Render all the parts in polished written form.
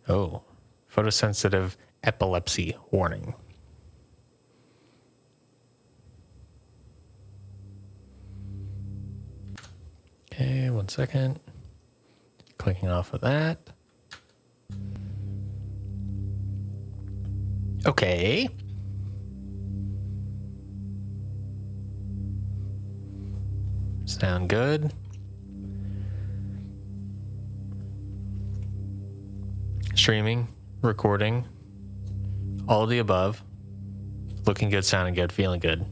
Oh, photosensitive epilepsy warning. Okay, 1 second. Clicking off of that. Okay. Sound good. Streaming, recording, all of the above. Looking good, sounding good, feeling good.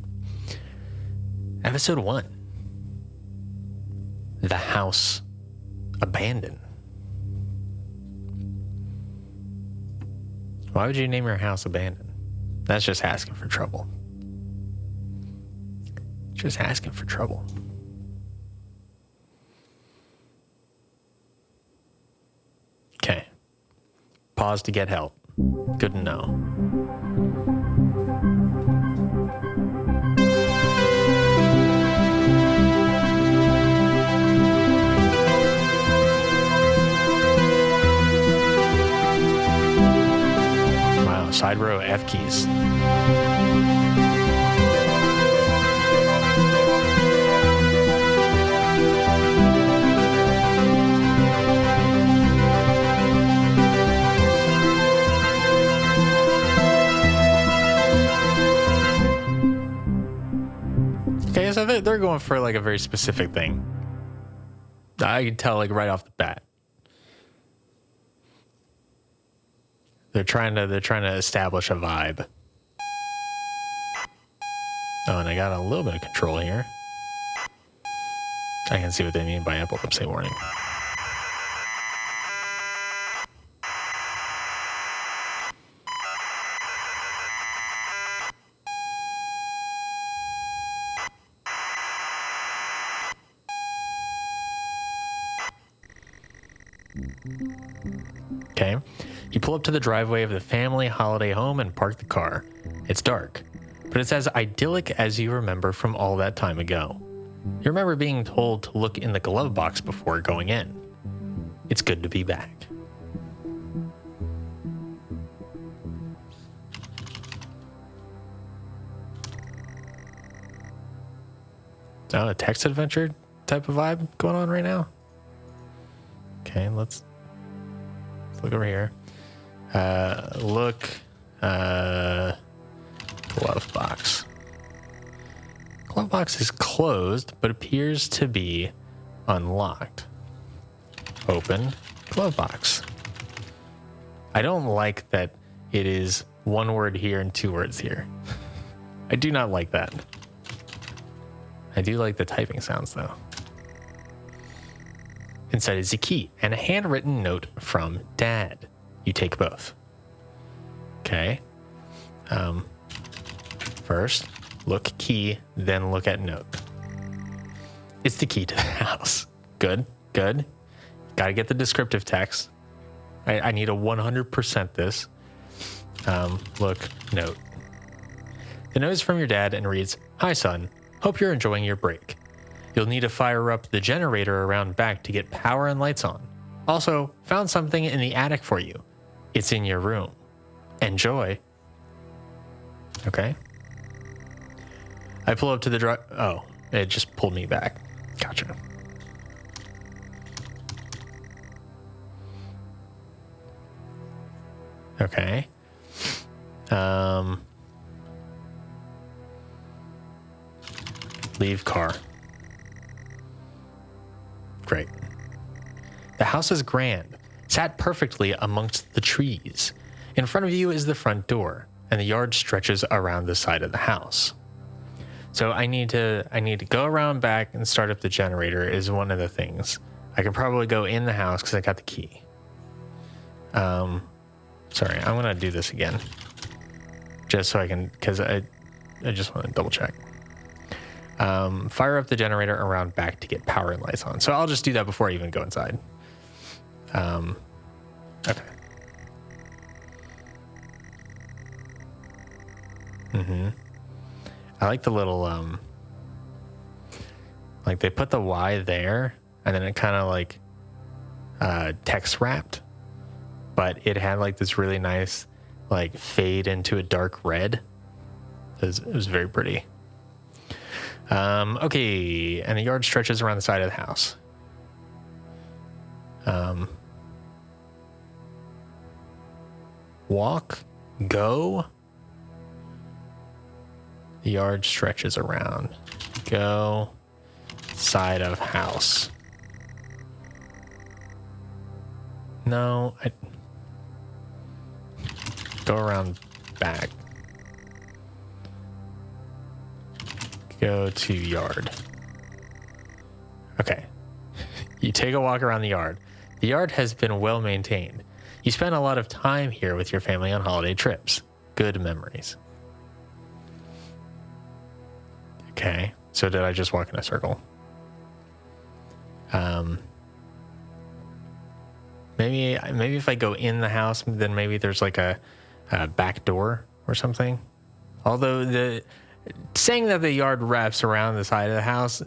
Episode 1. The House Abandoned. Why would you name your house Abandoned? That's just asking for trouble. Just asking for trouble. Okay. Pause to get help. Good to know. Wow, side row F keys. Okay, so they're going for like a very specific thing. I can tell like right off the bat. They're trying to establish a vibe. Oh, and I got a little bit of control here. I can see what they mean by epilepsy warning. Okay. You pull up to the driveway of the family holiday home and park the car. It's dark, but it's as idyllic as you remember from all that time ago. You remember being told to look in the glove box before going in. It's good to be back. Oh, a text adventure type of vibe going on right now? Okay, let's look over here. Glove box. Glove box is closed, but appears to be unlocked. Open glove box. I don't like that it is one word here and 2 words here. I do not like that. I do like the typing sounds though. Inside is a key and a handwritten note from Dad. You take both. Okay. First, look key, then look at note. It's the key to the house. Good, good. Gotta get the descriptive text. I need a 100% this. Look, note. The note is from your dad and reads, "Hi, son. Hope you're enjoying your break. You'll need to fire up the generator around back to get power and lights on. Also, found something in the attic for you. It's in your room. Enjoy." Okay. I pull up to the drive. Oh, it just pulled me back. Gotcha. Okay. Leave car. Great. The house is grand, sat perfectly amongst the trees. In front of you is the front door, and the yard stretches around the side of the house. So I need to go around back and start up the generator is one of the things. I could probably go in the house because I got the key. Sorry, I'm gonna do this again, just so I can, because I just want to double check. Fire up the generator around back to get power and lights on. So I'll just do that before I even go inside. Okay. I like the little, like they put the Y there and then it kind of like, text wrapped, but it had like this really nice like fade into a dark red. It was very pretty. Okay, and the yard stretches around the side of the house. Walk, go. The yard stretches around. Go, side of house. No, go around back. Go to yard. Okay. You take a walk around the yard. The yard has been well maintained. You spend a lot of time here with your family on holiday trips. Good memories. Okay. So did I just walk in a circle? Maybe if I go in the house, then maybe there's like a back door or something. Although saying that the yard wraps around the side of the house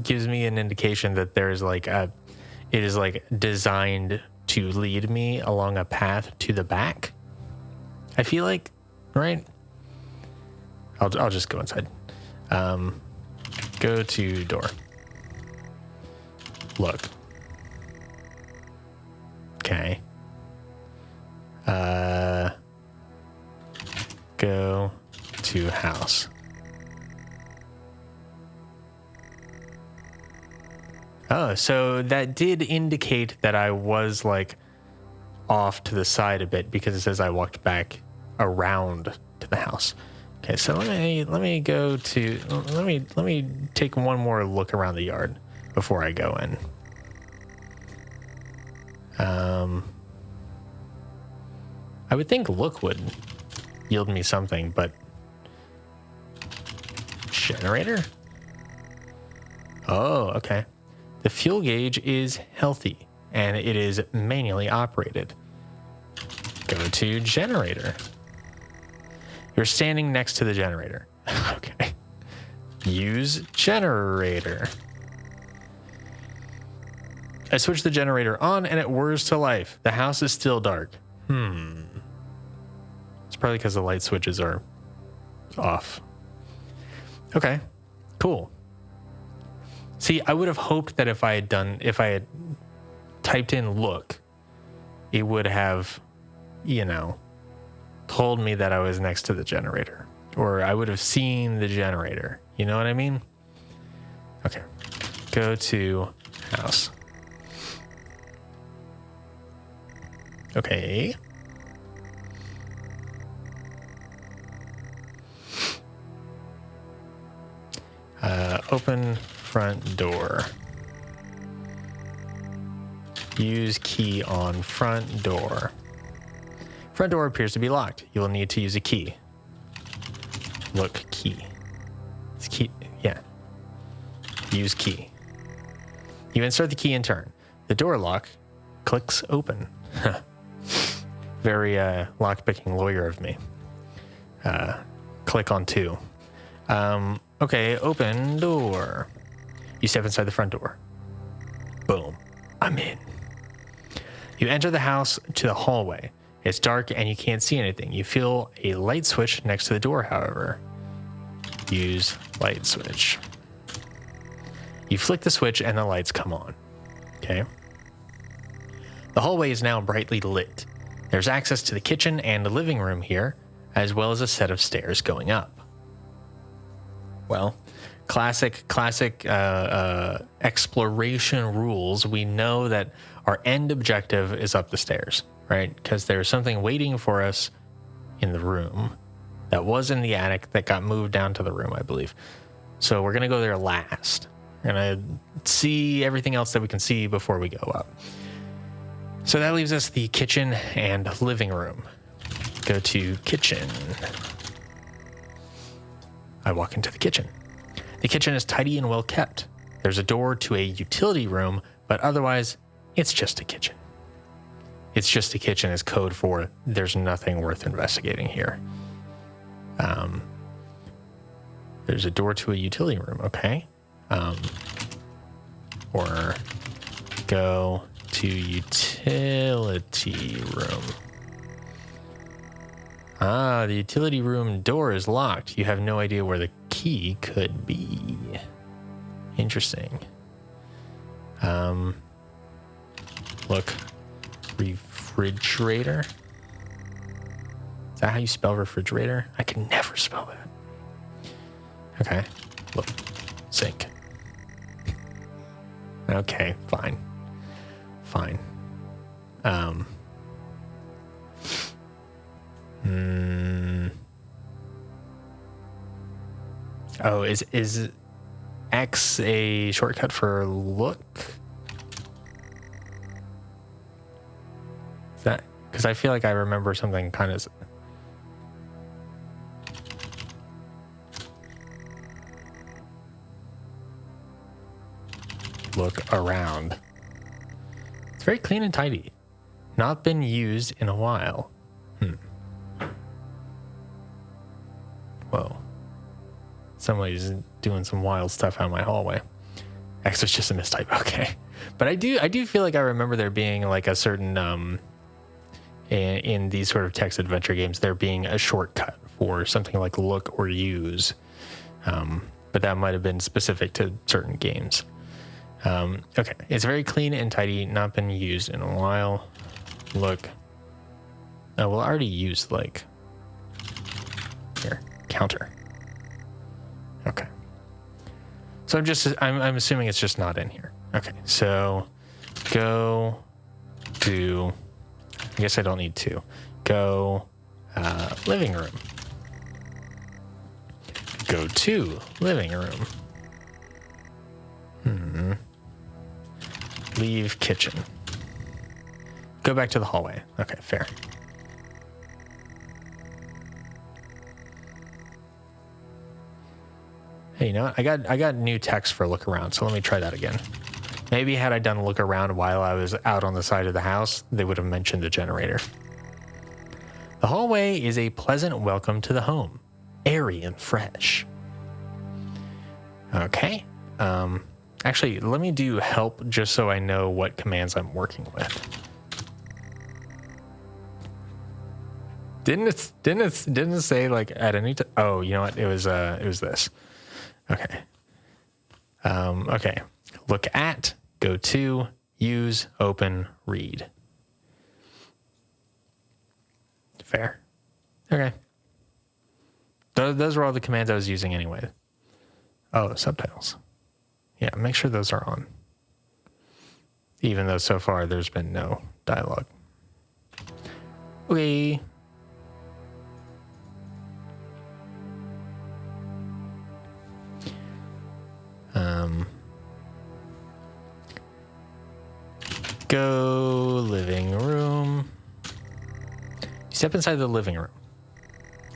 gives me an indication that there's like it is like designed to lead me along a path to the back. I feel like, right? I'll just go inside. Go to door. Look. Okay. Go to house. Oh, so that did indicate that I was like off to the side a bit because it says I walked back around to the house. Okay, so let me go to let me take one more look around the yard before I go in. I would think look would yield me something, but generator? Oh, okay. The fuel gauge is healthy and it is manually operated. Go to generator. You're standing next to the generator. Okay. Use generator. I switch the generator on and it whirs to life. The house is still dark. It's probably because the light switches are off. Okay, cool. See, I would have hoped that if I had typed in look, it would have, told me that I was next to the generator, or I would have seen the generator. You know what I mean? Okay, go to house. Okay. Open front door. Use key on front door. Front door appears to be locked. You will need to use a key. Look, key. It's key. Yeah. Use key. You insert the key in turn. The door lock clicks open. Very lockpicking lawyer of me. Click on 2. Okay, open door. You step inside the front door. Boom. I'm in. You enter the house to the hallway. It's dark and you can't see anything. You feel a light switch next to the door, however. Use light switch. You flick the switch and the lights come on. Okay. The hallway is now brightly lit. There's access to the kitchen and the living room here, as well as a set of stairs going up. Well, classic exploration rules. We know that our end objective is up the stairs, right? Because there's something waiting for us in the room that was in the attic that got moved down to the room, I believe. So we're going to go there last. We're going to see everything else that we can see before we go up. So that leaves us the kitchen and living room. Go to kitchen. I walk into the kitchen. The kitchen is tidy and well kept. There's a door to a utility room, but otherwise, it's just a kitchen. It's just a kitchen is code for there's nothing worth investigating here. There's a door to a utility room, okay. Or go to utility room. Ah, the utility room door is locked. You have no idea where the key could be. Interesting. Look, refrigerator. Is that how you spell refrigerator? I can never spell that. Okay, look, sink. Okay, fine. Fine. Oh, is X a shortcut for look? Is that because I feel like I remember something kind of. Look around. It's very clean and tidy. Not been used in a while. Whoa. Somebody's doing some wild stuff out of my hallway. X was just a mistype. Okay. But I do feel like I remember there being like a certain in these sort of text adventure games, there being a shortcut for something like look or use. But that might have been specific to certain games. Okay, it's very clean and tidy, not been used in a while. Look. Oh, well, I already used, like, here, counter. Okay. So I'm assuming it's just not in here. Okay, so go to, I guess I don't need to. Go, living room. Go to living room. Leave kitchen. Go back to the hallway. Okay, fair. Hey, you know what? I got new text for look around, so let me try that again. Maybe had I done look around while I was out on the side of the house, they would have mentioned the generator. The hallway is a pleasant welcome to the home. Airy and fresh. Okay. Actually, let me do help just so I know what commands I'm working with. Didn't it say like at any time? Oh, you know what? It was this. Okay. Okay. Look at, go to, use, open, read. Fair. Okay. Those were all the commands I was using anyway. Oh, subtitles. Yeah, make sure those are on. Even though so far there's been no dialogue. Okay. Go living room. You step inside the living room.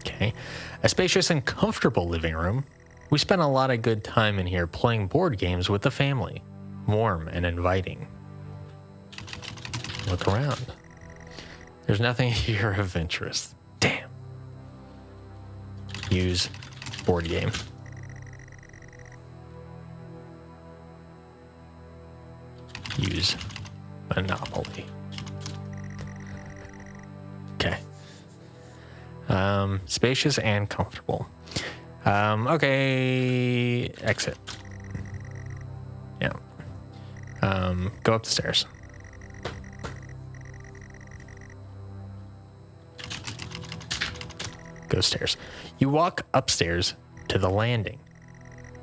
Okay. A spacious and comfortable living room. We spent a lot of good time in here playing board games with the family. Warm and inviting. Look around. There's nothing here of interest. Damn. Use board game. Use Monopoly. Okay. Spacious and comfortable. Okay. Exit. Yeah. Go up the stairs. Go stairs. You walk upstairs to the landing.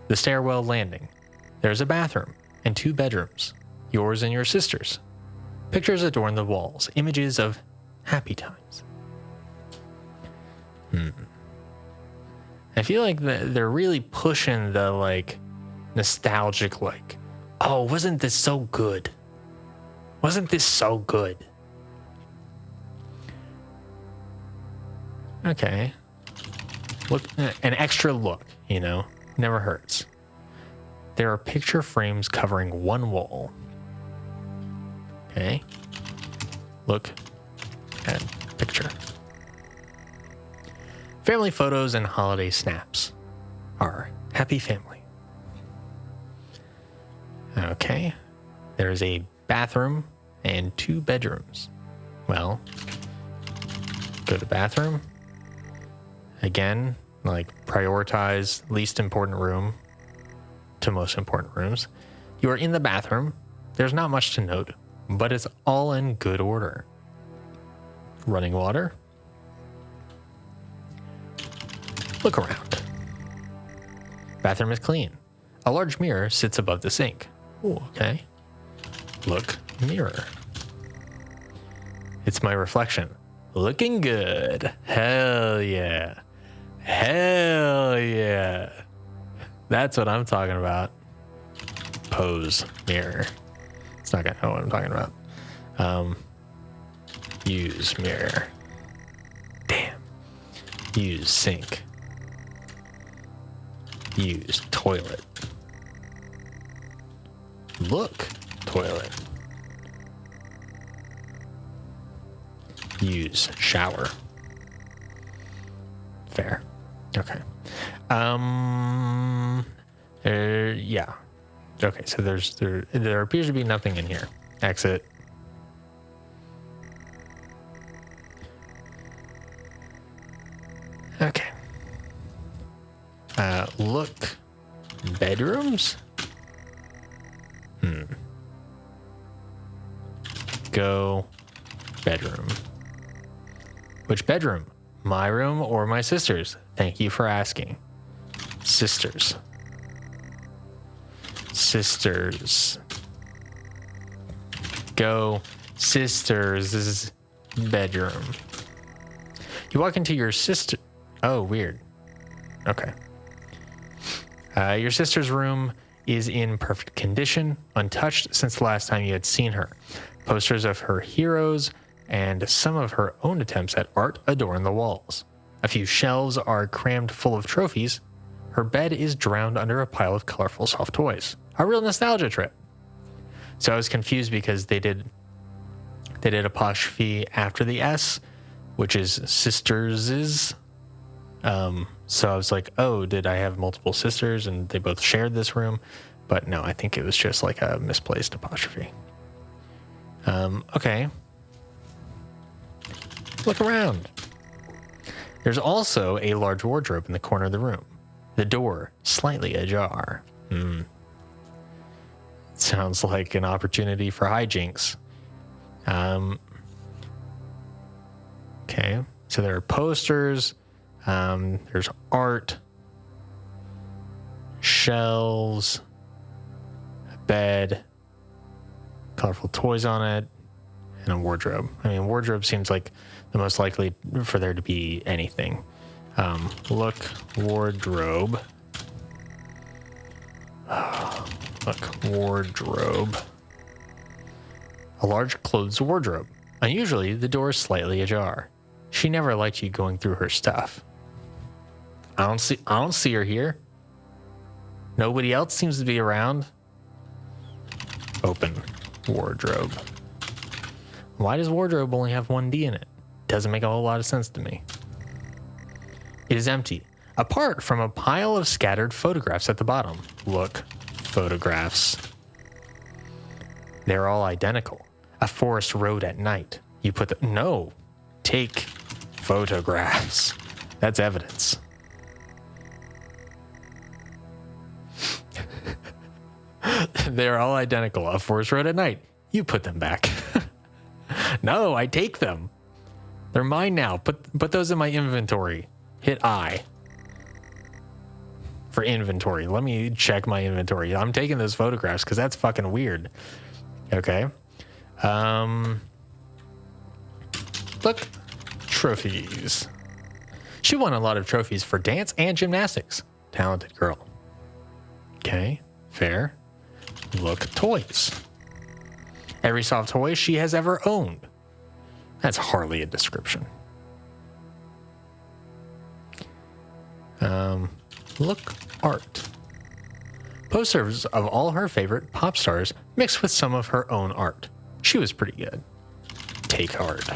The stairwell landing. There's a bathroom and 2 bedrooms. Yours and your sister's. Pictures adorn the walls. Images of happy times. I feel like they're really pushing the like nostalgic like, oh, wasn't this so good? Wasn't this so good? Okay. Look, an extra look, you know, never hurts. There are picture frames covering one wall. Okay. Look at picture. Family photos and holiday snaps. Our happy family. Okay. There's a bathroom and 2 bedrooms. Well, go to bathroom. Again, like prioritize least important room to most important rooms. You are in the bathroom. There's not much to note, but it's all in good order. Running water. Look around. Bathroom is clean. A large mirror sits above the sink. Ooh, okay. Look, mirror. It's my reflection. Looking good. Hell yeah. Hell yeah. That's what I'm talking about. Pose mirror. It's not gonna know what I'm talking about. Use mirror. Damn. Use sink. Use toilet. Look, toilet. Use shower. Fair. Okay. Yeah. Okay, so there appears to be nothing in here. Exit. Okay. Look. Bedrooms? Go. Bedroom. Which bedroom? My room or my sister's? Thank you for asking. Sisters. Sisters. Go. Sister's bedroom. You walk into your sister. Oh, weird. Okay. Your sister's room is in perfect condition, untouched since the last time you had seen her. Posters of her heroes and some of her own attempts at art adorn the walls. A few shelves are crammed full of trophies. Her bed is drowned under a pile of colorful soft toys. A real nostalgia trip. So I was confused because they did apostrophe after the S, which is sisters'. So I was like, oh, did I have multiple sisters and they both shared this room? But no, I think it was just like a misplaced apostrophe. Okay. Look around. There's also a large wardrobe in the corner of the room. The door slightly ajar. Sounds like an opportunity for hijinks. Okay. So there are posters. There's art, shelves, a bed, colorful toys on it, and a wardrobe. I mean, wardrobe seems like the most likely for there to be anything. Look, wardrobe. Look, wardrobe. A large clothes wardrobe. Unusually, the door is slightly ajar. She never liked you going through her stuff. I don't see her here. Nobody else seems to be around. Open wardrobe. Why does wardrobe only have one D in it? Doesn't make a whole lot of sense to me. It is empty, apart from a pile of scattered photographs at the bottom. Look, photographs. They're all identical. A forest road at night. You put the... No. Take photographs. That's evidence. They're all identical. A forest road at night. You put them back. No, I take them. They're mine now. Put those in my inventory. Hit I. For inventory. Let me check my inventory. I'm taking those photographs because that's fucking weird. Okay. Look. Trophies. She won a lot of trophies for dance and gymnastics. Talented girl. Okay. Fair. Look, toys. Every soft toy she has ever owned. That's hardly a description. Look, art. Posters of all her favorite pop stars mixed with some of her own art. She was pretty good. Take art.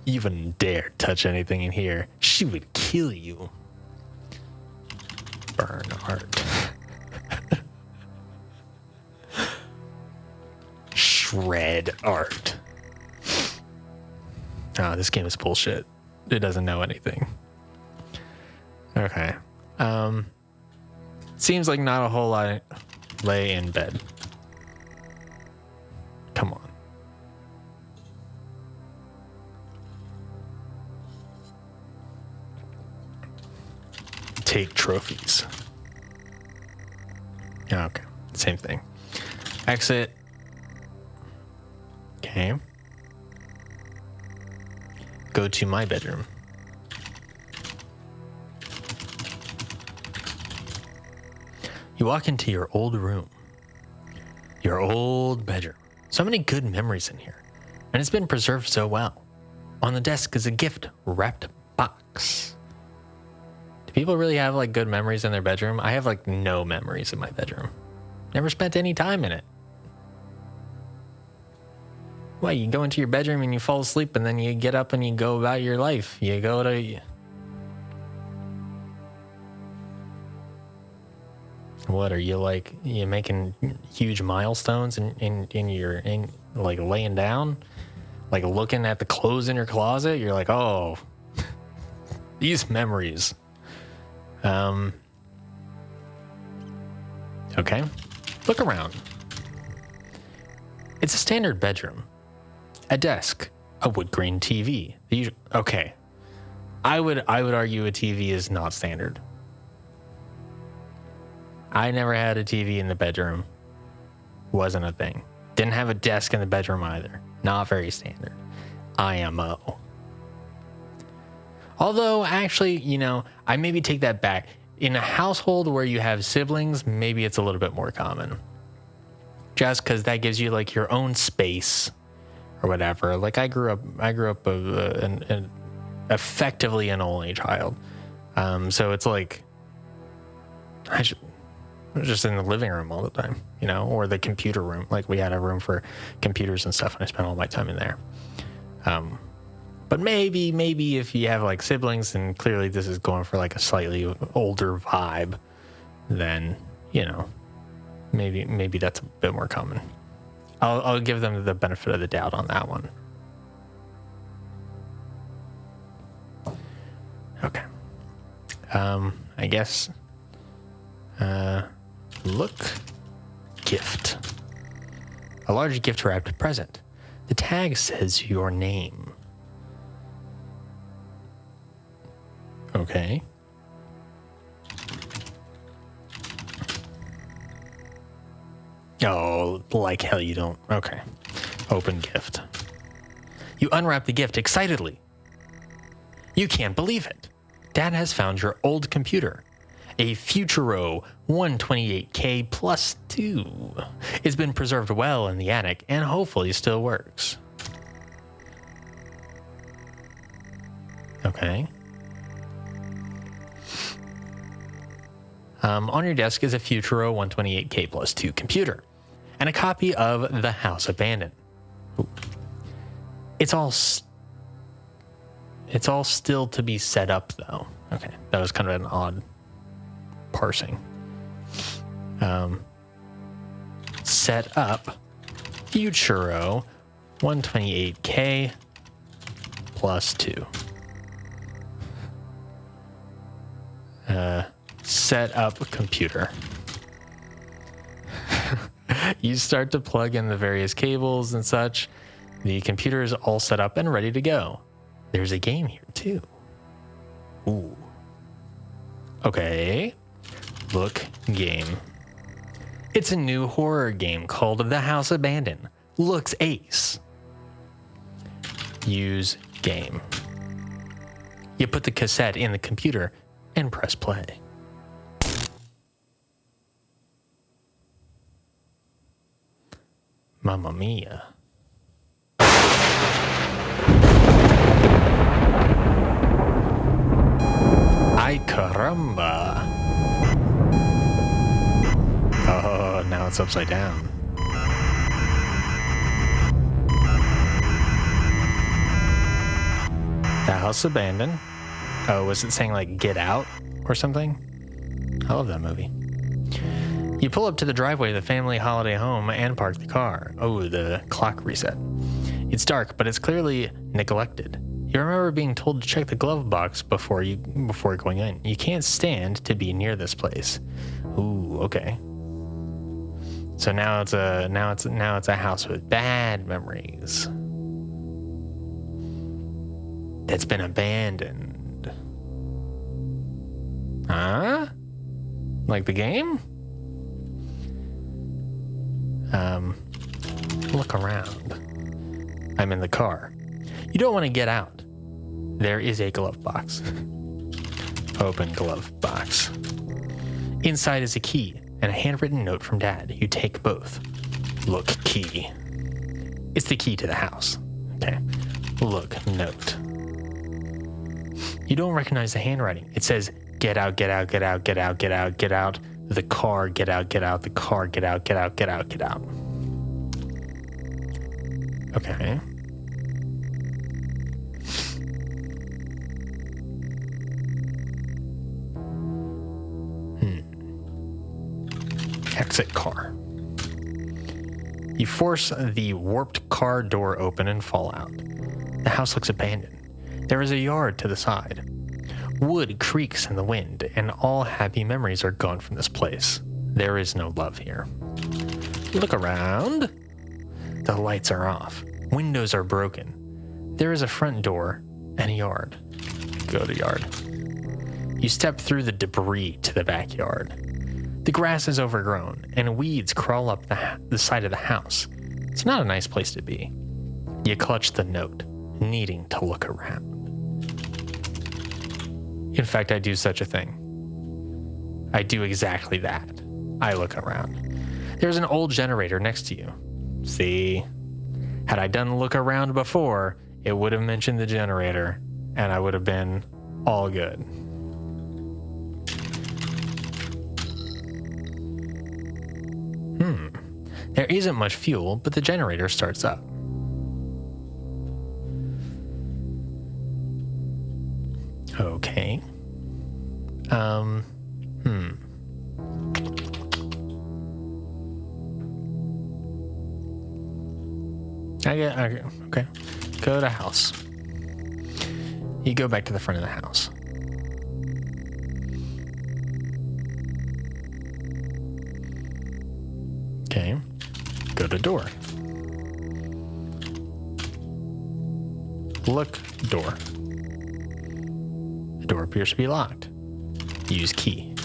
Even dare touch anything in here, she would kill you. Burn art. red art. Oh, this game is bullshit. It doesn't know anything. Okay. Seems like not a whole lot lay in bed. Come on. Take trophies. Okay, same thing. Exit. Okay. Go to my bedroom. You walk into your old room. Your old bedroom. So many good memories in here. And it's been preserved so well. On the desk is a gift wrapped box. Do people really have like good memories in their bedroom? I have like no memories in my bedroom. Never spent any time in it. What, you go into your bedroom and you fall asleep and then you get up and you go about your life. You go to... What, are you like, you making huge milestones in your, like laying down? Like looking at the clothes in your closet? You're like, oh, these memories. Okay, look around. It's a standard bedroom. A desk, a wood grain TV. Okay, I would argue a TV is not standard. I never had a TV in the bedroom. Wasn't a thing. Didn't have a desk in the bedroom either. Not very standard. IMO. Although, actually, you know, I maybe take that back. In a household where you have siblings, maybe it's a little bit more common. Just because that gives you like your own space or whatever. Like I grew up effectively an only child. So it's like I was just in the living room all the time, you know, or the computer room. Like we had a room for computers and stuff, and I spent all my time in there. But maybe if you have like siblings, and clearly this is going for like a slightly older vibe, then, you know, maybe that's a bit more common. I'll give them the benefit of the doubt on that one. Okay. I guess, look, gift. A large gift wrapped present. The tag says your name. Okay. Oh, like hell you don't. Okay. Open gift. You unwrap the gift excitedly. You can't believe it. Dad has found your old computer. A Futuro 128K plus 2. It's been preserved well in the attic and hopefully still works. Okay. On your desk is a Futuro 128K plus 2 computer and a copy of The House Abandoned. Ooh. It's all still to be set up though. Okay, that was kind of an odd parsing. Set up Futuro 128K plus 2. Set up computer. You start to plug in the various cables and such. The computer is all set up and ready to go. There's a game here too. Ooh. Okay. Look, game. It's a new horror game called The House Abandoned. Looks ace. Use game. You put the cassette in the computer and press play. Mamma mia. Ay caramba. Oh, now it's upside down. The House Abandoned. Oh, was it saying like Get Out or something? I love that movie. You pull up to the driveway of the family holiday home and park the car. Oh, the clock reset. It's dark, but it's clearly neglected. You remember being told to check the glove box before going in. You can't stand to be near this place. Ooh, okay. So now it's a house with bad memories. That's been abandoned. Huh? Like the game? Look around. I'm in the car. You don't want to get out. There is a glove box. Open glove box. Inside is a key and a handwritten note from Dad. You take both. Look, key. It's the key to the house. Okay. Look, note. You don't recognize the handwriting. It says, get out, get out, get out, get out, get out, get out. The car, get out, get out, the car, get out, get out, get out, get out. Okay. Exit car. You force the warped car door open and fall out. The house looks abandoned. There is a yard to the side. Wood creaks in the wind, and all happy memories are gone from this place. There is no love here. Look around. The lights are off. Windows are broken. There is a front door and a yard. Go to yard. You step through the debris to the backyard. The grass is overgrown, and weeds crawl up the side of the house. It's not a nice place to be. You clutch the note, needing to look around. In fact, I do such a thing. I do exactly that. I look around. There's an old generator next to you. See? Had I done look around before, it would have mentioned the generator, and I would have been all good. There isn't much fuel, but the generator starts up. Okay. Okay. Go to house. You go back to the front of the house. Okay. Go to door. Look, door. The door appears to be locked. Use key.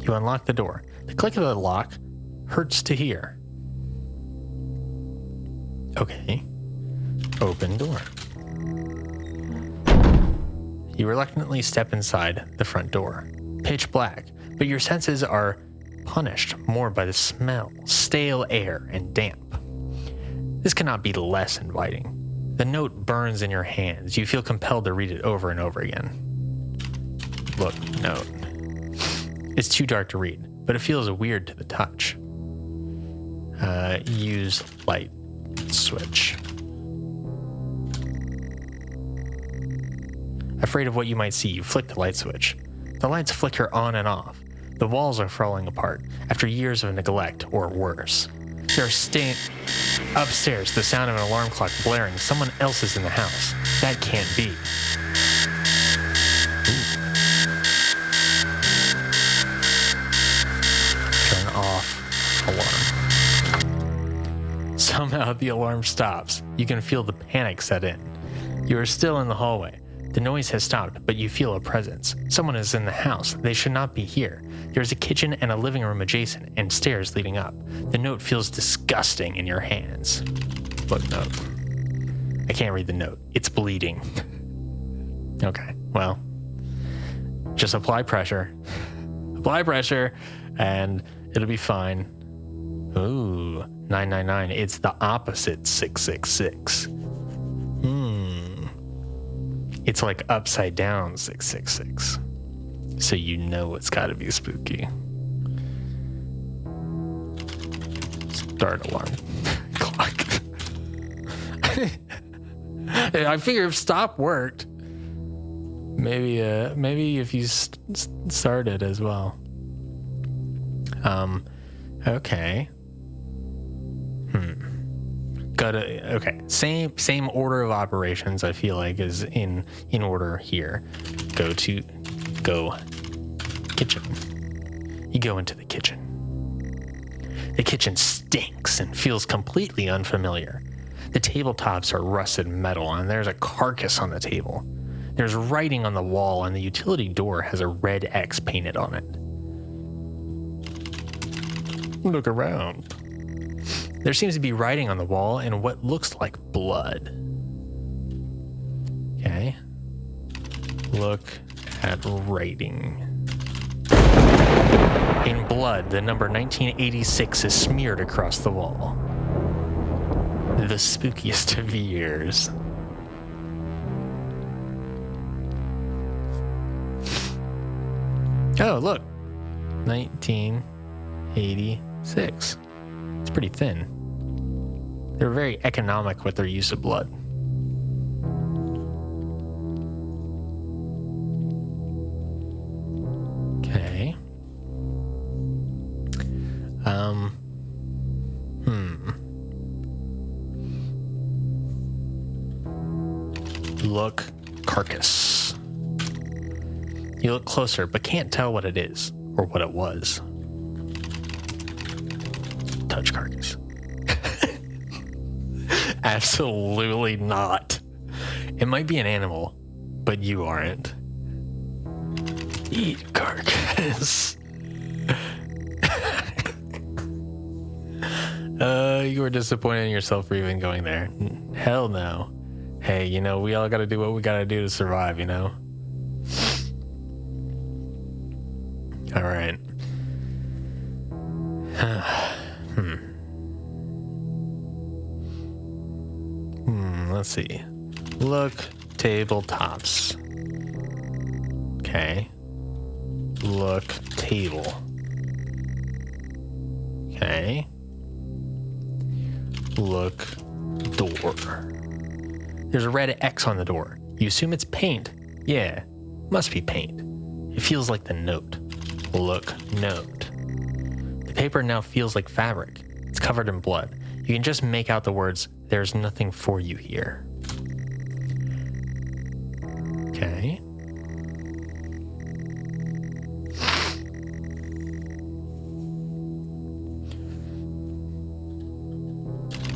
You unlock the door. The click of the lock hurts to hear. Okay. Open door. You reluctantly step inside the front door. Pitch black, but your senses are punished more by the smell, stale air, and damp. This cannot be less inviting. The note burns in your hands. You feel compelled to read it over and over again. Look, note. It's too dark to read, but it feels weird to the touch. Use light switch. Afraid of what you might see, you flick the light switch. The lights flicker on and off. The walls are falling apart after years of neglect or worse. You're upstairs, the sound of an alarm clock blaring. Someone else is in the house. That can't be. Turn off alarm. Somehow the alarm stops. You can feel the panic set in. You are still in the hallway. The noise has stopped, but you feel a presence. Someone is in the house. They should not be here. There's a kitchen and a living room adjacent, and stairs leading up. The note feels disgusting in your hands. Look, note. I can't read the note. It's bleeding. Okay, well, just apply pressure. Apply pressure, and it'll be fine. Ooh, 999. It's the opposite 666. It's like upside down 666. So you know it's gotta be spooky. Start alarm clock. I figure if stop worked, maybe if you start it as well. Okay. Okay. Same order of operations, I feel like, is in order here. Go kitchen. You go into the kitchen. The kitchen stinks and feels completely unfamiliar. The tabletops are rusted metal, and there's a carcass on the table. There's writing on the wall, and the utility door has a red X painted on it. Look around. There seems to be writing on the wall and what looks like blood. Okay. Look at writing. In blood, the number 1986 is smeared across the wall. The spookiest of years. Oh, look. 1986. It's pretty thin. They're very economic with their use of blood. Okay. Look, carcass. You look closer, but can't tell what it is or what it was. Touch carcass. Absolutely not. It might be an animal, but you aren't. Eat carcass. You were disappointed in yourself for even going there. Hell no. Hey, we all gotta do what we gotta do to survive, All right. Let's see. Look, tabletops. Okay. Look, table. Okay. Look, door. There's a red X on the door. You assume it's paint. Yeah, must be paint. It feels like the note. Look, note. The paper now feels like fabric. It's covered in blood. You can just make out the words, "There's nothing for you here." Okay.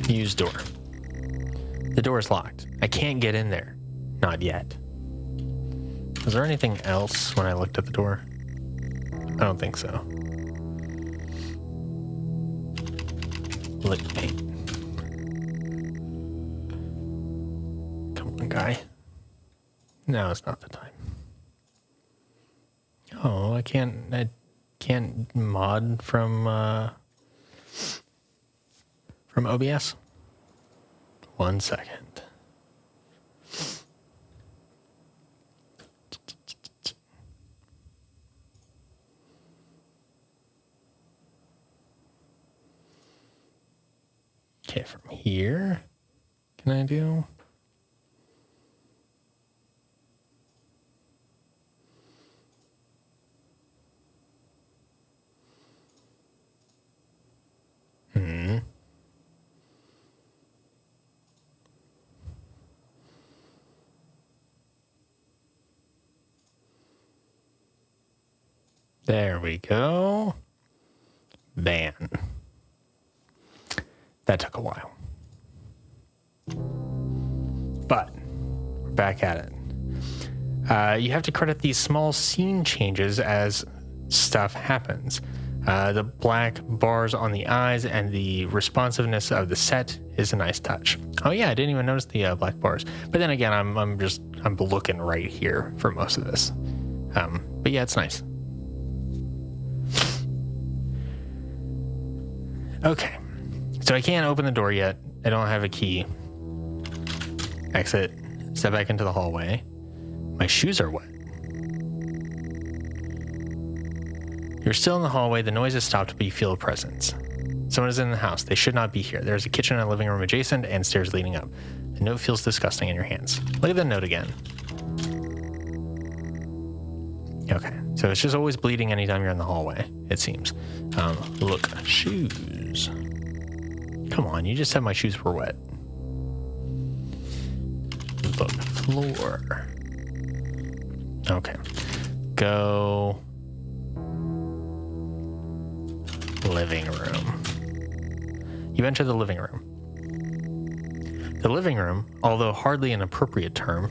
Use door. The door is locked. I can't get in there. Not yet. Was there anything else when I looked at the door? I don't think so. Lick paint. Come on, guy. Now is not the time. Oh, I can't mod from OBS. 1 second. Okay, from here, can I do? There we go. Ban. That took a while. But we're back at it. You have to credit these small scene changes as stuff happens. The black bars on the eyes and the responsiveness of the set is a nice touch. Oh yeah, I didn't even notice the black bars. But then again, I'm looking right here for most of this. But yeah, it's nice. Okay, so I can't open the door yet. I don't have a key. Exit. Step back into the hallway. My shoes are wet. You're still in the hallway. The noise has stopped, but you feel a presence. Someone is in the house. They should not be here. There's a kitchen and a living room adjacent and stairs leading up. The note feels disgusting in your hands. Look at the note again. Okay, So it's just always bleeding anytime you're in the hallway, it seems. Look, shoes. Come on, you just said my shoes were wet. Look, floor. Okay. Go. Living room. You enter the living room. The living room, although hardly an appropriate term,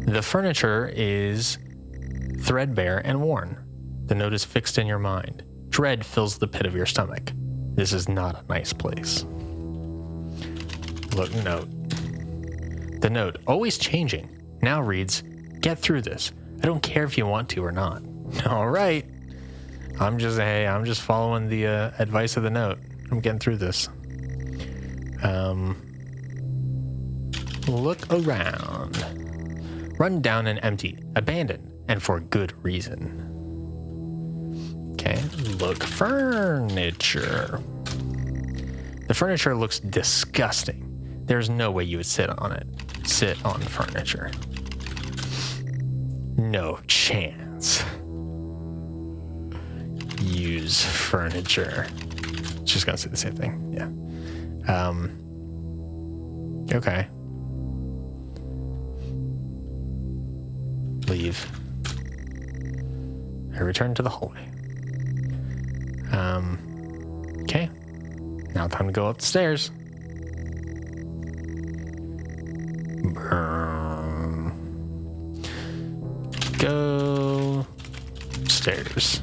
the furniture is threadbare and worn. The note is fixed in your mind. Dread fills the pit of your stomach. This is not a nice place. Look, note. The note, always changing, now reads, "Get through this. I don't care if you want to or not." All right. I'm just following the advice of the note. I'm getting through this. Look around. Run down and empty, abandoned, and for good reason. Okay, look, furniture. The furniture looks disgusting. There's no way you would sit on it. Sit on furniture. No chance. Use furniture. Just gonna say the same thing. Yeah. Okay. Leave. I return to the hallway. Okay. Now time to go upstairs. Go stairs.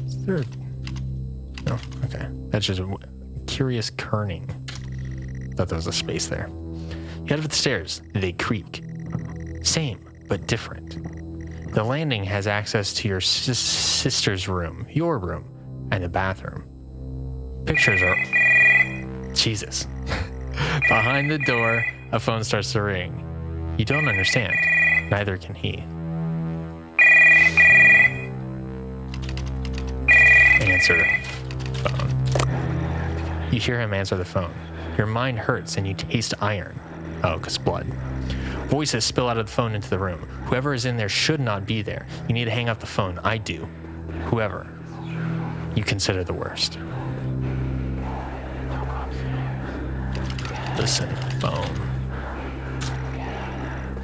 Is there? No. Okay. That's just a curious kerning. Thought there was a space there. You head up the stairs. They creak. Same, but different. The landing has access to your sister's room, your room, and the bathroom. Pictures are... Jesus. Behind the door, a phone starts to ring. You don't understand. Neither can he. Answer phone. You hear him answer the phone. Your mind hurts and you taste iron. Oh, 'cause blood. Voices spill out of the phone into the room. Whoever is in there should not be there. You need to hang up the phone. I do. Whoever. You consider the worst. Listen, phone.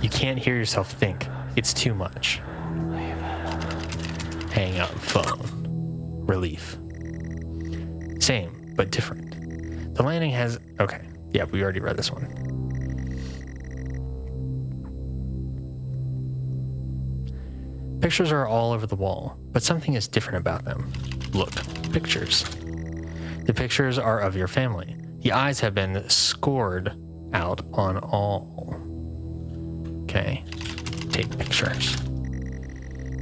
You can't hear yourself think. It's too much. Hang up phone. Relief. Same, but different. The landing has... Okay. Yeah, we already read this one. Pictures are all over the wall, but something is different about them. Look, pictures. The pictures are of your family. The eyes have been scored out on all. Okay. Take pictures.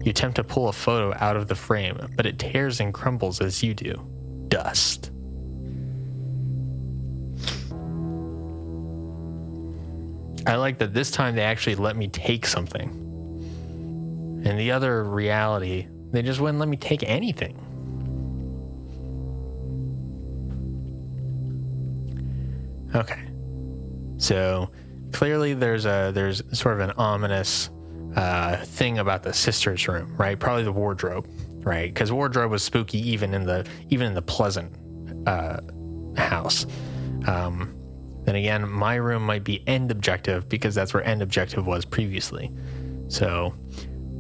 You attempt to pull a photo out of the frame, but it tears and crumbles as you do. Dust. I like that this time they actually let me take something. In the other reality, they just wouldn't let me take anything. Okay. So clearly there's sort of an ominous thing about the sister's room, right? Probably the wardrobe, right? Because wardrobe was spooky even in the pleasant house. Then again, my room might be end objective because that's where end objective was previously. So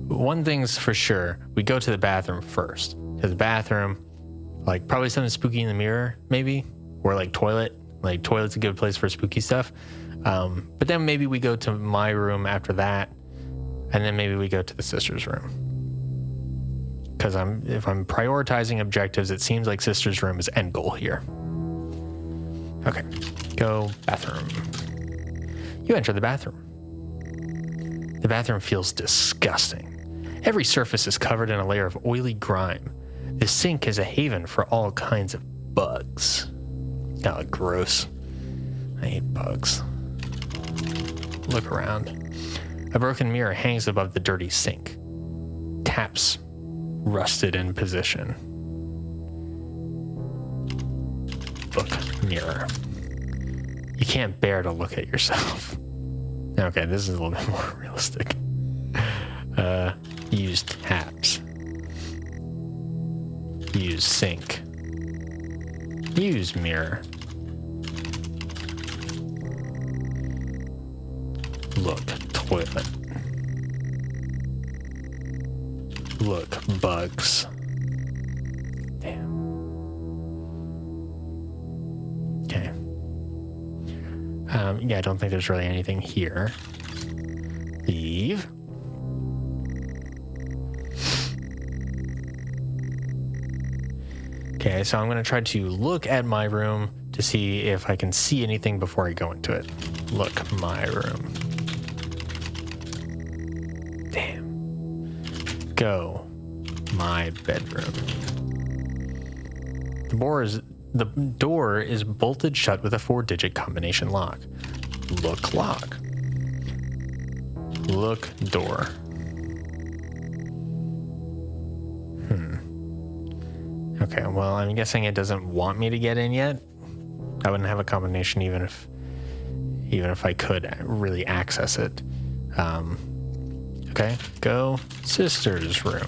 one thing's for sure, we go to the bathroom first. To the bathroom, like probably something spooky in the mirror, maybe, or like toilet. Like toilet's a good place for spooky stuff. But then maybe we go to my room after that, and then maybe we go to the sister's room. Because if I'm prioritizing objectives, it seems like sister's room is end goal here. Okay, go bathroom. You enter the bathroom. The bathroom feels disgusting. Every surface is covered in a layer of oily grime. The sink is a haven for all kinds of bugs. Oh, gross. I hate bugs. Look around. A broken mirror hangs above the dirty sink. Taps rusted in position. Look, mirror. You can't bear to look at yourself. Okay, this is a little bit more realistic. Use taps. Use sink. Use mirror. Look, toilet. Look, bugs. Damn. Okay. Yeah, I don't think there's really anything here. Leave. Okay, so I'm going to try to look at my room to see if I can see anything before I go into it. Look, my room. Damn. Go, my bedroom. The door is bolted shut with a 4-digit combination lock. Look, lock. Look, door. Okay, well, I'm guessing it doesn't want me to get in yet. I wouldn't have a combination even if I could really access it. Okay, go sister's room.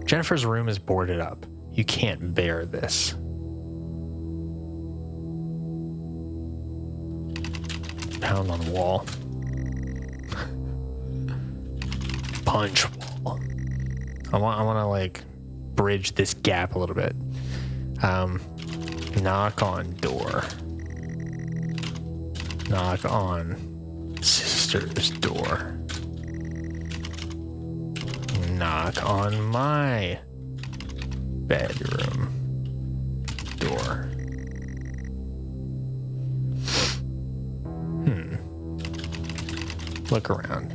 Jennifer's room is boarded up. You can't bear this. Pound on wall. Punch wall. I want to like bridge this gap a little bit. Knock on door. Knock on sister's door. Knock on my bedroom door. Look around.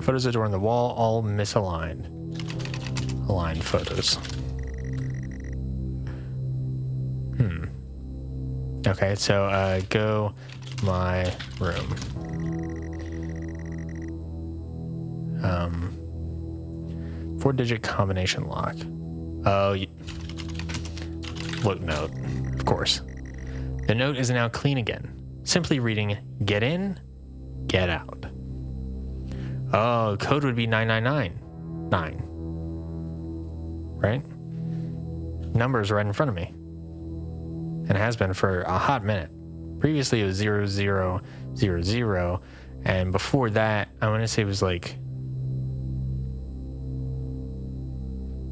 Photos of door on the wall, all misaligned. Aligned photos. Okay, so go my room. 4-digit combination lock. Oh, look, note. Of course. The note is now clean again. Simply reading, get in, get out. Oh, code would be 9999. Right? Number's right in front of me. And has been for a hot minute. Previously it was 0000, and before that, I want to say it was like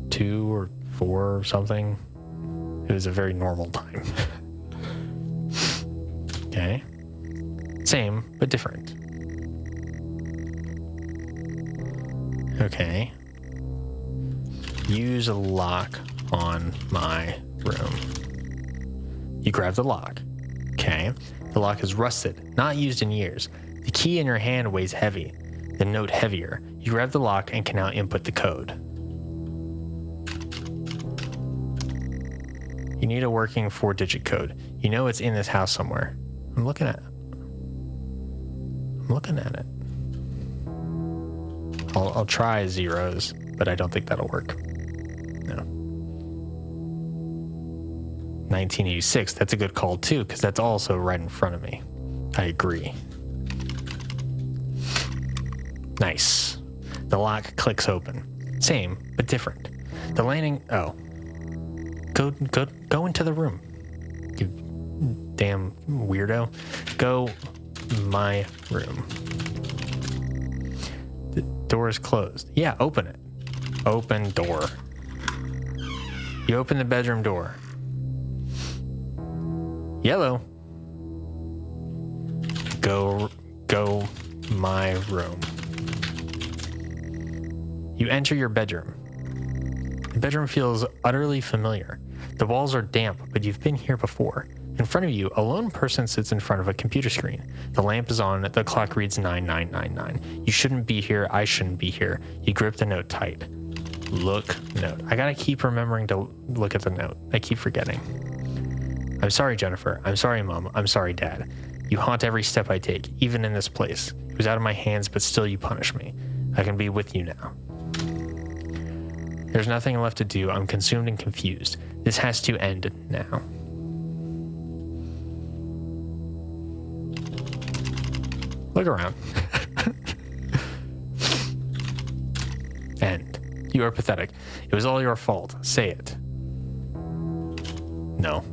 2 or 4 or something. It was a very normal time. Okay. Same, but different. Okay. Use a lock on my room. You grab the lock. Okay. The lock is rusted, not used in years. The key in your hand weighs heavy, the note heavier. You grab the lock and can now input the code. You need a working 4-digit code. You know it's in this house somewhere. I'm looking at it. I'll try zeros, but I don't think that'll work. No. 1986, that's a good call too, because that's also right in front of me. I agree. Nice. The lock clicks open. Same, but different. The landing, oh. Go into the room. You damn weirdo. Go my room. The door is closed. Yeah, open it. Open door. You open the bedroom door. Yellow. Go my room. You enter your bedroom. The bedroom feels utterly familiar. The walls are damp, but you've been here before. In front of you, a lone person sits in front of a computer screen. The lamp is on, the clock reads 9999. You shouldn't be here, I shouldn't be here. You grip the note tight. Look, note. I gotta keep remembering to look at the note. I keep forgetting. I'm sorry, Jennifer. I'm sorry, Mom. I'm sorry, Dad. You haunt every step I take, even in this place. It was out of my hands, but still you punish me. I can be with you now. There's nothing left to do. I'm consumed and confused. This has to end now. Look around. You are pathetic. It was all your fault. Say it. No.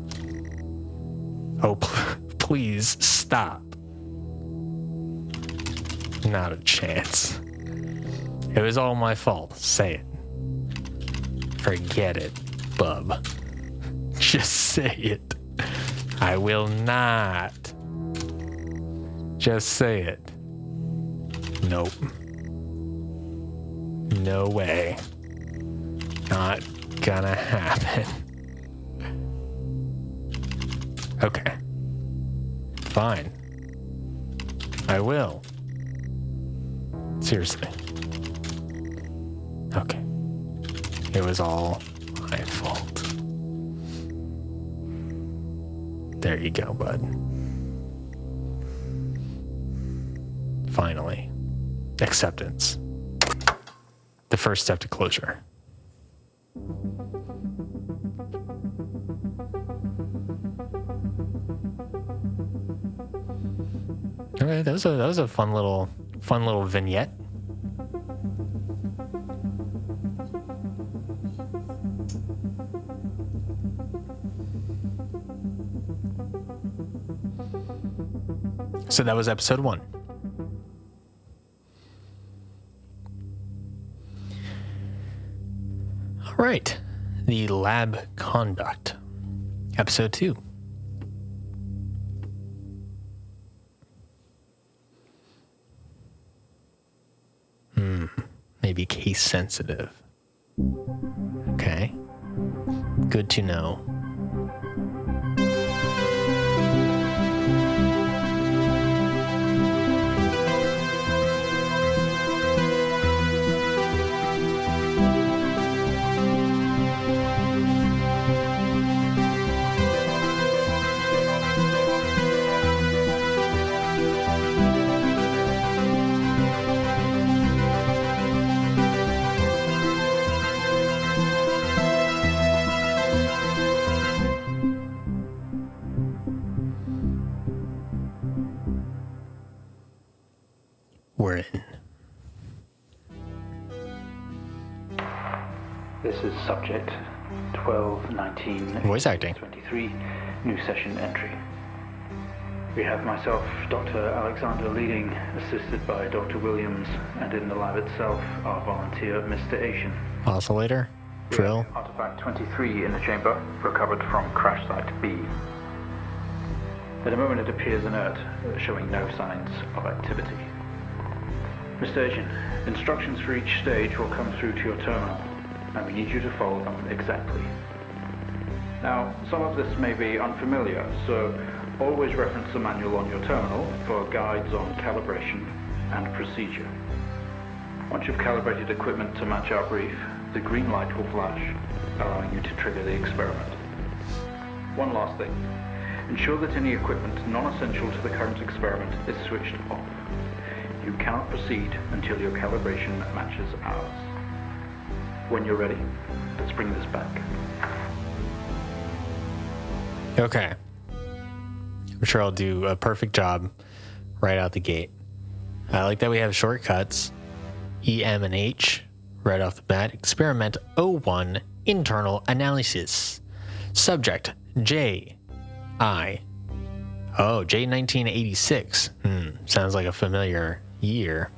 Oh, please stop. Not a chance. It was all my fault. Say it. Forget it, bub. Just say it. I will not. Just say it. Nope. No way. Not gonna happen. Okay. Fine. I will. Seriously. Okay. It was all my fault. There you go, bud. Finally. Acceptance. The first step to closure. Okay, that was a fun little vignette. So that was episode 1. All right, the lab conduct, episode 2. Maybe case sensitive. Okay, good to know. We're in. This is subject 1219 Voice acting. 23, new session entry. We have myself, Dr. Alexander leading, assisted by Dr. Williams, and in the lab itself, our volunteer, Mr. Asian. Oscillator. Drill. Artifact 23 in the chamber, recovered from crash site B. At the moment it appears inert, showing no signs of activity. Mr. Asian, instructions for each stage will come through to your terminal, and we need you to follow them exactly. Now, some of this may be unfamiliar, so always reference the manual on your terminal for guides on calibration and procedure. Once you've calibrated equipment to match our brief, the green light will flash, allowing you to trigger the experiment. One last thing. Ensure that any equipment non-essential to the current experiment is switched off. You cannot proceed until your calibration matches ours. When you're ready, let's bring this back. Okay. I'm sure I'll do a perfect job right out the gate. I like that we have shortcuts. E, M, and H right off the bat. Experiment 01, internal analysis. Subject, J, I. Oh, J1986. Sounds like a familiar year.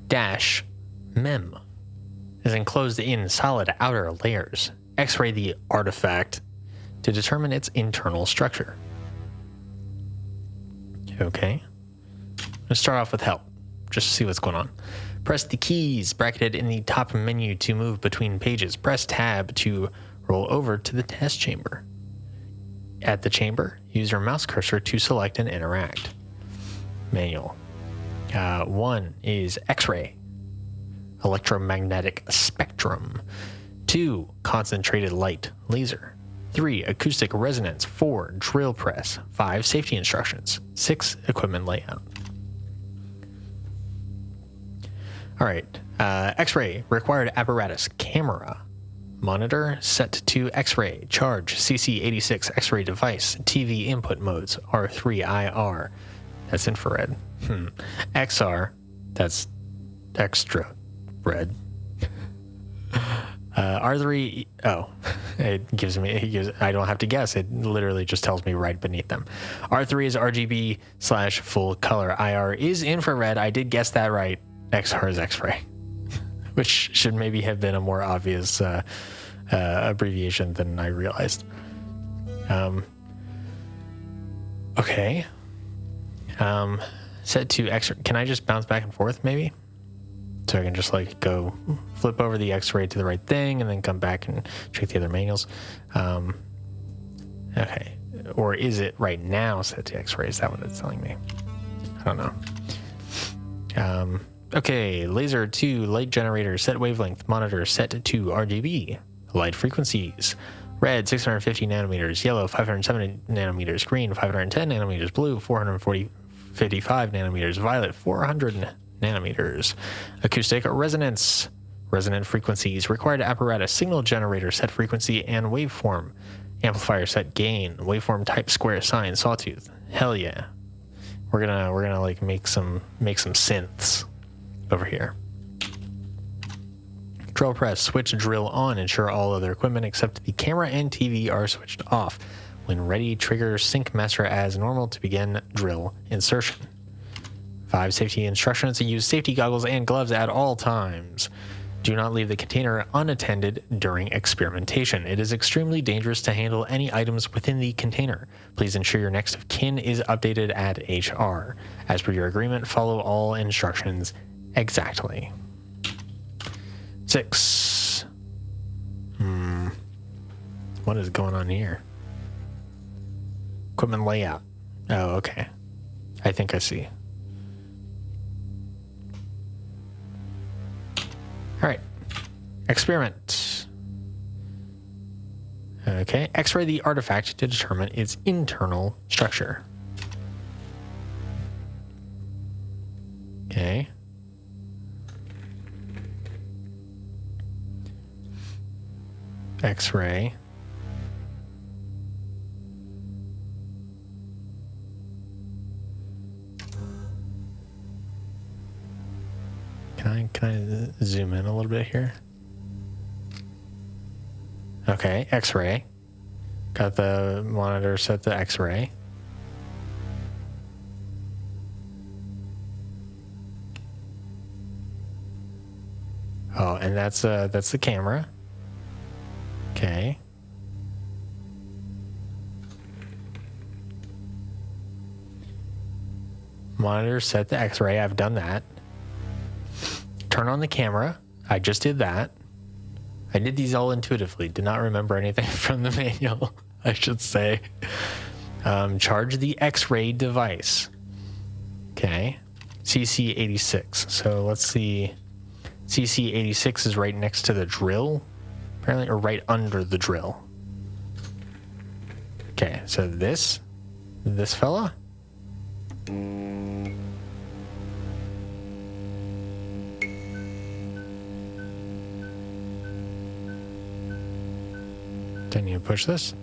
Dash, mem. Is enclosed in solid outer layers. X-ray the artifact to determine its internal structure. Okay. Let's start off with help, just to see what's going on. Press the keys bracketed in the top menu to move between pages. Press tab to roll over to the test chamber. At the chamber, use your mouse cursor to select and interact. Manual. 1 is X-ray, electromagnetic spectrum. 2, concentrated light, laser. 3, acoustic resonance. 4, drill press. 5, safety instructions. 6, equipment layout. All right. X-ray, required apparatus, camera. Monitor set to X-ray, charge, CC86 X-ray device, TV input modes, R3IR, that's infrared. XR, that's extra red. R3, oh, it gives me, I don't have to guess. It literally just tells me right beneath them. R3 is RGB / full color. IR is infrared. I did guess that right. XR is X-ray, which should maybe have been a more obvious abbreviation than I realized. Okay. Set to X-ray. Can I just bounce back and forth maybe? So I can just like go flip over the X-ray to the right thing and then come back and check the other manuals. Okay. Or is it right now set to X-ray? Is that what it's telling me? I don't know. Okay. Laser to light generator, set wavelength, monitor set to RGB, light frequencies. Red, 650 nanometers. Yellow, 570 nanometers. Green, 510 nanometers. Blue, 55 nanometers. Violet, 400 nanometers. Acoustic resonance. Resonant frequencies. Required apparatus. Signal generator set frequency and waveform. Amplifier set gain. Waveform type square sine sawtooth. Hell yeah. We're gonna like make some synths over here. Drill press, switch drill on, ensure all other equipment except the camera and TV are switched off. When ready, trigger sync master as normal to begin drill insertion. 5 safety instructions to use safety goggles and gloves at all times. Do not leave the container unattended during experimentation. It is extremely dangerous to handle any items within the container. Please ensure your next of kin is updated at HR. As per your agreement, follow all instructions exactly. 6. What is going on here? Equipment layout. Oh, okay. I think I see. All right. Experiment. Okay. X-ray the artifact to determine its internal structure. Okay. X-ray. Can I zoom in a little bit here? Okay, X-ray. Got the monitor set to X-ray. Oh, and that's the camera. Okay. Monitor set to X-ray. I've done that. Turn on the camera. I just did that. I did these all intuitively. Did not remember anything from the manual, I should say. Charge the X-ray device. Okay. CC86. So let's see. CC86 is right next to the drill, apparently, or right under the drill. Okay, so this fella. Can you push this?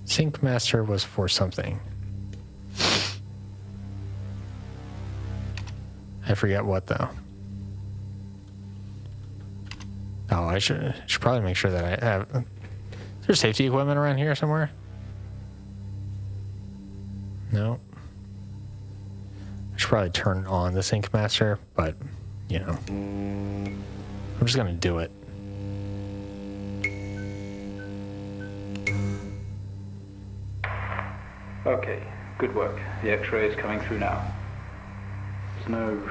Sync master was for something. I forget what though. Oh, I should probably make sure that I have. Is there safety equipment around here somewhere? No. I should probably turn on the sync master, but you know, I'm just gonna do it. Okay, good work. The X-ray is coming through now. There's no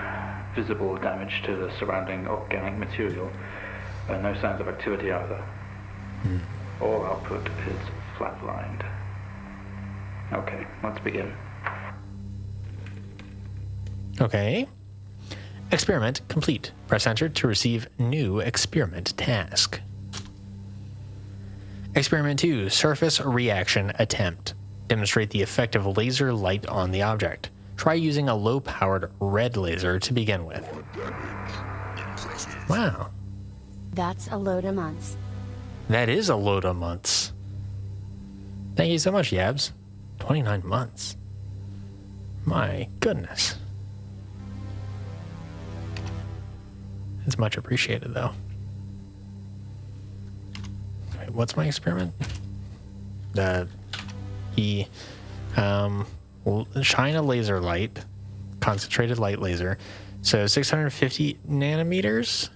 visible damage to the surrounding organic material, and no signs of activity either. All output is flatlined. Okay, let's begin. Okay. Experiment complete. Press enter to receive new experiment task. Experiment 2, surface reaction attempt. Demonstrate the effect of laser light on the object. Try using a low-powered red laser to begin with. Wow. That's a load of months. That is a load of months. Thank you so much, Yabs. 29 months. My goodness. It's much appreciated, though. Wait, what's my experiment? Shine a laser light, concentrated light laser. So 650 nanometers,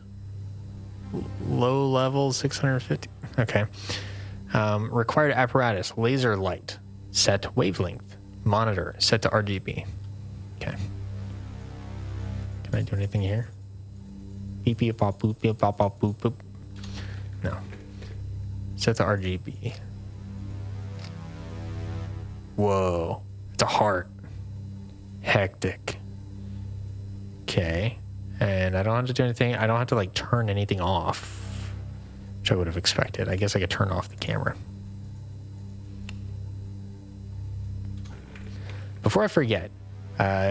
low level 650. Okay. Required apparatus, laser light, set wavelength, monitor, set to RGB. Okay. Can I do anything here? Beep, beep, pop, boop, beep, pop, pop, boop, boop. No. Set to RGB. Whoa. It's a heart. Hectic. Okay. And I don't have to do anything. I don't have to like turn anything off, which I would have expected. I guess I could turn off the camera. Before I forget,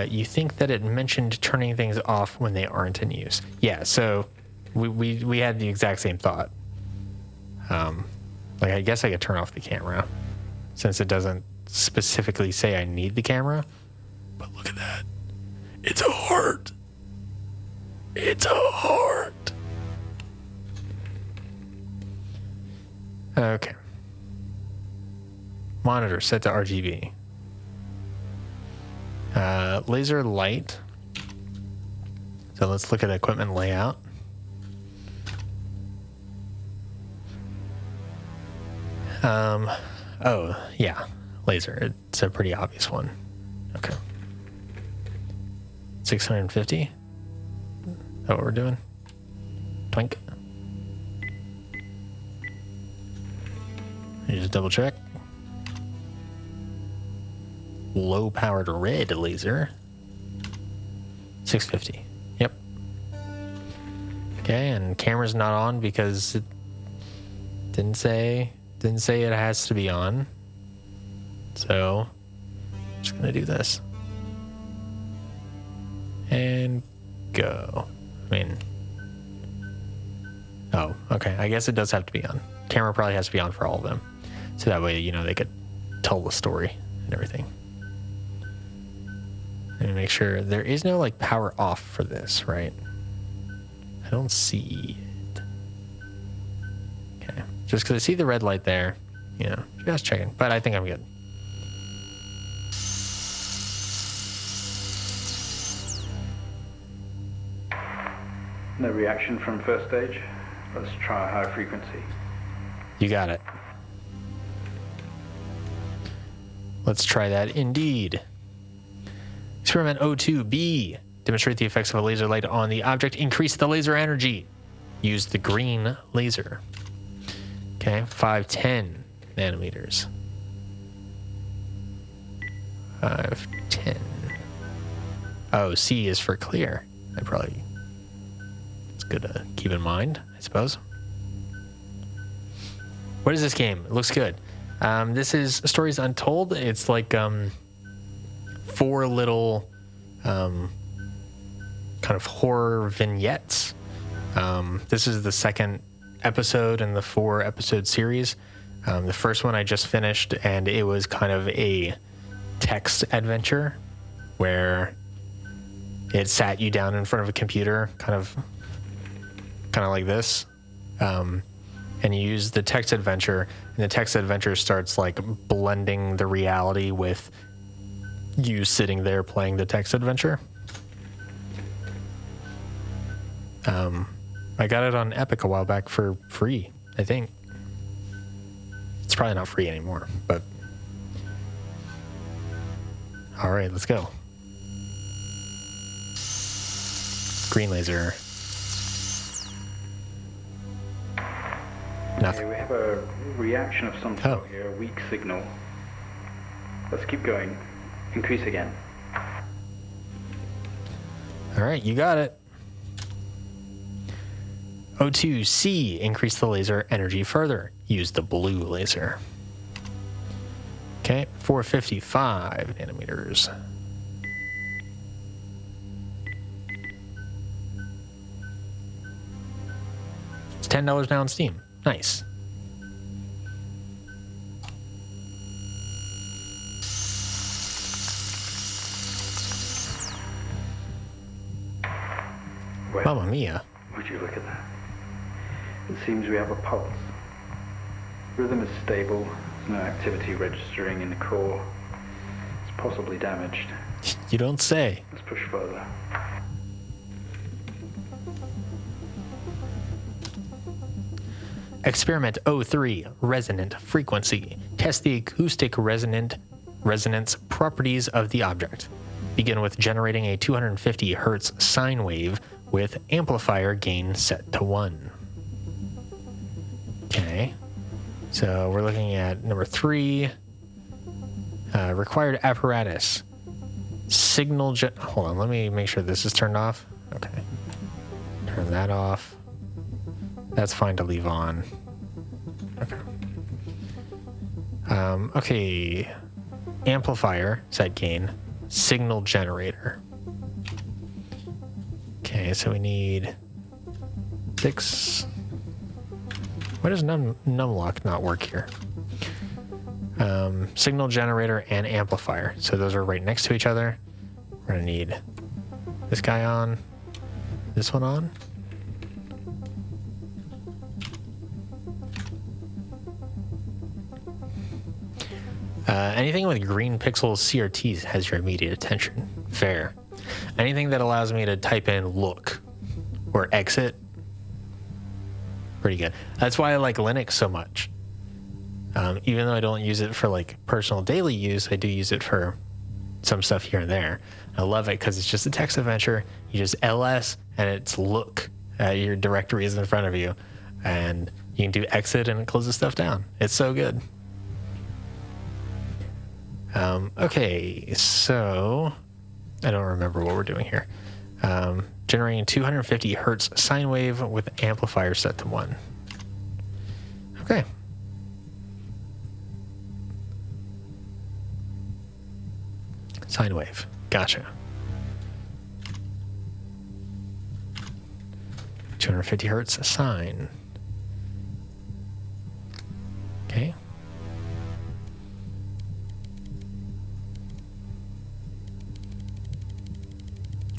you think that it mentioned turning things off when they aren't in use. Yeah, so we had the exact same thought. Like, I guess I could turn off the camera since it doesn't specifically say I need the camera. But look at that. It's a heart. It's a heart. Okay. Monitor set to RGB. Laser light. So let's look at equipment layout. Oh, yeah. Laser. It's a pretty obvious one. Okay. 650. Is that what we're doing? Twink. You just double check. Low powered red laser. 650. Yep. Okay, and camera's not on because it didn't say it has to be on. So I'm just gonna do this. And go. I mean, oh, okay. I guess it does have to be on. Camera probably has to be on for all of them. So that way, you know, they could tell the story and everything. And make sure there is no like power off for this, right? I don't see it. Okay. Just because I see the red light there, you know, just checking. But I think I'm good. No reaction from first stage. Let's try a high frequency. You got it. Let's try that indeed. Experiment O2B. Demonstrate the effects of a laser light on the object. Increase the laser energy. Use the green laser. Okay, 510 nanometers. 510. Oh, C is for clear. It's good to keep in mind, I suppose. What is this game? It looks good. This is Stories Untold. It's like 4 little kind of horror vignettes. This is the second episode in the 4-episode series. The first one I just finished, and it was kind of a text adventure where it sat you down in front of a computer, kind of like this. And you use the text adventure, and the text adventure starts like blending the reality with you sitting there playing the text adventure. I got it on Epic a while back for free, I think. It's probably not free anymore, but all right, let's go. Green laser. Nothing. Okay, we have a reaction of some sort here, a weak signal. Let's keep going. Increase again. All right, you got it. O2C, increase the laser energy further. Use the blue laser. Okay, 455 nanometers. It's $10 now on Steam. Nice. Well, Mamma mia. Would you look at that? It seems we have a pulse. Rhythm is stable. There's no activity registering in the core. It's possibly damaged. You don't say. Let's push further. Experiment 03, resonant frequency. Test the acoustic resonance properties of the object. Begin with generating a 250 hertz sine wave with amplifier gain set to 1. Okay. So we're looking at number 3. Required apparatus. Hold on, let me make sure this is turned off. Okay. Turn that off. That's fine to leave on. Okay. Okay. Amplifier, set gain. Signal generator. Okay, so we need 6. Why does numlock not work here? Signal generator and amplifier. So those are right next to each other. We're gonna need this guy on, this one on. Anything with green pixels CRTs has your immediate attention. Fair. Anything that allows me to type in look or exit, pretty good. That's why I like Linux so much. Even though I don't use it for like personal daily use, I do use it for some stuff here and there. I love it because it's just a text adventure. You just ls and it's look. Your directory is in front of you, and you can do exit and it closes stuff down. It's so good. Okay, so I don't remember what we're doing here. Generating 250 hertz sine wave with amplifier set to 1. Okay. Sine wave. Gotcha. 250 hertz sine. Okay.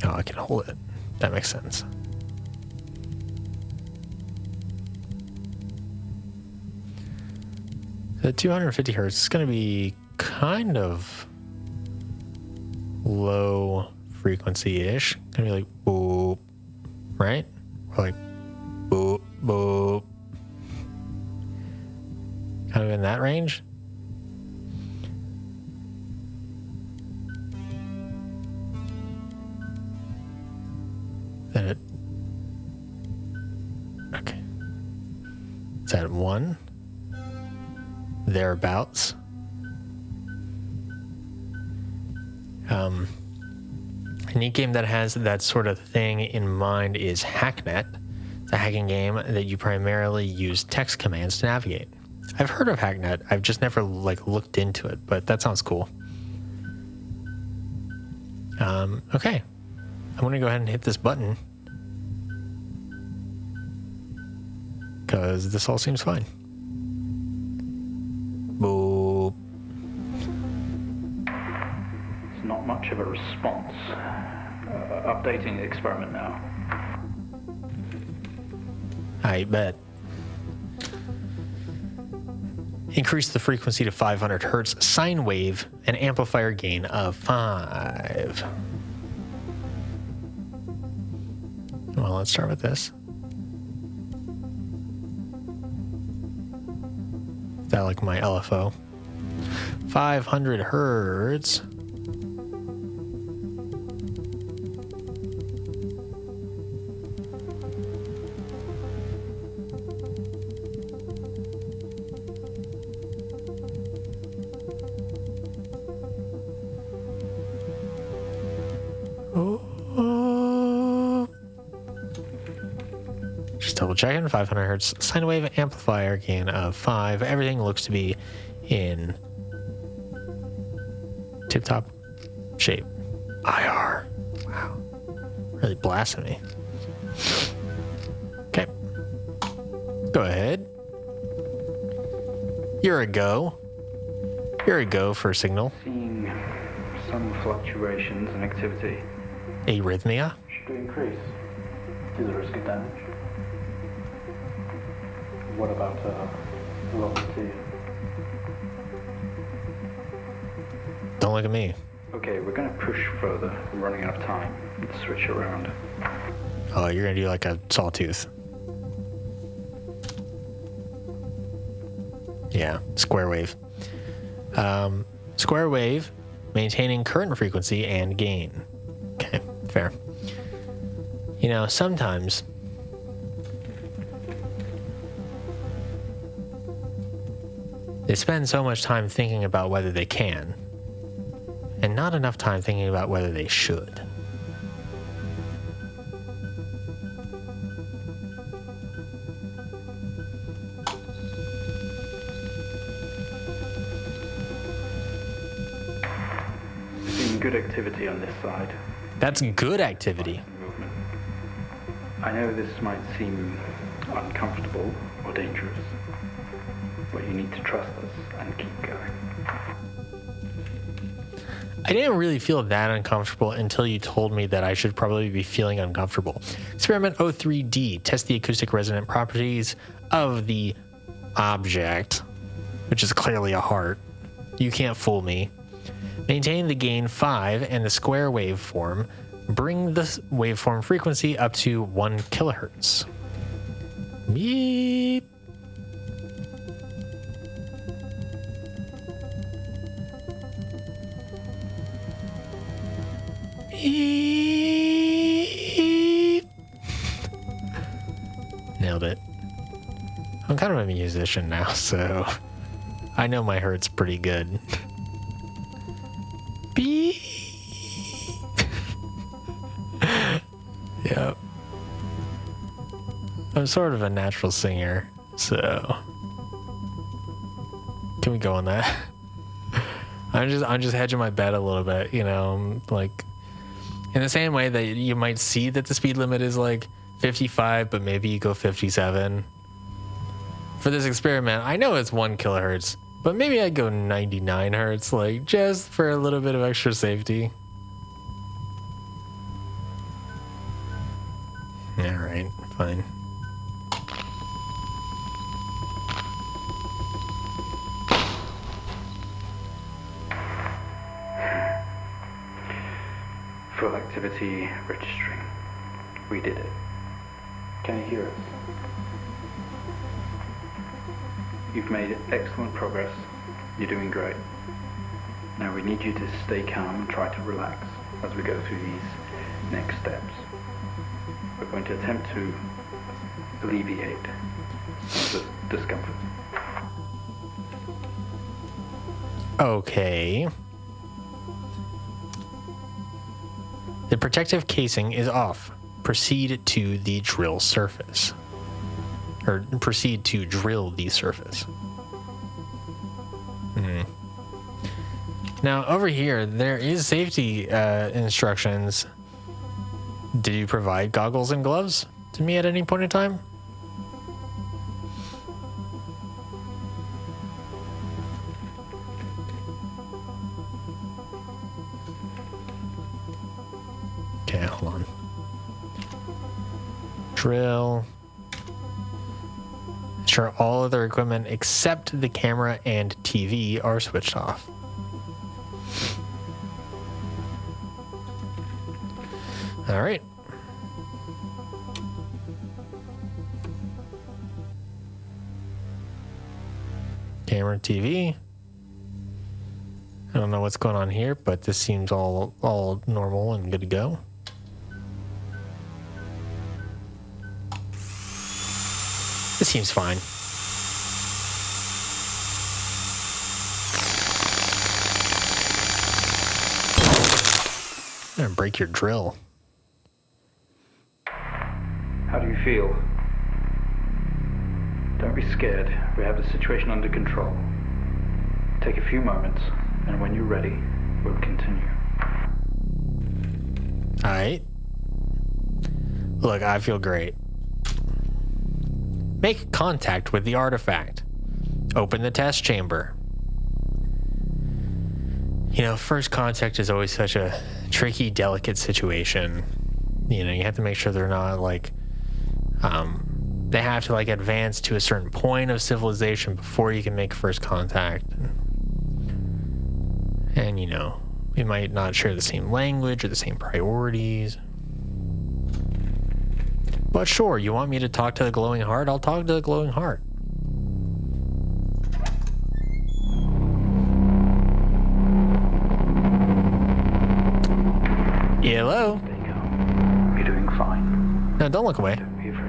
Oh, I can hold it. That makes sense. The 250 hertz is going to be kind of low frequency-ish. Going to be like boop, right? Or like boop, boop. Kind of in that range. Then it, okay. It's at 1, thereabouts. A neat game that has that sort of thing in mind is Hacknet. It's a hacking game that you primarily use text commands to navigate. I've heard of Hacknet. I've just never looked into it, but that sounds cool. Okay. I'm going to go ahead and hit this button because this all seems fine. Boop. It's not much of a response. Updating the experiment now. I bet. Increase the frequency to 500 hertz sine wave and amplifier gain of 5. Well, let's start with this. Is that like my LFO? 500 hertz. Just double checking. 500 hertz sine wave amplifier gain of 5. Everything looks to be in tip-top shape. IR. Wow. Really blasting me. Okay. Go ahead. You're a go. You're a go for signal. Seeing some fluctuations in activity. Arrhythmia. Should we increase? Is there a risk of damage? What about velocity? Don't look at me. Okay, we're going to push further. We're running out of time. Let's switch around. Oh, you're gonna do like a sawtooth. Yeah, square wave. Square wave, maintaining current frequency and gain. Okay, fair. You know, sometimes they spend so much time thinking about whether they can, and not enough time thinking about whether they should. Seeing good activity on this side. That's good activity. Movement. I know this might seem uncomfortable or dangerous, but you need to trust us and keep going. I didn't really feel that uncomfortable until you told me that I should probably be feeling uncomfortable. Experiment 03D. Test the acoustic resonant properties of the object, which is clearly a heart. You can't fool me. Maintain the gain 5 and the square waveform. Bring the waveform frequency up to 1 kilohertz. Beep. Beep. Nailed it. I'm kind of a musician now, so I know my hertz pretty good. Beep. Yep. I'm sort of a natural singer, so can we go on that? I'm just hedging my bet a little bit, you know, like in the same way that you might see that the speed limit is like 55, but maybe you go 57. For this experiment, I know it's 1 kilohertz, but maybe I'd go 99 hertz, like just for a little bit of extra safety. All right, fine. Full activity registering. We did it. Can you hear us? You've made excellent progress. You're doing great. Now we need you to stay calm and try to relax as we go through these next steps. We're going to attempt to alleviate the discomfort. Okay. The protective casing is off. Proceed to the drill surface. Or proceed to drill the surface. Now, over here, there is safety instructions. Did you provide goggles and gloves to me at any point in time? Okay, hold on. Drill. Ensure all other equipment except the camera and TV are switched off. All right. Camera, TV. I don't know what's going on here, but this seems all normal and good to go. This seems fine. I'm gonna break your drill. How do you feel? Don't be scared. We have the situation under control. Take a few moments, and when you're ready, we'll continue. All right. Look, I feel great. Make contact with the artifact. Open the test chamber. You know, first contact is always such a tricky, delicate situation. You know, you have to make sure they're not like They have to like advance to a certain point of civilization before you can make first contact. And you know, we might not share the same language or the same priorities. But sure, you want me to talk to the glowing heart? I'll talk to the glowing heart. Hello? There you go. You're doing fine. No, don't look away. Don't be afraid.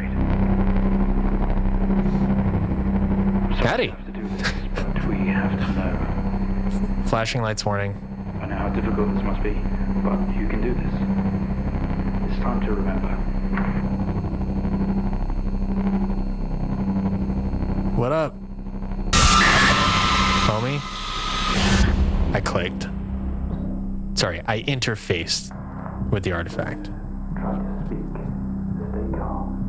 Howdy. We have to do this, but we have to know. Flashing lights warning. I know how difficult this must be, but you can do this. It's time to remember. What up? Homie? I clicked. Sorry, I interfaced with the artifact. Try to speak. Stay calm.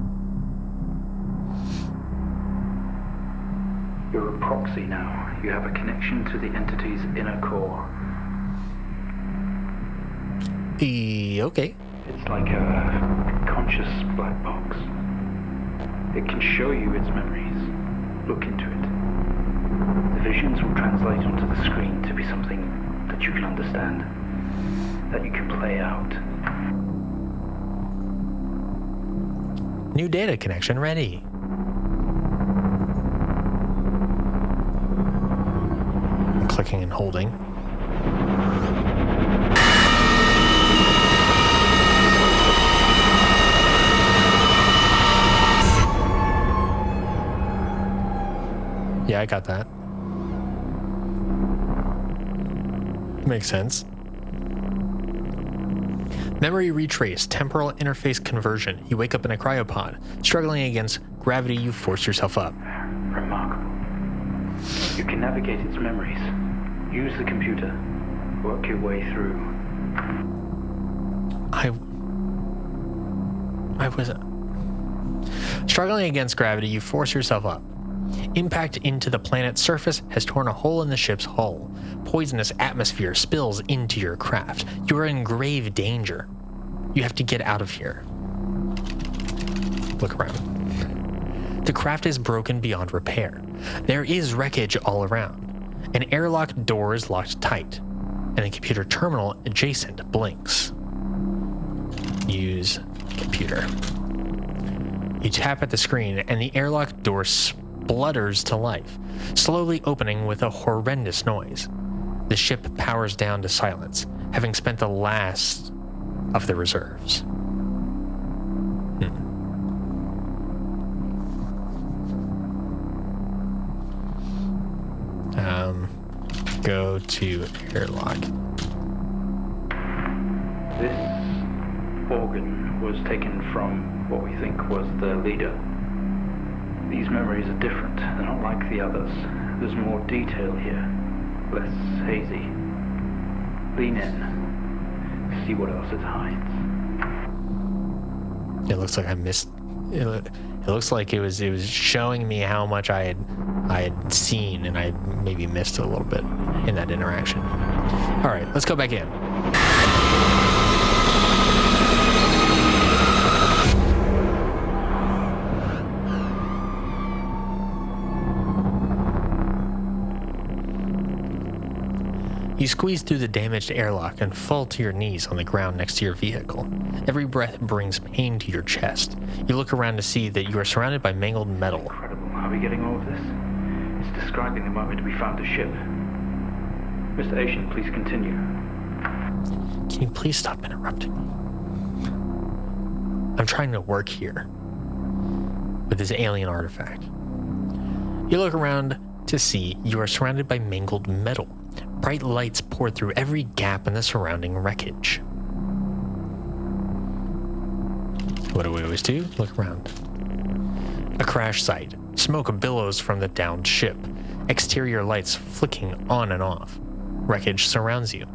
You're a proxy now. You have a connection to the entity's inner core. Okay. It's like a conscious black box. It can show you its memories. Look into it. The visions will translate onto the screen to be something that you can understand, that you can play out. New data connection ready. I'm clicking and holding. Yeah, I got that. Makes sense. Memory retrace, temporal interface conversion. You wake up in a cryopod. Struggling against gravity, you force yourself up. Remarkable. You can navigate its memories. Use the computer. Work your way through. I was... Struggling against gravity, you force yourself up. Impact into the planet's surface has torn a hole in the ship's hull. Poisonous atmosphere spills into your craft. You are in grave danger. You have to get out of here. Look around. The craft is broken beyond repair. There is wreckage all around. An airlock door is locked tight, and a computer terminal adjacent blinks. Use computer. You tap at the screen, and the airlock door splutters to life, slowly opening with a horrendous noise. The ship powers down to silence, having spent the last of the reserves. Go to airlock. This organ was taken from what we think was the leader. These memories are different. They're not like the others. There's more detail here. Less hazy. Lean in. See what else it hides. It looks like I missed. It looks like it was showing me how much I had seen, and I maybe missed a little bit in that interaction. All right, let's go back in. You squeeze through the damaged airlock and fall to your knees on the ground next to your vehicle. Every breath brings pain to your chest. You look around to see that you are surrounded by mangled metal. Incredible. Are we getting all of this? It's describing the moment we found the ship. Mr. Asian, please continue. Can you please stop interrupting me? I'm trying to work here with this alien artifact. You look around to see you are surrounded by mangled metal. Bright lights pour through every gap in the surrounding wreckage. What do we always do? Look around. A crash site. Smoke billows from the downed ship. Exterior lights flicking on and off. Wreckage surrounds you.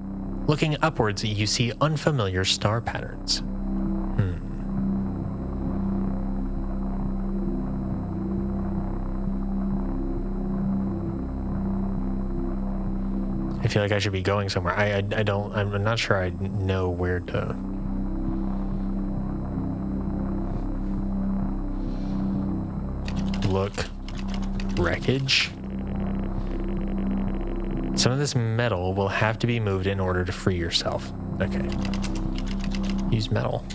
Looking upwards, you see unfamiliar star patterns. I feel like I should be going somewhere. I'm not sure I know where to. Look. Wreckage. Some of this metal will have to be moved in order to free yourself. Okay. Use metal.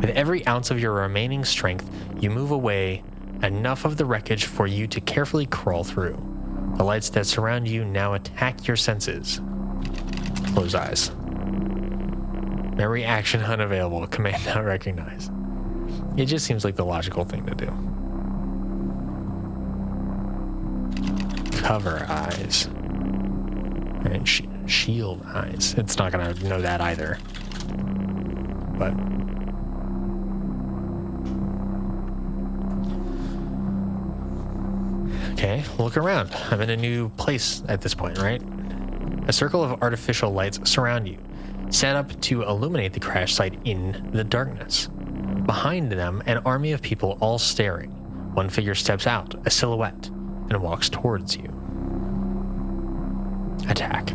With every ounce of your remaining strength, you move away enough of the wreckage for you to carefully crawl through. The lights that surround you now attack your senses. Close eyes. Memory action unavailable. Command not recognized. It just seems like the logical thing to do. Cover eyes. And shield eyes. It's not going to know that either. But... okay, look around. I'm in a new place at this point, right? A circle of artificial lights surround you, set up to illuminate the crash site in the darkness. Behind them, an army of people all staring. One figure steps out, a silhouette, and walks towards you. Attack.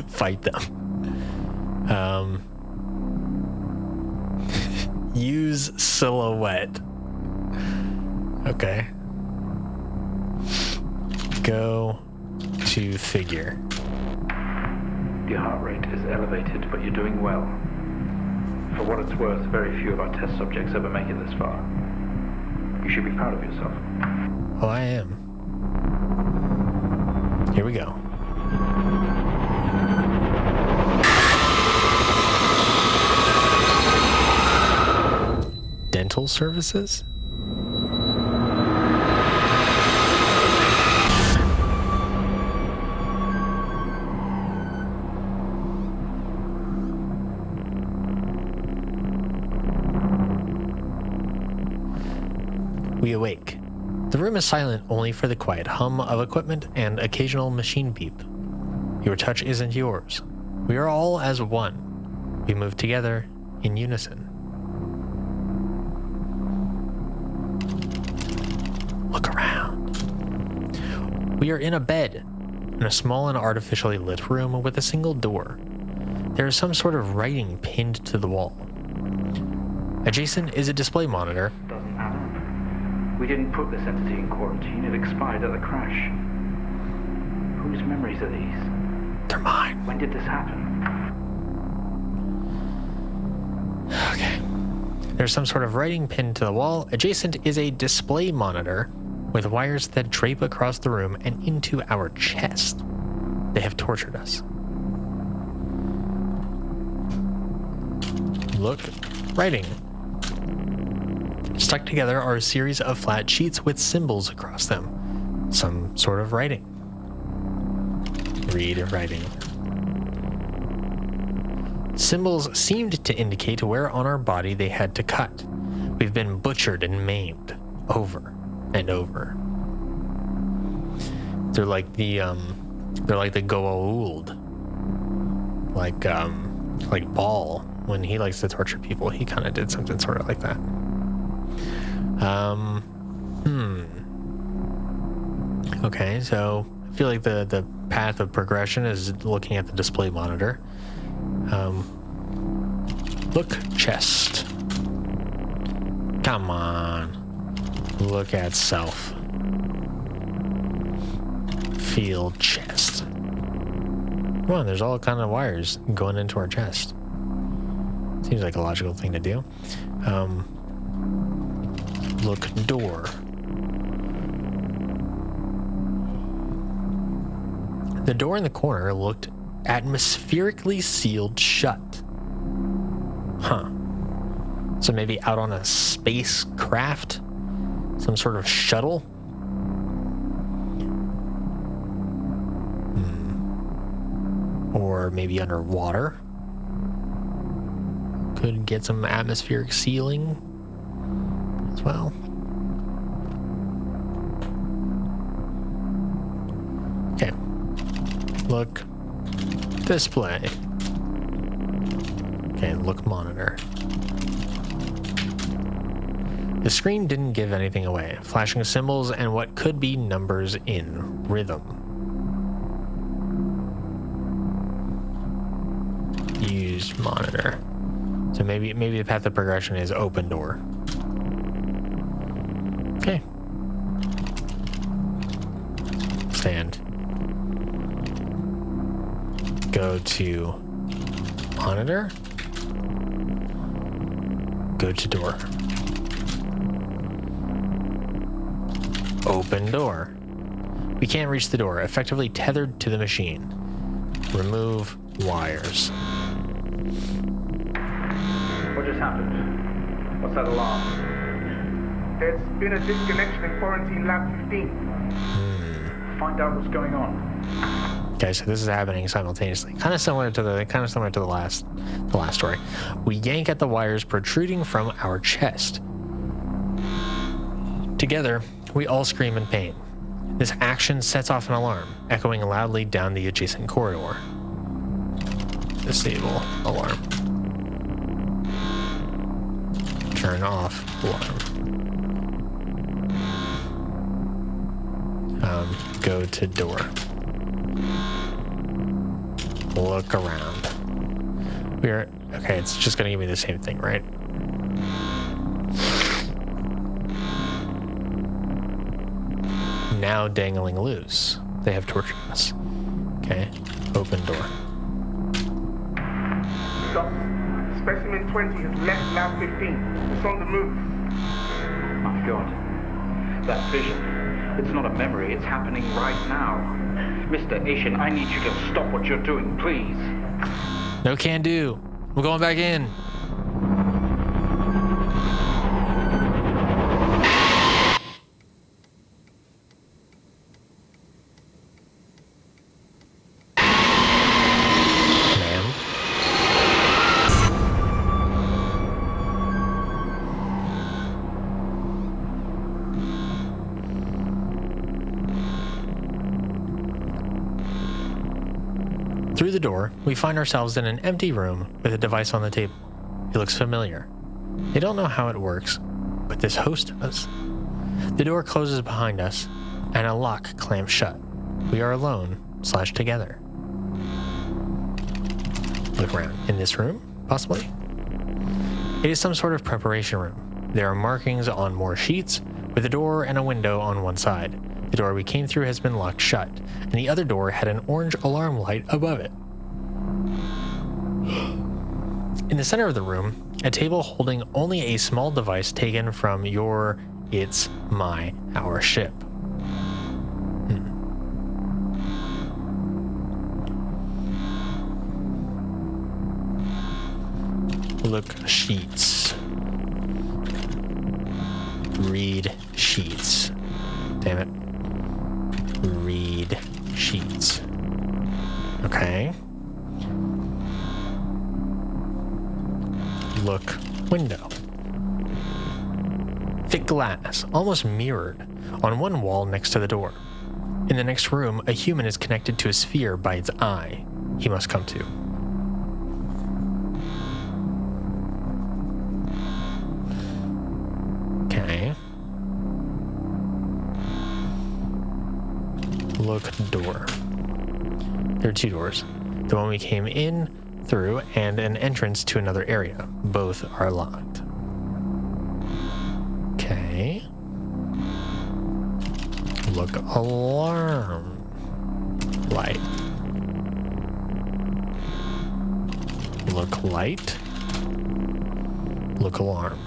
Fight them. Use silhouette. Okay. Go to figure. Your heart rate is elevated, but you're doing well. For what it's worth, very few of our test subjects ever make it this far. You should be proud of yourself. Oh, I am. Here we go. Dental services? We awake. The room is silent only for the quiet hum of equipment and occasional machine beep. Your touch isn't yours. We are all as one. We move together in unison. Look around. We are in a bed, in a small and artificially lit room with a single door. There is some sort of writing pinned to the wall. Adjacent is a display monitor. Doesn't add up. We didn't put this entity in quarantine. It expired at the crash. Whose memories are these? They're mine. When did this happen? Okay. There's some sort of writing pinned to the wall. Adjacent is a display monitor with wires that drape across the room and into our chest. They have tortured us. Look. Writing. Stuck together are a series of flat sheets with symbols across them. Some sort of writing. Read writing. Symbols seemed to indicate where on our body they had to cut. We've been butchered and maimed over and over. They're like the Goa'uld. Like Ball, when he likes to torture people, he kind of did something sort of like that. Okay, so I feel like the path of progression is looking at the display monitor. Look, chest. Come on. Look at self. Feel chest. Come on, there's all kind of wires going into our chest. Seems like a logical thing to do. Look, door. The door in the corner looked atmospherically sealed shut. Huh. So maybe out on a spacecraft? Some sort of shuttle? Or maybe underwater? Could get some atmospheric sealing as well. Okay. Look. Display. Okay, look monitor. The screen didn't give anything away, flashing symbols and what could be numbers in rhythm. Use monitor. So maybe the path of progression is open door. stand. Go to monitor. Go to door. Open door. We can't reach the door, effectively tethered to the machine. Remove wires. What just happened? What's that alarm? There's been a disconnection in quarantine lab 15. Find out what's going on. Okay, so this is happening simultaneously. Kind of similar to the last story. We yank at the wires protruding from our chest. Together, we all scream in pain. This action sets off an alarm, echoing loudly down the adjacent corridor. Disable alarm. Turn off alarm. Go to door. Look around. Okay, it's just gonna give me the same thing, right? Now dangling loose. They have tortured us. Okay, open door. Stop. Specimen 20 has left lab 15. It's on the move. My God. That vision. It's not a memory, it's happening right now. Mr. Asian, I need you to stop what you're doing, please. No can do. We're going back in. Ma'am. Through the door, we find ourselves in an empty room with a device on the table. It looks familiar. They don't know how it works, but this host does. The door closes behind us, and a lock clamps shut. We are alone/together. Look around. In this room, possibly? It is some sort of preparation room. There are markings on more sheets, with a door and a window on one side. The door we came through has been locked shut, and the other door had an orange alarm light above it. In the center of the room, a table holding only a small device taken from our ship. Look sheets. Read sheets. Damn it. Read sheets. Okay. Look window. Thick glass, almost mirrored, on one wall next to the door. In the next room, a human is connected to a sphere by its eye. He must come to. Okay. Look door. There are two doors. The one we came in through and an entrance to another area. Both are locked. Okay. Look alarm. Light. Look light. Look alarm.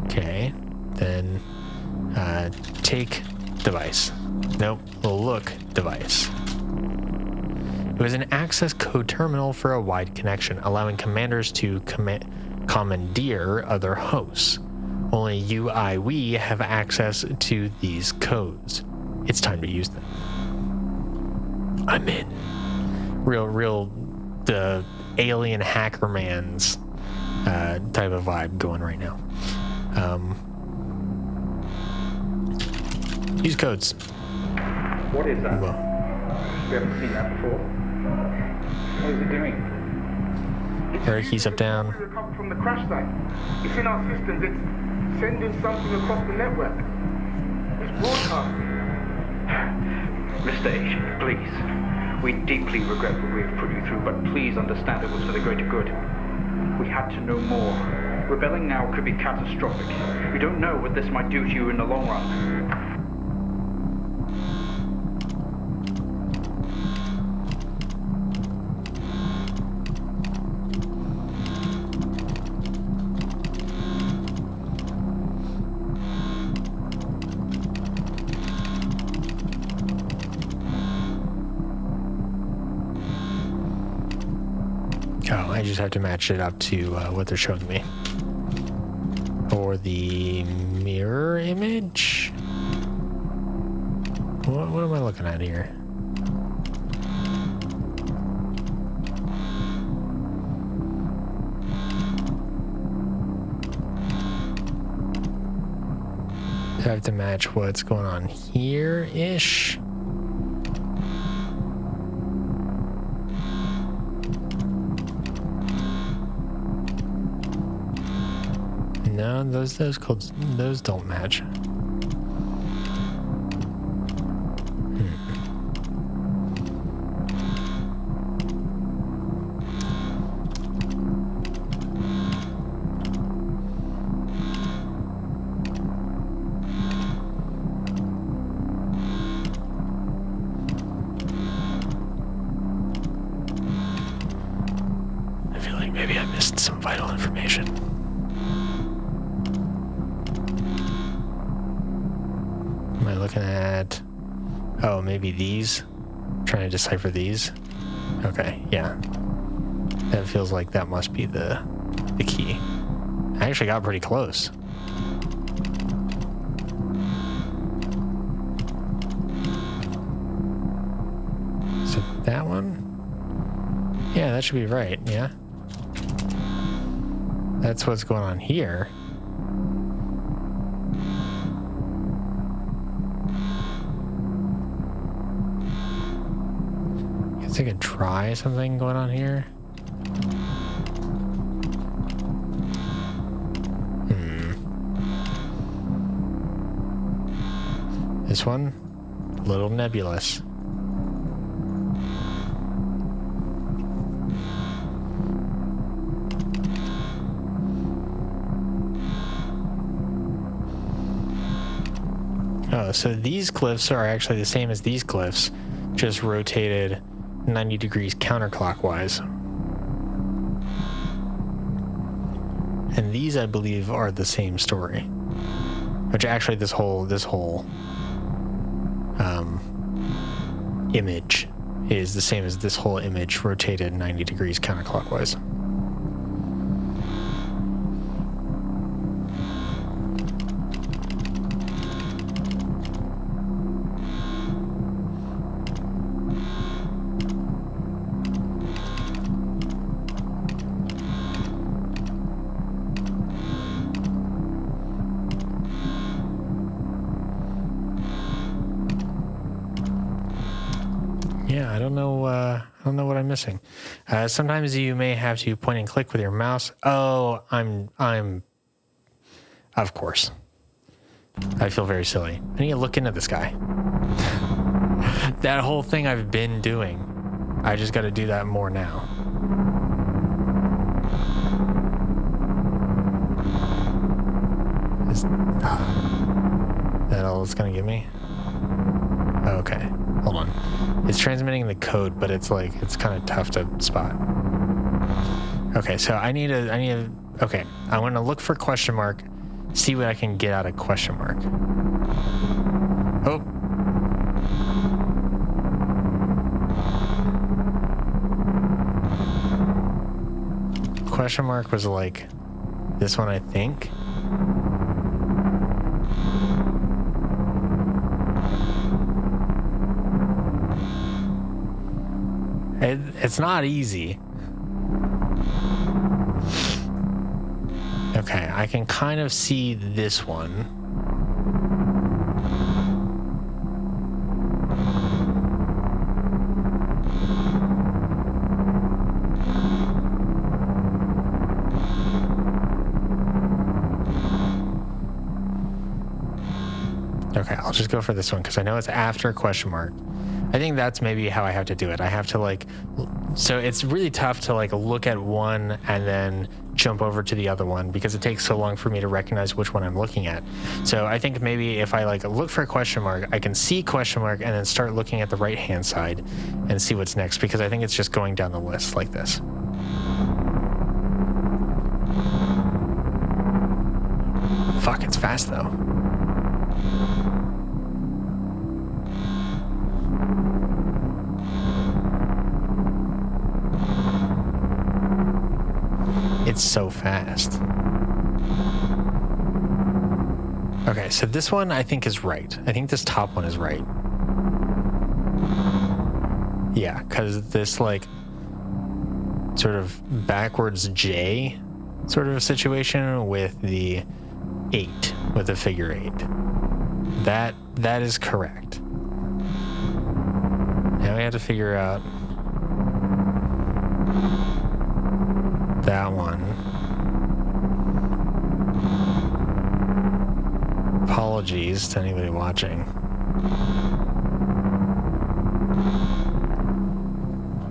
Okay. Then take device. Nope. Look device. It was an access code terminal for a wide connection, allowing commanders to commandeer other hosts. Only we have access to these codes. It's time to use them. I'm in. Real, the alien hacker man's type of vibe going right now. Use codes. What is that? Well, We haven't seen that before. What is it doing? Eric, keys up down. We recovered from the crash site. It's in our systems. It's sending something across the network. It's broadcasting. Mr. Asian, please. We deeply regret what we have put you through, but please understand it was for the greater good. We had to know more. Rebelling now could be catastrophic. We don't know what this might do to you in the long run. Oh, I just have to match it up to what they're showing me. Or the mirror image? What am I looking at here? I have to match what's going on here-ish. No, those codes, those don't match. I feel like maybe I missed some vital information. Am I looking at... Oh, maybe these? Trying to decipher these? Okay, yeah. That feels like that must be the key. I actually got pretty close. So that one? Yeah, that should be right, yeah? That's what's going on here. Guess I could try something going on here. This one, a little nebulous. Oh, so these glyphs are actually the same as these glyphs, just rotated 90 degrees counterclockwise. And these, I believe, are the same story. Which actually this whole image is the same as this whole image rotated 90 degrees counterclockwise. Yeah, I don't know what I'm missing. Sometimes you may have to point and click with your mouse. Oh, I'm of course. I feel very silly. I need to look into this guy. That whole thing I've been doing. I just got to do that more now. Is that all it's gonna give me? Okay, hold on. It's transmitting the code, but it's kind of tough to spot. Okay, so I need a, okay, I want to look for question mark, see what I can get out of question mark. Oh. Question mark was like this one, I think. It's not easy. Okay, I can kind of see this one. Okay, I'll just go for this one because I know it's after a question mark. I think that's maybe how I have to do it. I have to so it's really tough to look at one and then jump over to the other one because it takes so long for me to recognize which one I'm looking at. So I think maybe if I look for a question mark, I can see question mark and then start looking at the right hand side and see what's next because I think it's just going down the list like this. Fuck, it's fast though. so fast. Okay, so this one I think is right. I think this top one is right. Yeah, because this like sort of backwards J sort of situation with the 8, with the figure 8. That is correct. Now we have to figure out that one. Apologies to anybody watching.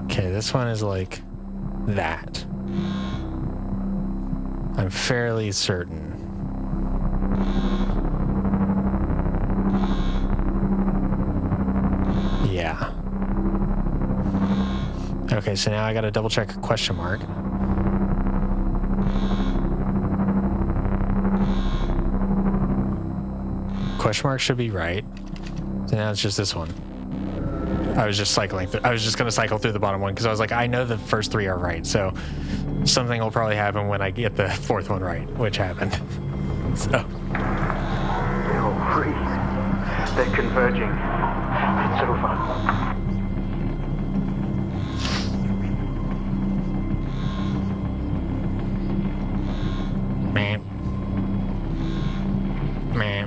Okay, this one is like that. I'm fairly certain. Yeah. Okay, so now I gotta double check a question mark. Question mark should be right. So now it's just this one. I was just cycling through. I was just gonna cycle through the bottom one because I was like, I know the first 3 are right, so something will probably happen when I get the 4th one right, which happened. So. Oh, freeze. They're converging. It's over. Meh. Meh.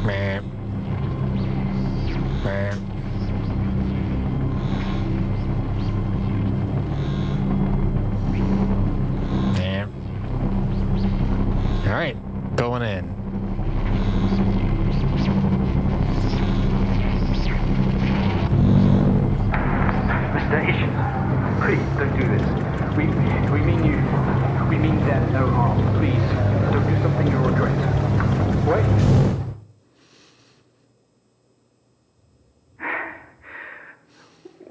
Meh. Meh. Meh. All right, going in. Station. Please don't do this. We mean them no harm. Please don't do something you'll regret. Wait.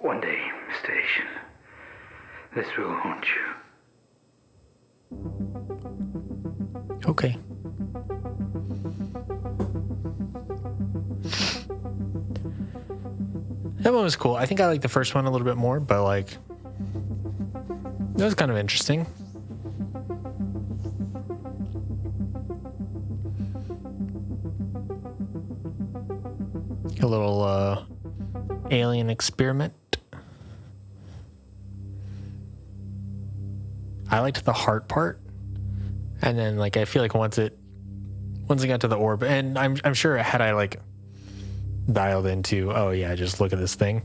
One day, Station, this will haunt you. Okay. That one was cool. I think I like the first one a little bit more, but like, it was kind of interesting. A little alien experiment. I liked the heart part, and then like I feel like once it got to the orb, and I'm sure had I like dialed into, oh yeah, just look at this thing,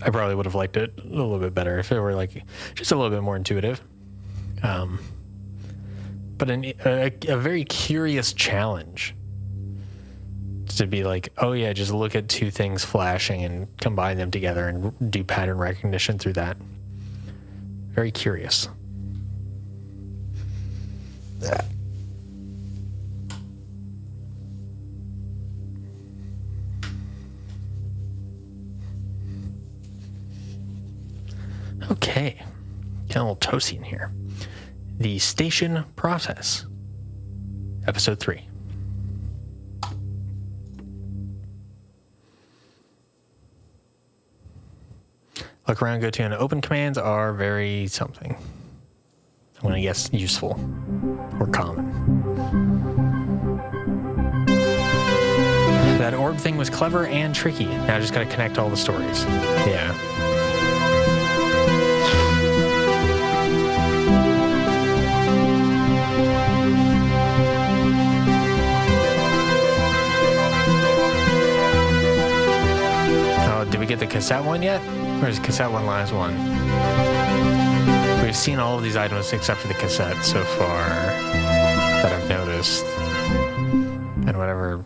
I probably would have liked it a little bit better if it were like just a little bit more intuitive. But a very curious challenge to be like, oh yeah, just look at 2 things flashing and combine them together and do pattern recognition through that. Very curious. Okay, get a little toasty in here. The Station Process, Episode 3. Look around, go to, and open commands are very something. I'm going to guess useful or common. That orb thing was clever and tricky. Now I just got to connect all the stories. Yeah. Oh, did we get the cassette one yet? Or is cassette one last one? We've seen all of these items except for the cassette so far that I've noticed. And whatever,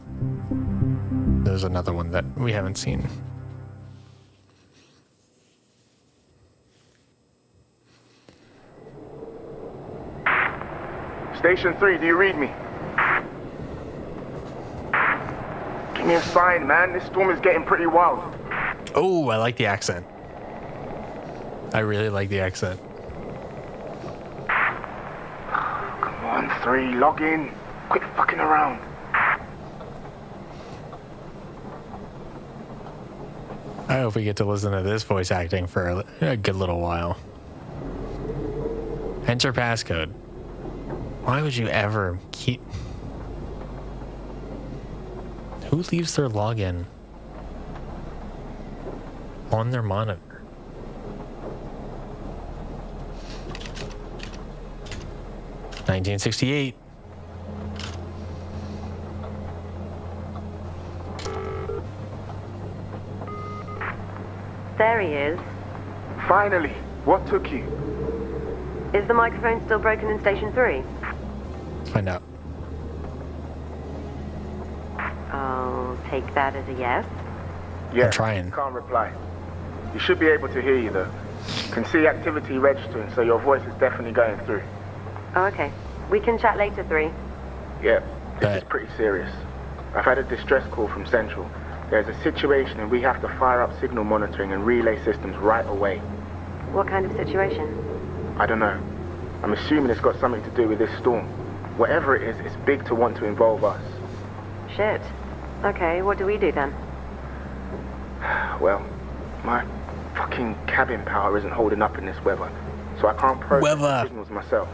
there's another one that we haven't seen. Station 3, do you read me? Give me a sign, man. This storm is getting pretty wild. Oh, I like the accent. I really like the accent. Come on, 3, log in. Quit fucking around. I hope we get to listen to this voice acting for a good little while. Enter passcode. Why would you ever keep... Who leaves their login on their monitor? $1968. There he is. Finally, what took you? Is the microphone still broken in Station 3? Let's find out. I'll take that as a yes. Yeah, I'm trying. Can't reply. You should be able to hear you though. Can see activity registering, so your voice is definitely going through. Oh, okay. We can chat later, 3. Yeah, this Right. is pretty serious. I've had a distress call from Central. There's a situation and we have to fire up signal monitoring and relay systems right away. What kind of situation? I don't know. I'm assuming it's got something to do with this storm. Whatever it is, it's big to want to involve us. Shit. Okay, what do we do then? Well, my fucking cabin power isn't holding up in this weather, so I can't process the Weather. signals myself.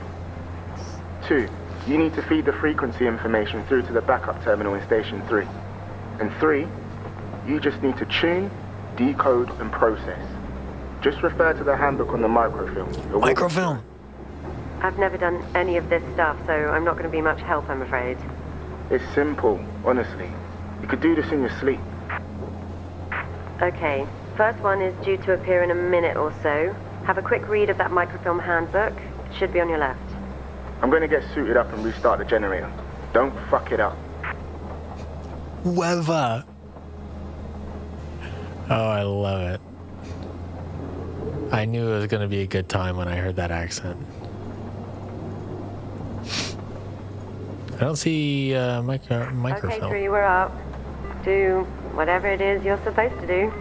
2, you need to feed the frequency information through to the backup terminal in Station 3. And 3, you just need to tune, decode, and process. Just refer to the handbook on the microfilm. It will- Microfilm. I've never done any of this stuff, so I'm not going to be much help, I'm afraid. It's simple, honestly. You could do this in your sleep. Okay, first one is due to appear in a minute or so. Have a quick read of that microfilm handbook. It should be on your left. I'm gonna get suited up and restart the generator. Don't fuck it up. Weather. Oh, I love it. I knew it was going to be a good time when I heard that accent. I don't see microfilm. Okay, 3, we're up. Do whatever it is you're supposed to do.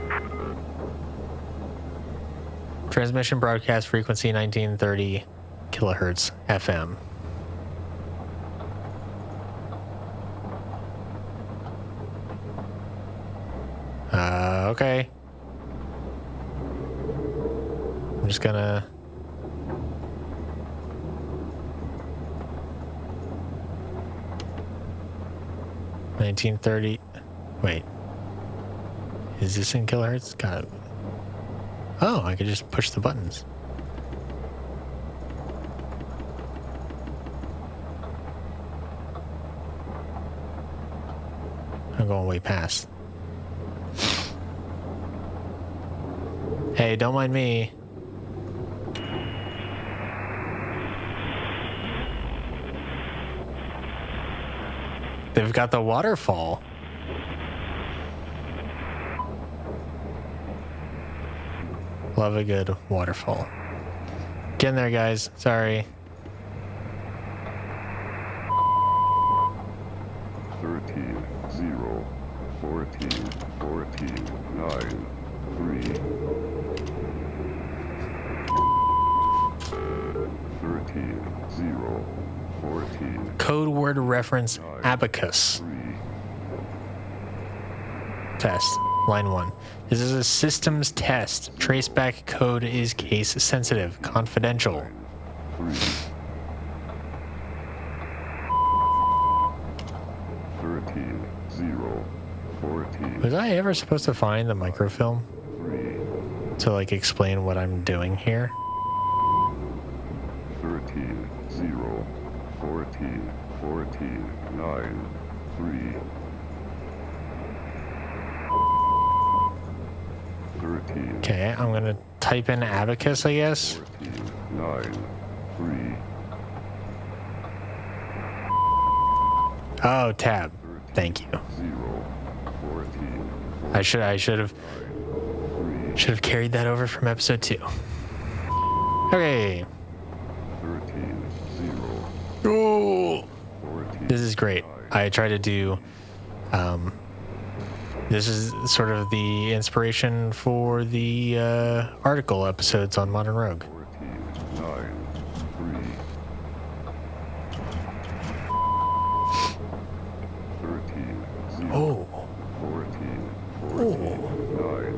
Transmission broadcast frequency 1930 kilohertz FM. Okay. I'm just gonna... $1930. Wait. Is this in kilohertz? Got it. Oh, I could just push the buttons. I'm going way past. Hey, don't mind me. They've got the waterfall. Love a good waterfall. Get in there, guys. Sorry. 13, 0, 14, 14, 9, 3. 13, 0, 14, Code word reference abacus. 3. Test. Line 1. This is a systems test. Traceback code is case sensitive. Confidential. 3. 13, 0, 14, Was I ever supposed to find the microfilm 3. to like explain what I'm doing here? 13, 0, 14, 14, 9, 3. 13, Okay, I'm gonna type in abacus, I guess. 14, 9, 3. Oh, tab. Thank you. 0, 14, I should have carried that over from episode 2. Okay. 13, 0, Oh, 14. this is great. I try to do. This is sort of the inspiration for the article episodes on Modern Rogue. 14, 9, 3. 13, 0, Oh, 14, 14, 9,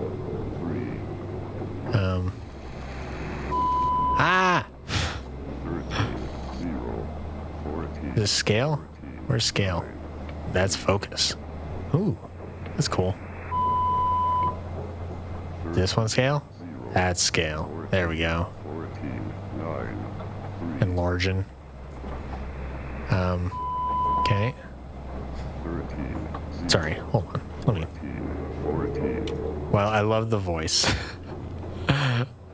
14. This scale? Where's scale? That's focus. Ooh, that's cool. This one scale? That's scale. There we go. 14. 9. 3. Enlarging. Okay. 13. Sorry, hold on. Let me. 14. Well, I love the voice.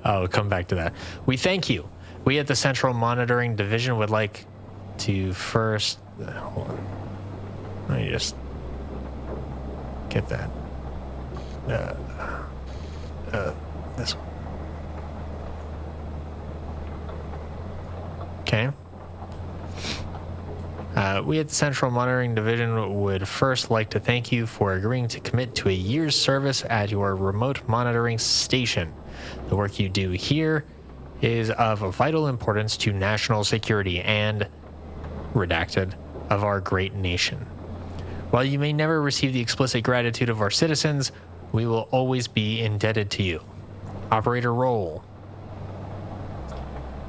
I'll come back to that. We thank you. We at the Central Monitoring Division would like to first... hold on. Let me just get that. This one. Okay. We at the Central Monitoring Division would first like to thank you for agreeing to commit to a year's service at your remote monitoring station. The work you do here is of vital importance to national security and, redacted, of our great nation. While you may never receive the explicit gratitude of our citizens, we will always be indebted to you. Operator role.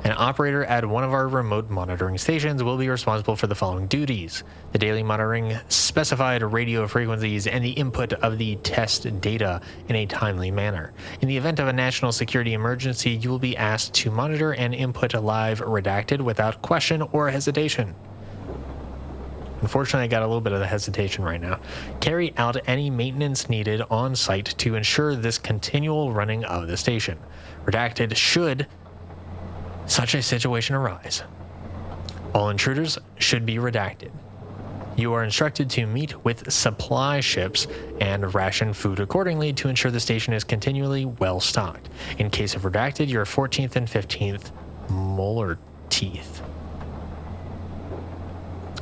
An operator at one of our remote monitoring stations will be responsible for the following duties: the daily monitoring, specified radio frequencies, and the input of the test data in a timely manner. In the event of a national security emergency, you will be asked to monitor and input live redacted without question or hesitation. Unfortunately, I got a little bit of the hesitation right now. Carry out any maintenance needed on site to ensure this continual running of the station. Redacted should such a situation arise. All intruders should be redacted. You are instructed to meet with supply ships and ration food accordingly to ensure the station is continually well stocked. In case of redacted, your 14th and 15th molar teeth.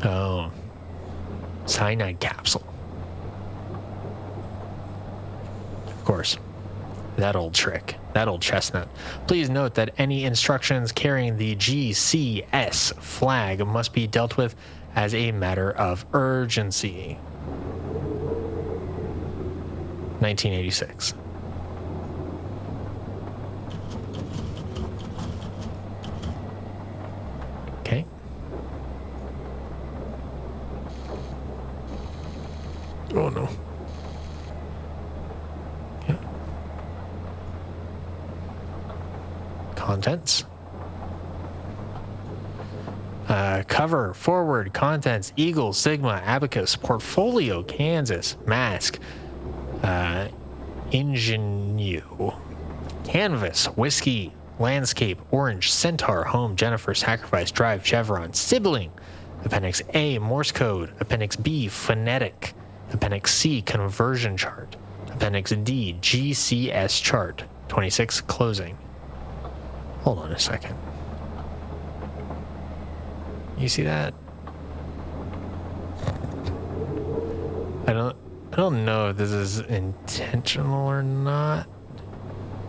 Oh. Cyanide capsule. Of course. That old trick. That old chestnut. Please note that any instructions carrying the GCS flag must be dealt with as a matter of urgency. 1986. Okay. Oh no. Okay. Contents. Cover, forward, contents, Eagle, Sigma, Abacus, Portfolio, Kansas, Mask, Ingenue, Canvas, Whiskey, Landscape, Orange, Centaur, Home, Jennifer, Sacrifice, Drive, Chevron, Sibling, Appendix A, Morse Code, Appendix B, Phonetic, Appendix C, Conversion Chart, Appendix D, GCS Chart, 26, Closing. Hold on a second. You see that? I don't know if this is intentional or not.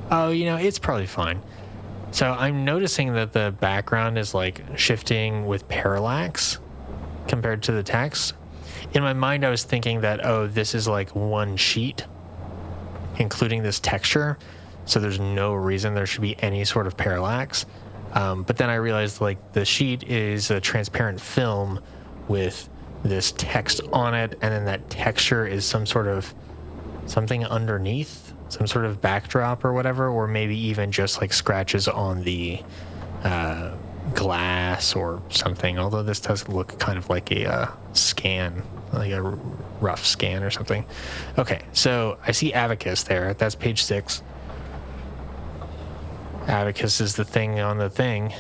Oh, you know, it's probably fine. So I'm noticing that the background is like shifting with parallax compared to the text. In my mind, I was thinking that, oh, this is like one sheet, including this texture. So there's no reason there should be any sort of parallax. But then I realized like the sheet is a transparent film with this text on it, and then that texture is some sort of something underneath, some sort of backdrop or whatever, or maybe even just like scratches on the glass or something. Although this does look kind of like a scan, like a rough scan or something. Okay, so I see Abacus there. That's page 6. Abacus is the thing on the thing.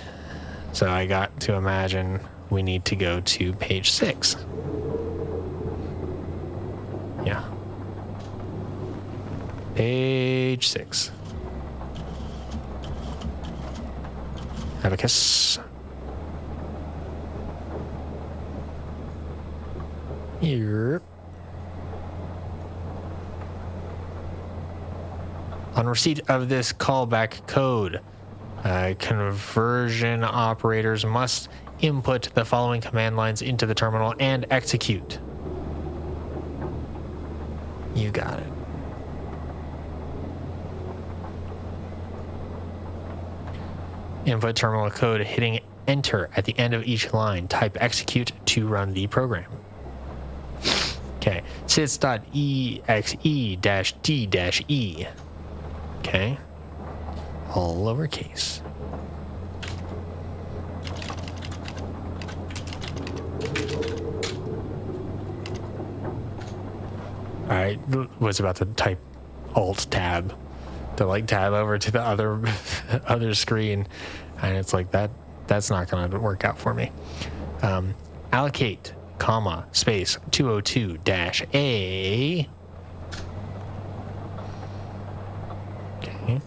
So I got to imagine we need to go to page 6. Yeah. Page 6. Abacus. Here. On receipt of this callback code, conversion operators must input the following command lines into the terminal and execute. You got it. Input terminal code hitting enter at the end of each line. Type execute to run the program. Okay, sys.exe-d-e. Okay, all lowercase. I was about to type Alt Tab to like tab over to the other screen, and it's like that's not going to work out for me. Allocate, comma, space 202-A. Okay.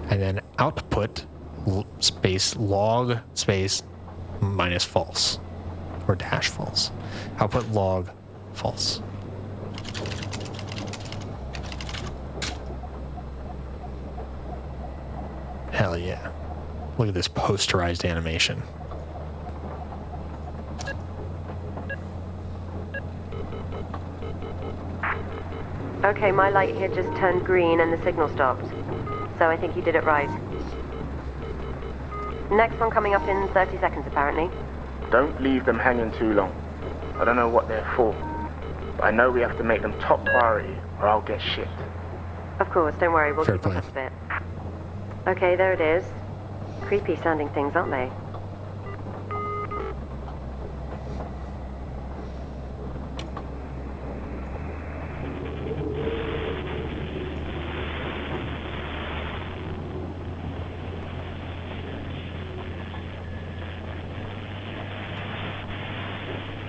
And then output space log space minus false or dash false. Output log false. Hell yeah. Look at this posterized animation. Okay, my light here just turned green and the signal stopped. So I think you did it right. Next one coming up in 30 seconds, apparently. Don't leave them hanging too long. I don't know what they're for, but I know we have to make them top priority or I'll get shit. Of course, don't worry, we'll Fair keep play. up a bit. Okay, there it is. Creepy sounding things, aren't they?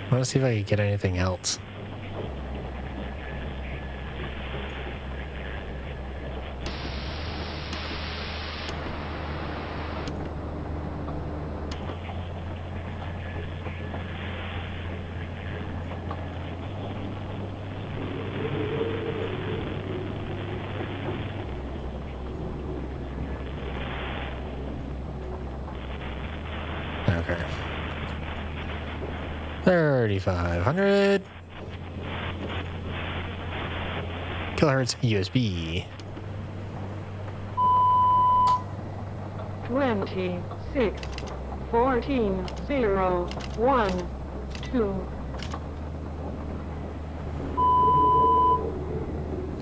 I want to see if I can get anything else. Okay. 3500 kilohertz USB. 26 14 0 1 2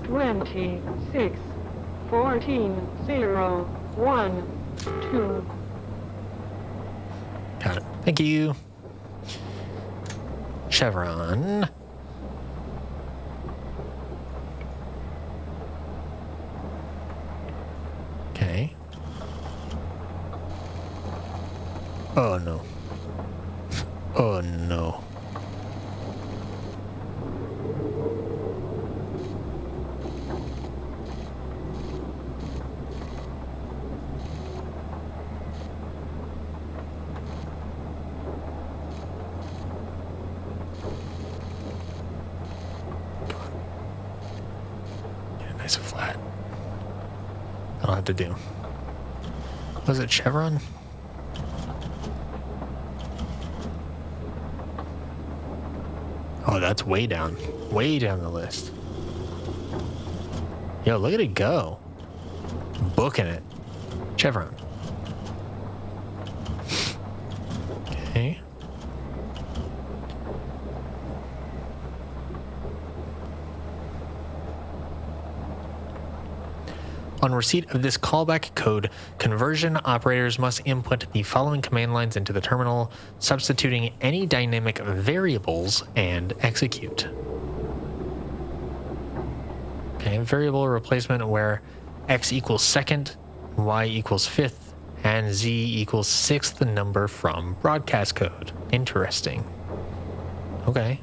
26 14 0 1 2. Got it. Thank you. Chevron. Okay. Oh no. Oh no. Nice and flat. That'll have to do. Was it Chevron? Oh, that's way down the list. Yo, look at it go. Booking it. Chevron. Okay. On receipt of this callback code, conversion operators must input the following command lines into the terminal, substituting any dynamic variables, and execute. Okay, variable replacement where x equals second, y equals fifth, and z equals sixth number from broadcast code. Interesting. Okay.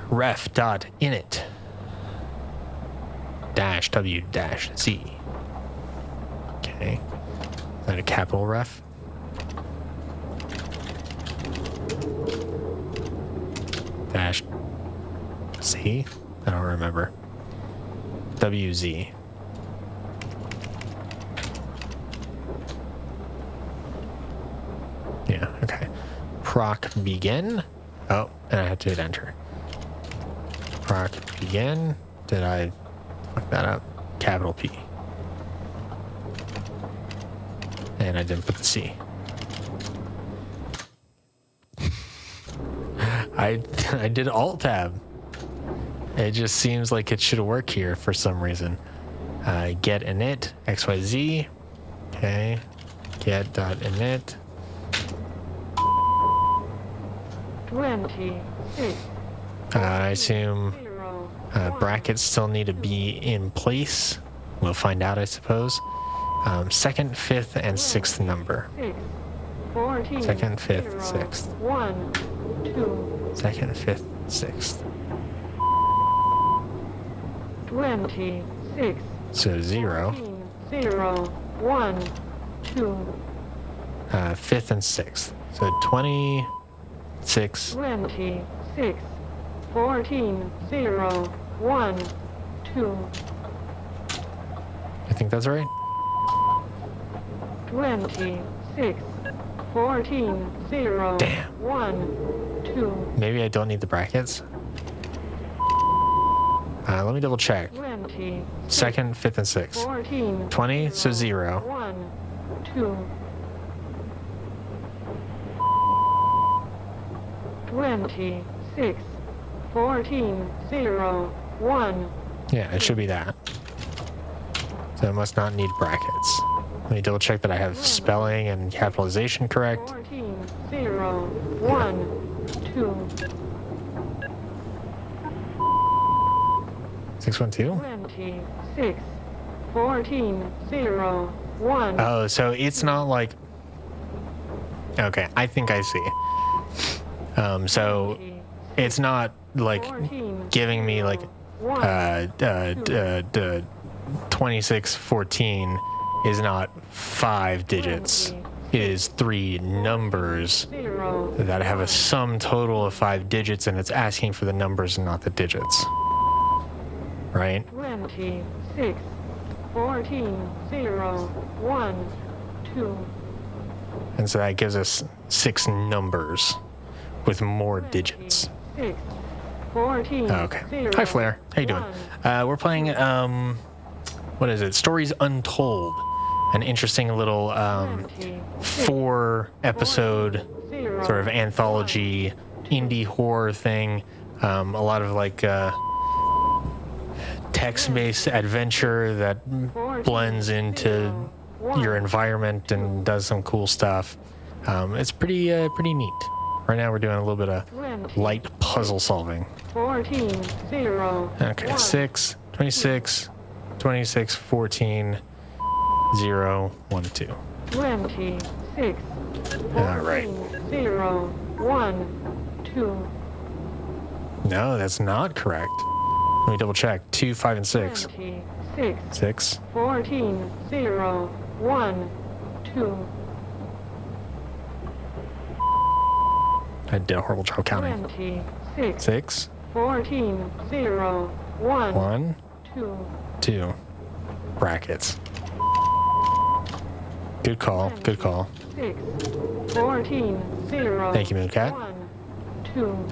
Ref.init -w -z. Okay. Is that a capital ref? Dash C? I don't remember. WZ. Yeah, okay. Proc begin. Oh, and I have to hit enter. Proc begin. Did I fuck that up? Capital P. And I didn't put the C. I did Alt Tab. It just seems like it should work here for some reason. Get init XYZ. Okay. Get dot init. 26. I assume 0. brackets still need to be in place. We'll find out, I suppose. Second, fifth, and sixth number. 6. 14. Second, fifth, 0. sixth. 1. 2. Second, fifth, sixth. 26. So 0. 0. 1. 2. Fifth and sixth. So 26. 26. 14. 0. 1. 2. I think that's right. 26. 14. 0. Damn. 1. 2. Maybe I don't need the brackets. Let me double check. 20. Second, fifth, and sixth. 14. 20, so 0. 1. 2. 26. 14. 0. 1. Yeah, it should be that. So it must not need brackets. Let me double check that I have spelling and capitalization correct. 14. 0. 1. 2. 612? 26. 14. 0. 1. Oh, so it's not like... Okay, I think I see. So it's not like 14. giving me like 1. 2614 is not 5 digits. It is 3 numbers 0. that have a sum total of 5 digits, and it's asking for the numbers and not the digits. Right? 26. 14. 0. 1. 2. And so that gives us 6 numbers with more digits. 6. 14. Okay. 0. Hi, Flair. How you doing? 1. We're playing, what is it? Stories Untold. An interesting little 4-episode 0. sort of anthology indie horror thing. A lot of like text-based adventure that blends into your environment and does some cool stuff. It's pretty neat. Right now we're doing a little bit of light puzzle solving. 14. 0. Okay, 6, 26, 26, 14, 0, 1, 2. 26. All right. 0. 1. 2. No, that's not correct. Let me double check. 2, 5, and 6. 26. 6. 14. 0. 1. 2. I did a horrible job counting. 26. 6, 14. 0. 1. 1, 2. 2. Brackets. Good call. Good call. 6. 14. 0. Thank you, Mooncat. 1. 2.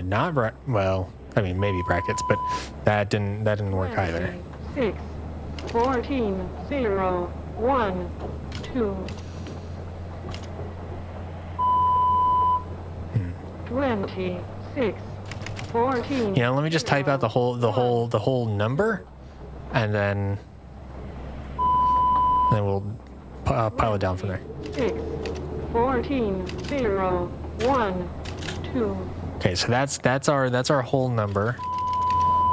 Not well. I mean, maybe brackets, but that didn't work either. 6. 14. 0. 1. 2. 26. 14. You know, let me just type out the whole number, and then we'll pile it down from there. 6. 14. 0. 1. 2. Okay, so that's our whole number.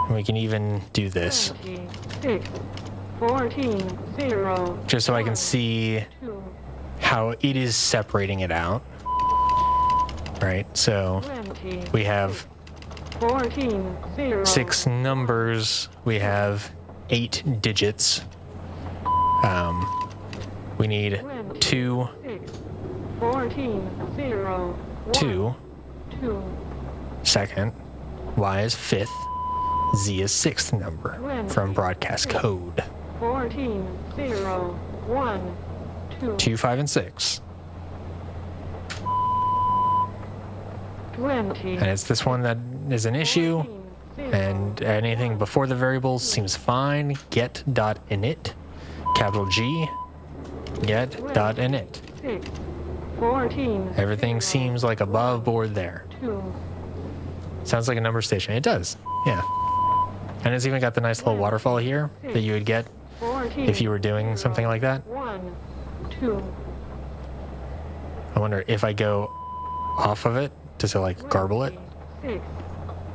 And we can even do this 26. 14. 0. just so I can see 2. how it is separating it out. Right, so 20. we have 14. 0. 6 numbers. We have 8 digits. We need 2, 6. 14. 0. 1. 2. 2. Second. Y is 5th. Z is 6th number from broadcast code. 14. 0. 1. 2. 2, 5, and 6. 20. And it's this one that is an issue. And anything before the variables seems fine. Get.init, capital G, get.init. 6, 14, Everything seems like above board there. 2, Sounds like a number station. It does, yeah. And it's even got the nice little waterfall here that you would get 14, if you were doing something like that. 1, 2, I wonder if I go off of it, does it like garble it? 6,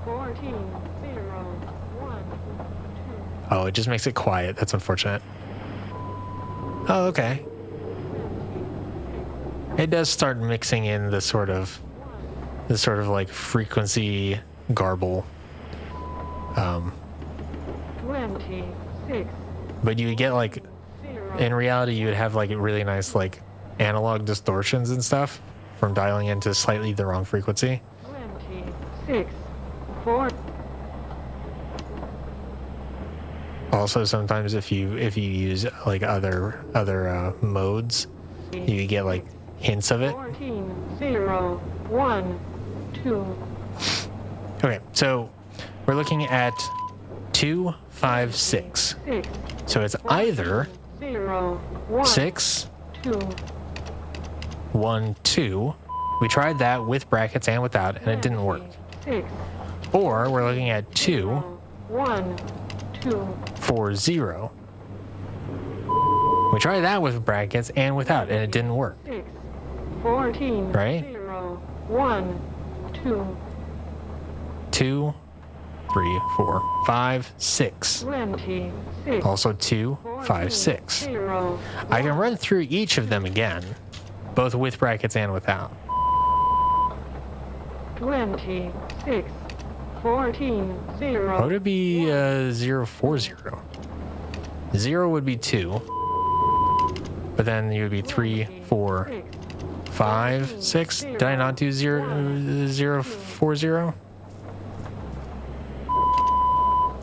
14, 0, 1, 2. Oh, it just makes it quiet. That's unfortunate. Oh, okay. It does start mixing in the sort of like frequency garble. 26, But you would get like, 0, in reality, you would have like really nice like analog distortions and stuff from dialing into slightly the wrong frequency. 26, 4, Also, sometimes if you use like other modes, you get like hints of it. 14, 0, 1, 2, Okay, so we're looking at 2, 5, 6. 6, So it's either 0, 1, 6, 2, 1, 2. We tried that with brackets and without, and it didn't work. 6, Or we're looking at 2, 1, 2, 4, 0. We tried that with brackets and without, and it didn't work. 6, 14, Right? 0, 1, 2, 2, 3, 4, 5, 6. 26, Also 2, 5, 6. 0, I can run through each of them again, both with brackets and without. 26, 14, 0, What would it be 0, 4, 0? 0 would be 2. But then you would be 3, 4, 5, 6. Did I not do 0, 0, 4, 0?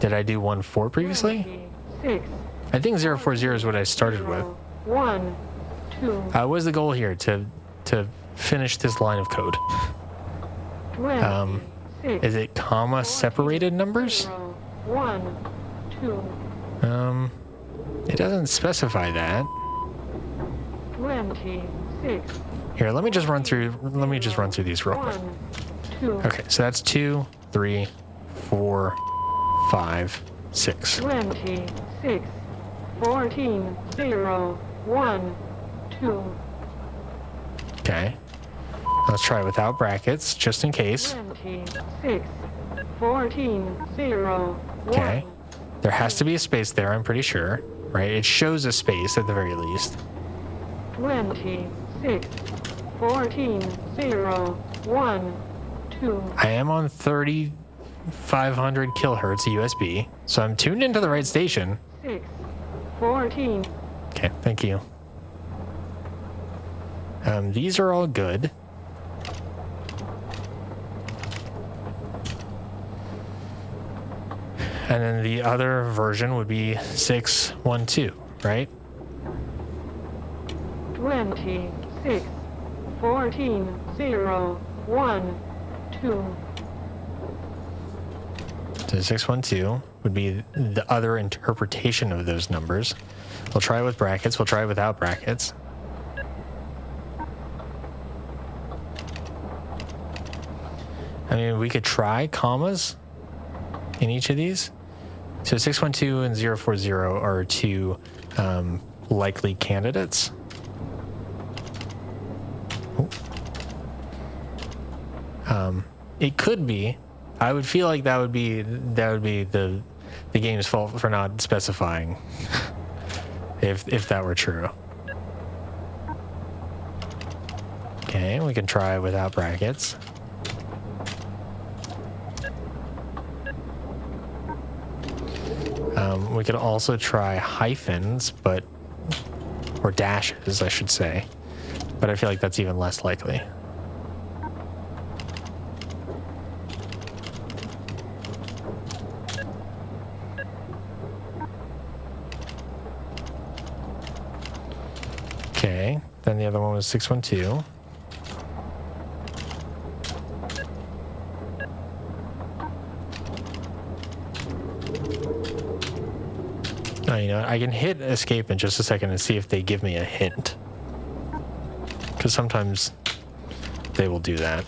Did I do 1, 4 previously? 6, I think 0, 4, 0 is what I started with. 1, 2, What was the goal here? To finish this line of code. 26, Is it comma separated numbers? 0, 1, 2, It doesn't specify that. 26, Here, let me just run through these real quick. 1, 2, Okay, so that's 2, 3, 4, 5, 6. 26, 14, 0, 1, 2, Okay. Let's try without brackets, just in case. 26, 14, 0, 1, Okay. There has to be a space there, I'm pretty sure. Right? It shows a space at the very least. 26, 14, 0, 1, 2, I am on 3500 kilohertz USB, so I'm tuned into the right station. 6, 14, Okay, thank you. These are all good. And then the other version would be 612, right? 26, 14, 0, 1, 2, So 612 would be the other interpretation of those numbers. We'll try it with brackets. We'll try it without brackets. I mean, we could try commas in each of these. So 612 and 040 are two likely candidates. It could be. I would feel like that would be the game's fault for not specifying, if that were true. Okay, we can try without brackets. We could also try hyphens, or dashes, I should say. But I feel like that's even less likely. Okay, then the other one was 612. Oh, you know what? I can hit escape in just a second and see if they give me a hint. Because sometimes they will do that.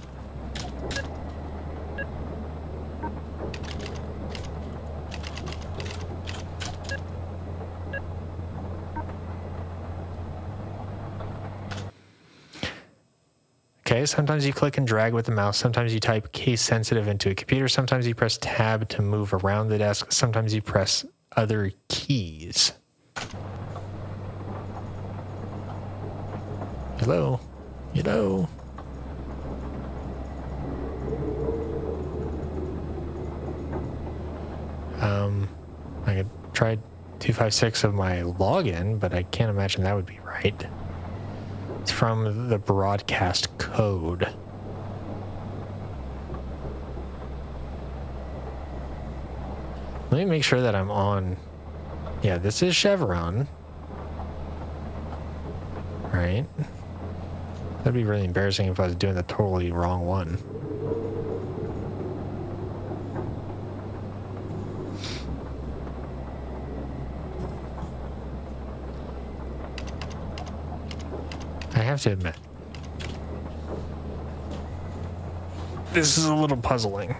Okay, sometimes you click and drag with the mouse. Sometimes you type case sensitive into a computer. Sometimes you press tab to move around the desk. Sometimes you press other keys. Hello? Hello? I could try 256 of my login, but I can't imagine that would be right. It's from the broadcast code. Let me make sure that I'm on. Yeah, this is Chevron. Right? That'd be really embarrassing if I was doing the totally wrong one. I have to admit, this is a little puzzling.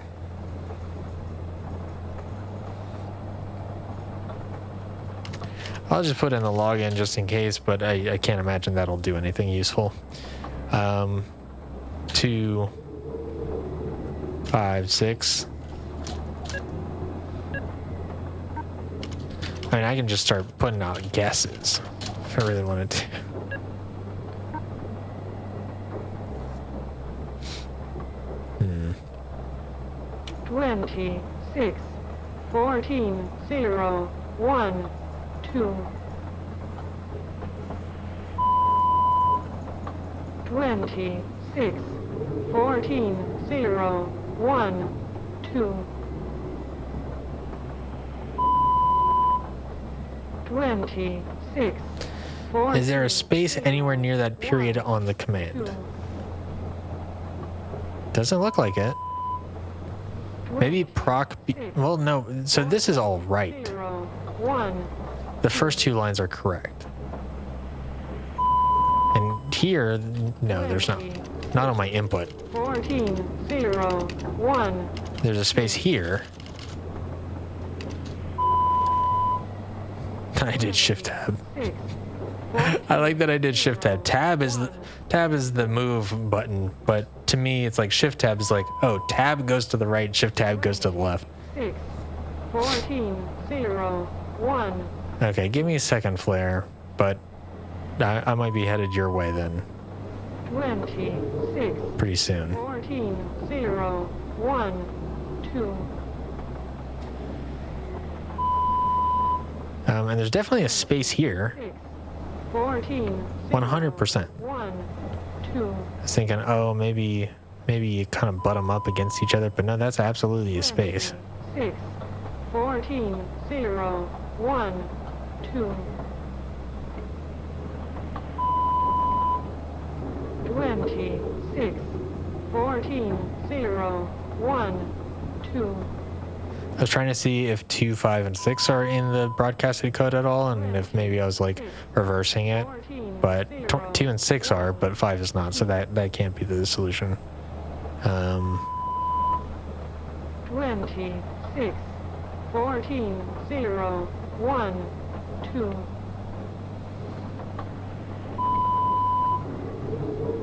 I'll just put in the login just in case, but I can't imagine that'll do anything useful. 2, 5, 6. I mean, I can just start putting out guesses if I really wanted to. 26, 14, 0, 1, 2. 26, 14, 0, 1, 2. 26, 14. Is there a space anywhere near that period on the command? Doesn't look like it. Maybe proc. Well, no. So this is all right. 0, 1. The first two lines are correct. And here, no, there's not. Not on my input. 14, 0, 1. There's a space here. I did shift tab. 6, I like that I did shift tab. Tab is the move button, but to me it's like shift tab is like, oh, tab goes to the right, shift tab goes to the left. 6, 14, 0, 1. Okay, give me a second, Flare, but I might be headed your way then 26, pretty soon. 14, 0, 1, 2. And there's definitely a space here. 6, 14, 100%. 1, 2. I was thinking, oh, maybe you kind of butt them up against each other, but no, that's absolutely a space. 6, 14, 0, 1, 2. 26, 14, 0, 1, 2. I was trying to see if 2, 5, and 6 are in the broadcasted code at all, and if maybe I was like reversing it. But 2 and 6 are, but 5 is not, so that can't be the solution. 26, 14, 0, 1, 2.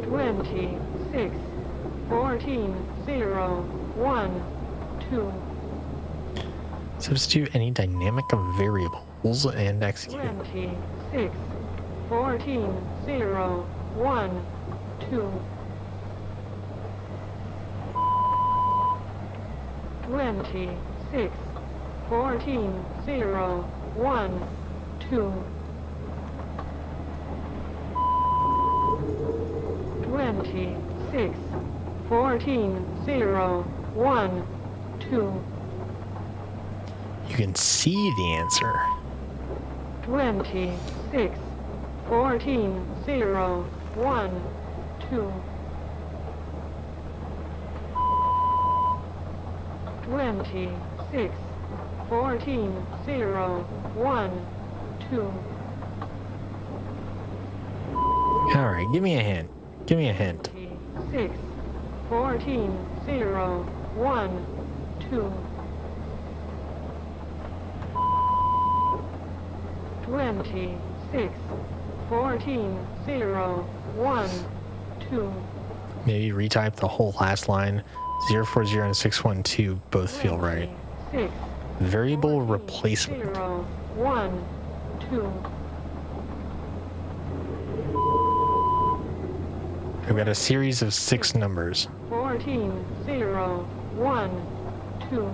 26, 14, 0, 1, 2. Substitute any dynamic variables and execute. 26, 14, 0, 1, 2. 26, 14, 0, 1, 2. 26, 14, 0, 1, 2. You can see the answer. 26, 14, 0, 1, 2. 26, 14, 0, 1, 2. All right, give me a hint. Give me a hint. 6, 14, 0, 1, 2. 26, 14, 0, 1, 2. Maybe retype the whole last line. 040 and 612 both feel right. 6, Variable 14, replacement. 0, 1, 2. I've got a series of 6 numbers. 14, 0, 1, 2.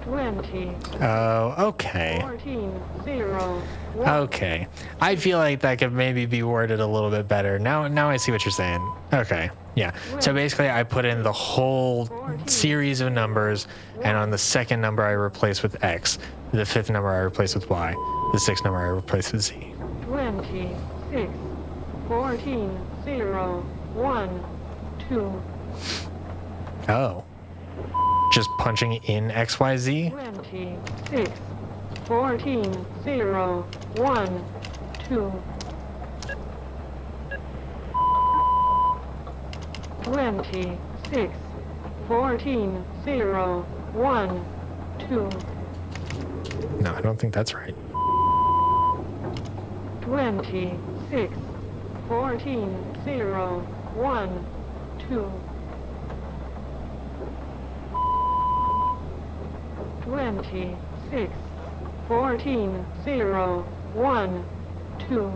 20, Oh, okay. 14, 0, 1. Okay. I feel like that could maybe be worded a little bit better. Now I see what you're saying. Okay. Yeah. So basically I put in the whole series of numbers, and on the second number I replace with X. The fifth number I replace with Y. The sixth number I replace with Z. 26, 14, 0, 1, 2. Oh. Just punching in XYZ? 26, 14, 0, 1, 2. 26, 14, 0, 1, 2. No, I don't think that's right. 26, 14, 0, 1, 2. 26, 14, 0, 1, 2.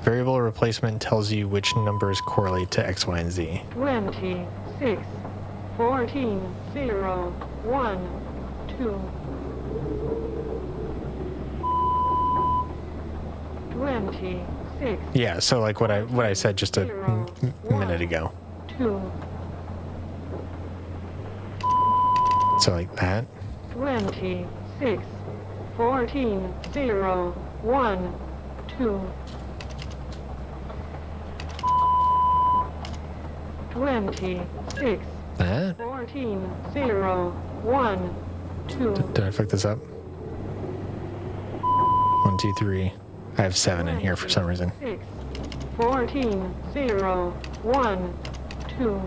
Variable replacement tells you which numbers correlate to X, Y, and Z. 26, 14, 0, 1, 2. 26, Yeah, so like what I said just a minute ago. 2. So like that. 26, 14, 0, 1, 2. 26, That? 14, 0, 1, 2. Did I fuck this up? 1, 2, 3. I have 7 in here for some reason. 6, 14, 0, 1, 2.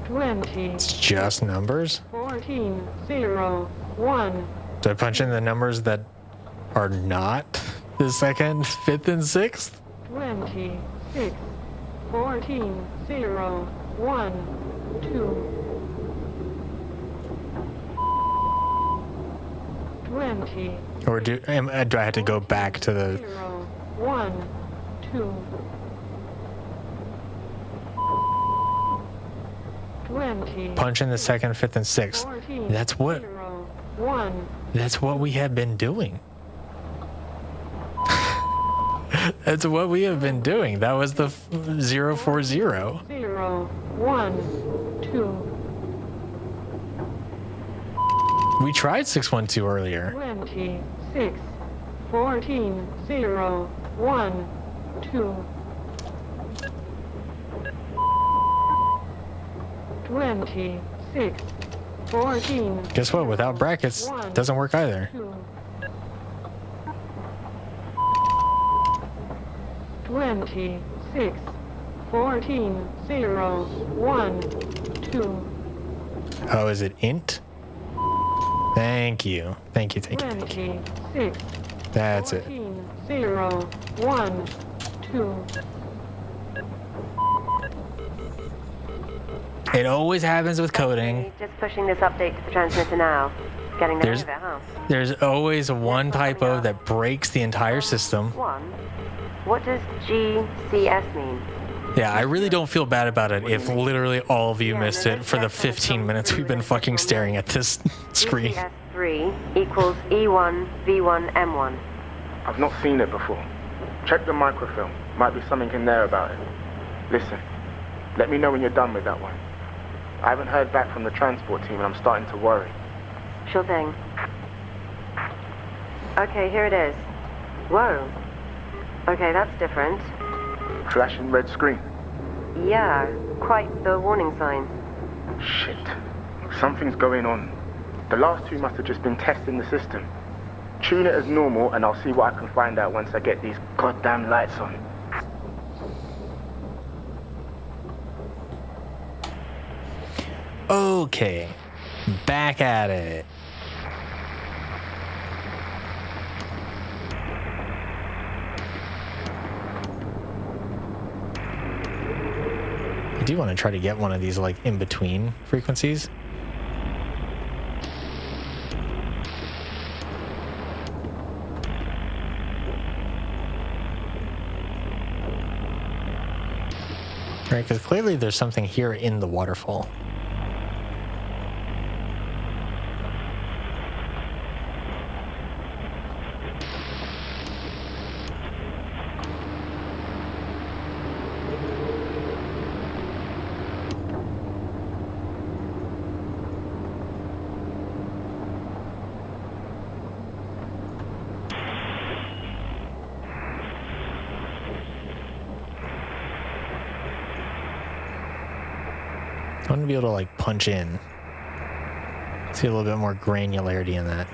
20, It's just numbers? 14, 0, 1. Do I punch in the numbers that are not the second, fifth, and sixth? 26, 14, 0, 1, 2. 20, Or do I have to go back to the... 0, 1, 2. 20, Punch in the second, fifth, and sixth. 14, That's what 0, 1. that's what we have been doing. That's what we have been doing. That was the 040. 0, 1, 2. We tried 612 earlier. 26, 14, 0, 1, 2. 26, 14. Guess what? Without brackets, doesn't work either. 2. 26, 14, 0, 1, 2. Oh, is it int? Thank you. Thank you, thank you, thank you. 26, That's it. 14, 0, 1, 2. It always happens with coding. Just pushing this update to the transmitter now. Getting there There's- of it, huh? There's always one typo that breaks the entire system. 1. What does GCS mean? Yeah, I really don't feel bad about it if literally all of you missed it for the 15 minutes we've been fucking staring at this screen. GCS 3 equals E1 V1 M1. I've not seen it before. Check the microfilm. Might be something in there about it. Listen, let me know when you're done with that one. I haven't heard back from the transport team and I'm starting to worry. Sure thing. Okay, here it is. Whoa. Okay, that's different. Flashing red screen. Yeah, quite the warning sign. Shit. Something's going on. The last two must have just been testing the system. Tune it as normal and I'll see what I can find out once I get these goddamn lights on. Okay. Back at it. I do want to try to get one of these like in between frequencies. Right, because clearly there's something here in the waterfall. I want to be able to like punch in. See a little bit more granularity in that.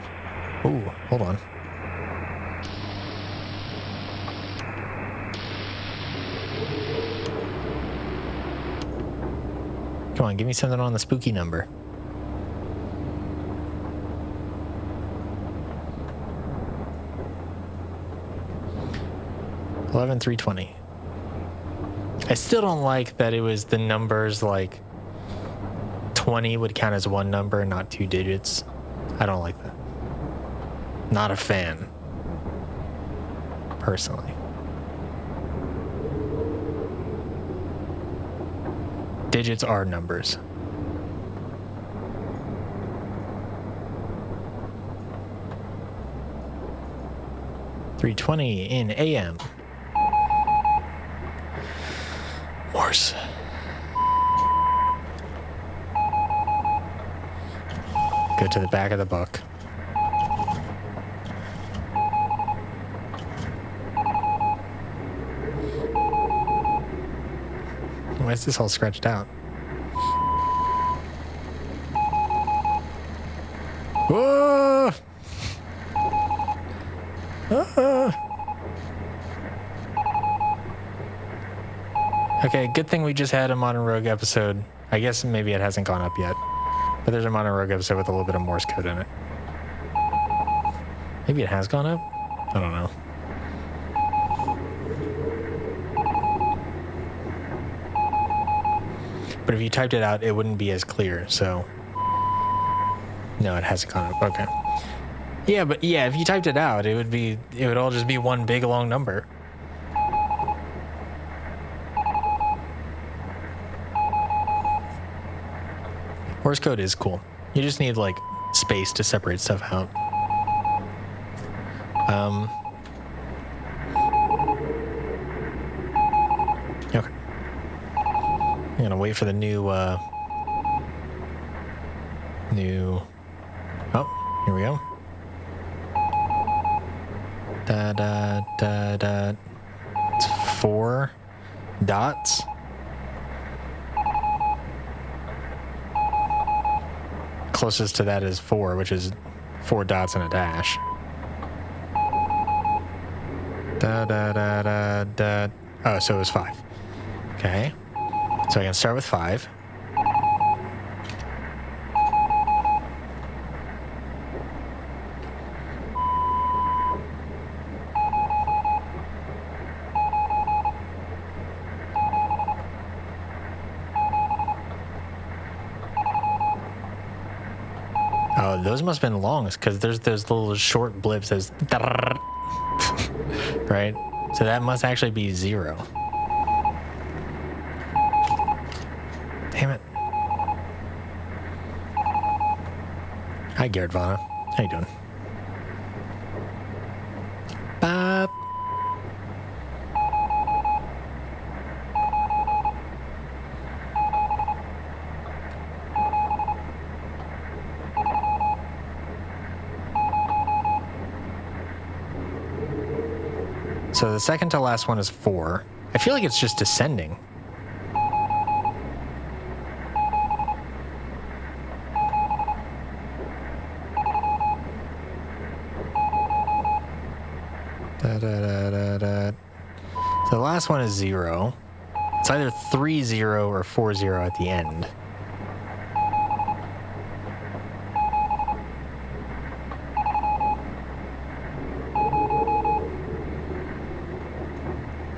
Ooh, hold on. Come on, give me something on the spooky number. $11,320. I still don't like that it was the numbers like 20 would count as one number, not two digits. I don't like that. Not a fan. Personally. Digits are numbers. $3:20 in AM. Morse. Go to the back of the book. Why is this all scratched out? Whoa! Okay, good thing we just had a Modern Rogue episode. I guess maybe it hasn't gone up yet. But there's a Modern Rogue episode with a little bit of Morse code in it. Maybe it has gone up? I don't know. But if you typed it out, it wouldn't be as clear, so... No, it hasn't gone up. Okay. Yeah, but yeah, if you typed it out, it would all just be one big long number. Morse code is cool. You just need like space to separate stuff out. Okay. I'm gonna wait for the new oh, here we go. It's 4 dots. Closest to that is 4, which is 4 dots and a dash. Oh, so it was 5. Okay. So I can start with 5. Oh, those must have been long, because there's those little short blips as right? So that must actually be 0. Damn it. Hi, Garrett Vana. How you doing? Bop. So the second to last one is 4. I feel like it's just descending. last one is 0. It's either 3-0 or 4-0 at the end.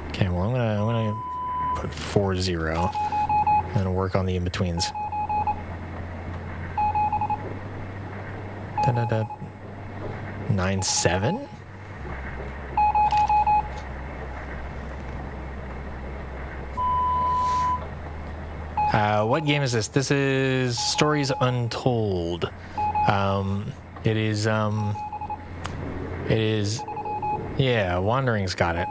Okay, well, I'm gonna put 4-0 and then work on the in-betweens. 9-7? What game is this? This is Stories Untold. It is, yeah, Wandering's got it.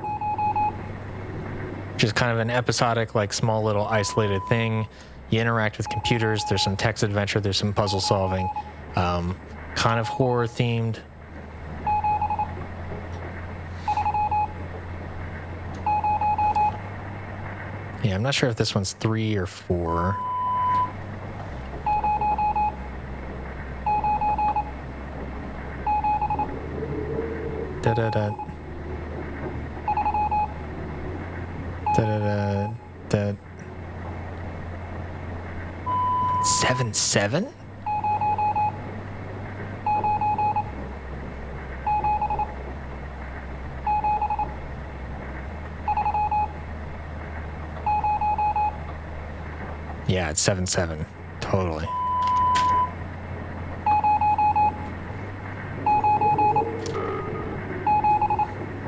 Just kind of an episodic, like, small little isolated thing. You interact with computers. There's some text adventure. There's some puzzle solving. Kind of horror themed. Yeah, I'm not sure if this one's 3 or 4. Da-da-da. Da-da-da. 7-7? Yeah, it's 7-7. Totally.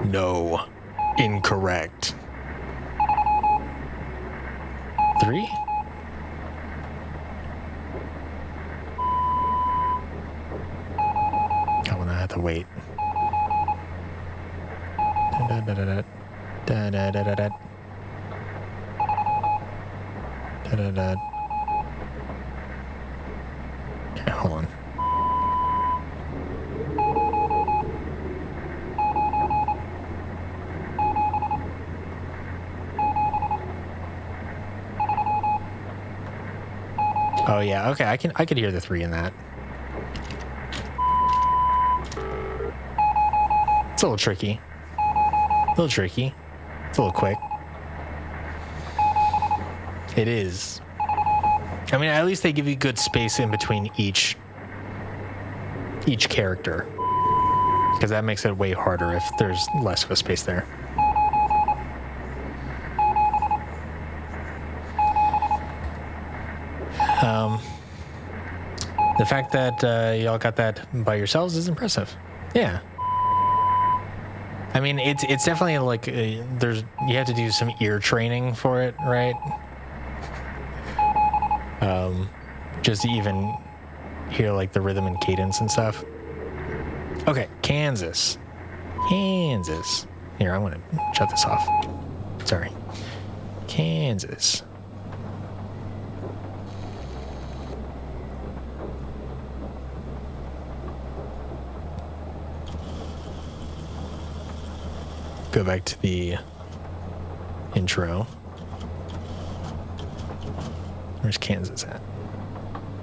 No. Incorrect. 3? I'm gonna have to wait. Da-da-da-da-da. Da-da-da-da-da. Da-da-da. Okay, hold on. Oh yeah, okay, I could hear the 3 in that. It's a little tricky. A little tricky. It's a little quick. It is. I mean, at least they give you good space in between each character, because that makes it way harder if there's less of a space there. The fact that y'all got that by yourselves is impressive. Yeah. I mean, it's definitely like you have to do some ear training for it, right? Just to even hear like the rhythm and cadence and stuff. Okay, Kansas. Here, I'm gonna shut this off. Sorry. Kansas. Go back to the intro. Where's Kansas at?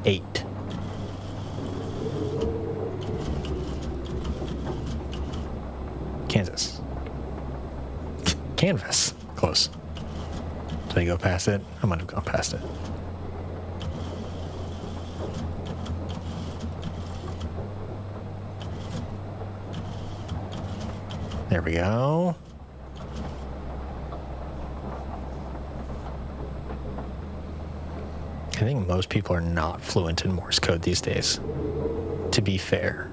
8. Kansas. Canvas. Close. Did I go past it? I might have gone past it. There we go. I think most people are not fluent in Morse code these days, to be fair.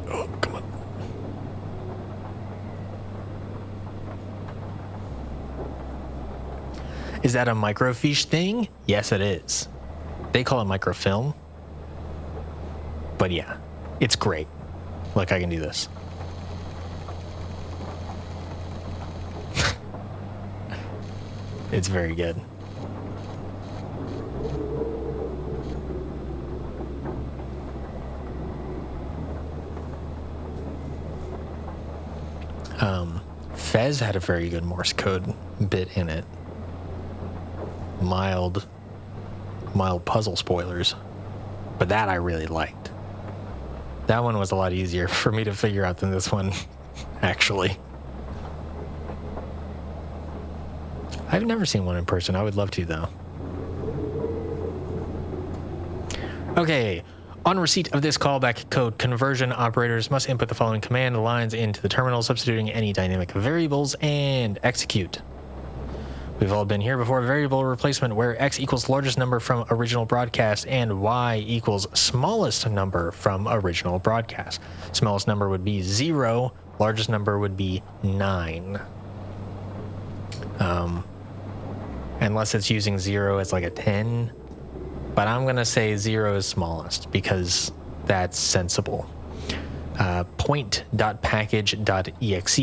Oh, come on. Is that a microfiche thing? Yes, it is. They call it microfilm. But yeah, it's great. Look, I can do this. It's very good. Fez had a very good Morse code bit in it. Mild puzzle spoilers. But that I really liked. That one was a lot easier for me to figure out than this one, actually. I've never seen one in person. I would love to, though. Okay. On receipt of this callback code, conversion operators must input the following command lines into the terminal, substituting any dynamic variables, and execute. We've all been here before. Variable replacement, where x equals largest number from original broadcast and y equals smallest number from original broadcast. Smallest number would be 0. Largest number would be 9. Unless it's using 0 as like a 10. But I'm going to say 0 is smallest because that's sensible. Point.package.exe.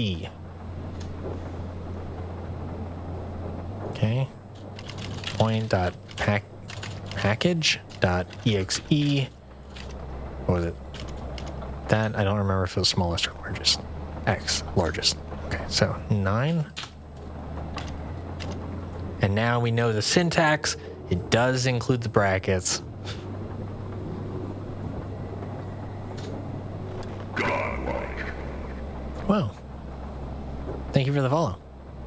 Okay. Point.package.exe. What was it? That, I don't remember if it was smallest or largest. X, largest. Okay, so 9. And now we know the syntax. It does include the brackets. Godlike. Well, thank you for the follow.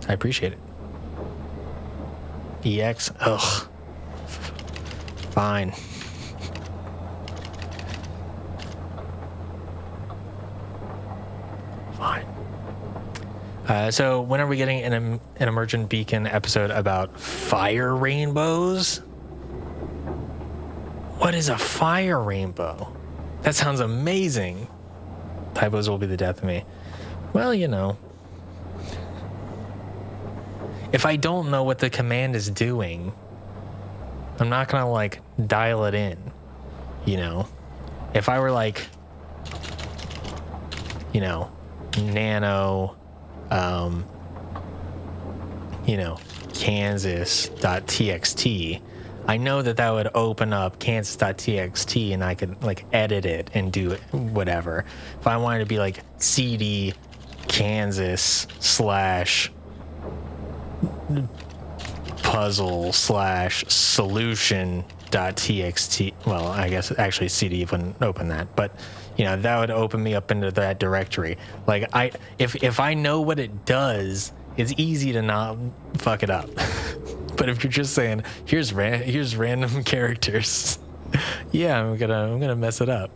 I appreciate it. EX, ugh. Fine. Fine. So when are we getting an Emergent Beacon episode about fire rainbows? What is a fire rainbow? That sounds amazing. Typos will be the death of me. Well, you know. If I don't know what the command is doing, I'm not gonna like dial it in, you know? If I were like, you know, nano, you know, kansas.txt, I know that that would open up kansas.txt and I could like edit it and do whatever. If I wanted to be like cd kansas slash puzzle slash solution.txt, well, I guess actually cd wouldn't open that, but you know, that would open me up into that directory. Like if I know what it does, it's easy to not fuck it up. But if you're just saying here's random characters, yeah, I'm gonna mess it up.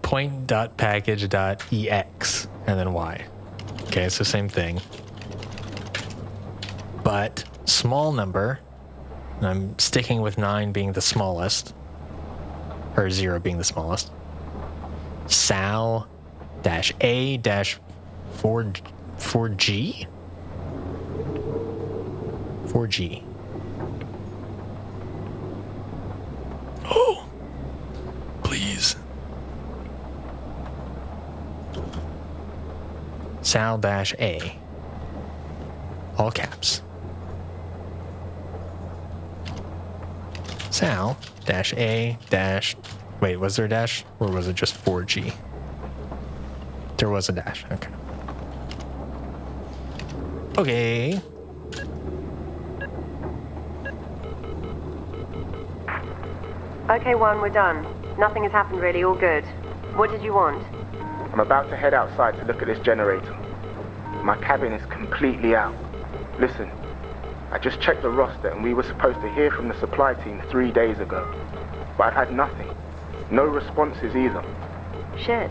Point.package.ex and then y. Okay, so same thing. But small number, and I'm sticking with 9 being the smallest, or 0 being the smallest. Sal-A-4G? 4G. Oh, please. Sal-A. All caps. Sal-A- wait, was there a dash? Or was it just 4G? There was a dash, okay. Okay. Okay, Juan, we're done. Nothing has happened really, all good. What did you want? I'm about to head outside to look at this generator. My cabin is completely out. Listen, I just checked the roster and we were supposed to hear from the supply team 3 days ago. But I've had nothing. No responses either. Shit.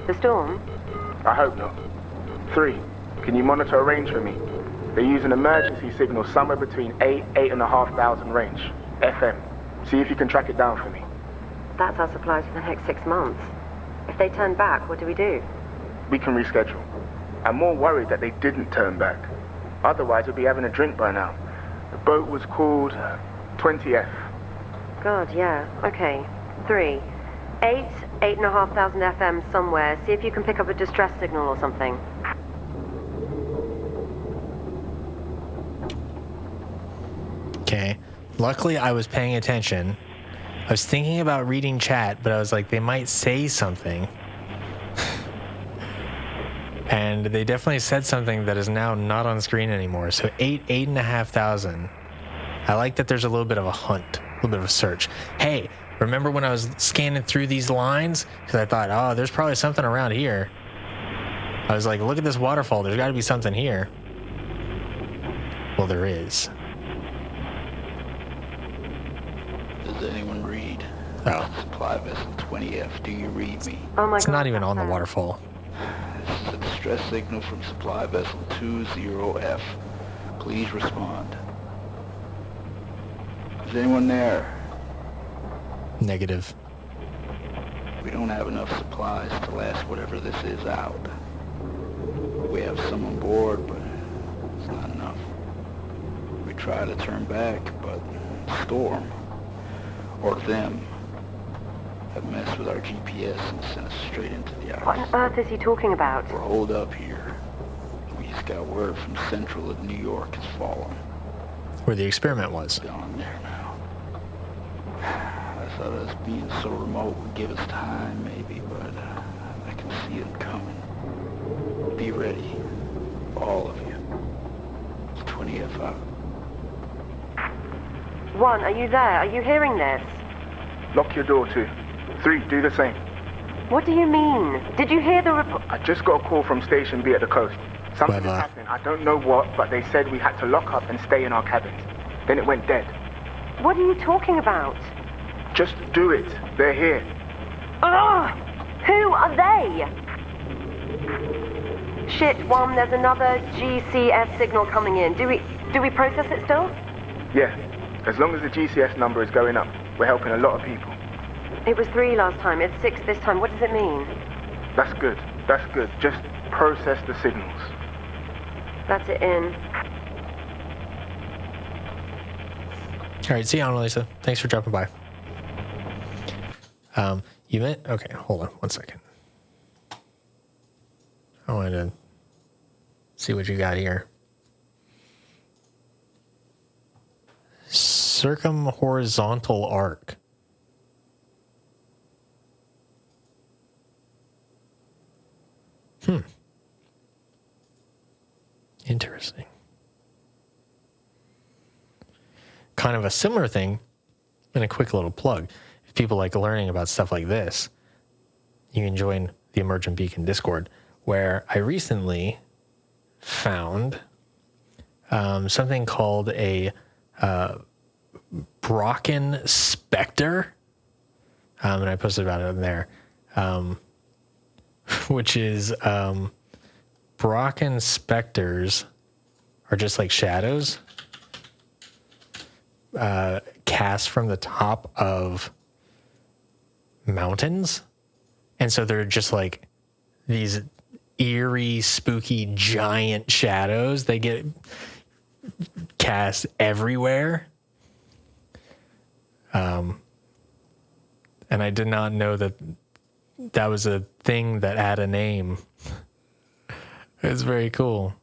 The storm? I hope not. 3, can you monitor a range for me? They use an emergency signal somewhere between 8,500 range. FM. See if you can track it down for me. That's our supplies for the next 6 months. If they turn back, what do we do? We can reschedule. I'm more worried that they didn't turn back. Otherwise, we'd be having a drink by now. The boat was called 20F. God, yeah. Okay. 3. 8,500 FM somewhere. See if you can pick up a distress signal or something. Okay. Luckily, I was paying attention. I was thinking about reading chat, but I was like, they might say something. And they definitely said something that is now not on screen anymore. So 8,500. I like that there's a little bit of a hunt, a little bit of a search. Hey, remember when I was scanning through these lines? Because I thought, oh, there's probably something around here. I was like, look at this waterfall. There's got to be something here. Well, there is. Does anyone read? Oh, Supply vessel 20F, do you read me? Oh my it's god. not even on the Sam. waterfall. This is a distress signal from supply vessel 20F. Please respond. Is anyone there? Negative. We don't have enough supplies to last whatever this is out. We have some on board, but it's not enough. We try to turn back, but Storm, or them, have messed with our GPS and sent us straight into the What ice. on earth is he talking about? We're holed up here. We just got word from Central that New York has fallen. Where the experiment was. Gone there now. I thought us being so remote would give us time, maybe, but I can see it coming. Be ready, all of you. It's 20F out. 1, are you there? Are you hearing this? Lock your door, 2. 3, do the same. What do you mean? Did you hear the report? I just got a call from Station B at the coast. Something is Clever. happening. I don't know what, but they said we had to lock up and stay in our cabins. Then it went dead. What are you talking about? Just do it. They're here. Ugh! Who are they? Shit, 1, there's another GCS signal coming in. Do we process it still? Yeah. As long as the GCS number is going up, we're helping a lot of people. It was 3 last time, it's 6 this time. What does it mean? That's good. That's good. Just process the signals. That's it in. All right, see you, Annalisa. Thanks for dropping by. You meant... Okay, hold on 1 second. I wanted to see what you got here. Circumhorizontal arc. Interesting. Kind of a similar thing, and a quick little plug. If people like learning about stuff like this, you can join the Emergent Beacon Discord, where I recently found something called a Brocken Spectre, and I posted about it in there, which is Brocken Spectres are just like shadows cast from the top of mountains. And so they're just like these eerie, spooky, giant shadows. They get cast everywhere. And I did not know that that was a thing that had a name. It's very cool.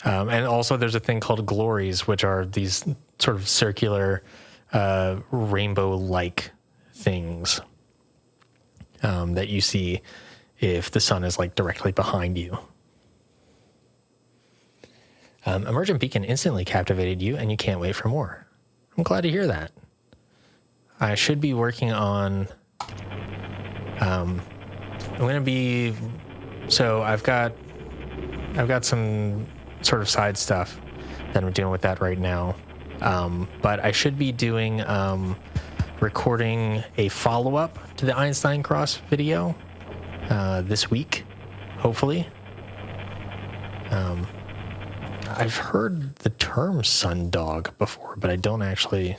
And also there's a thing called glories, which are these sort of circular rainbow-like things that you see if the sun is like directly behind you. Emergent Beacon instantly captivated you and you can't wait for more. I'm glad to hear that. I should be working on... I'm going to be... So I've got some sort of side stuff that I'm doing with that right now. But I should be doing recording a follow-up to the Einstein Cross video this week, hopefully. I've heard the term sundog before, but I don't actually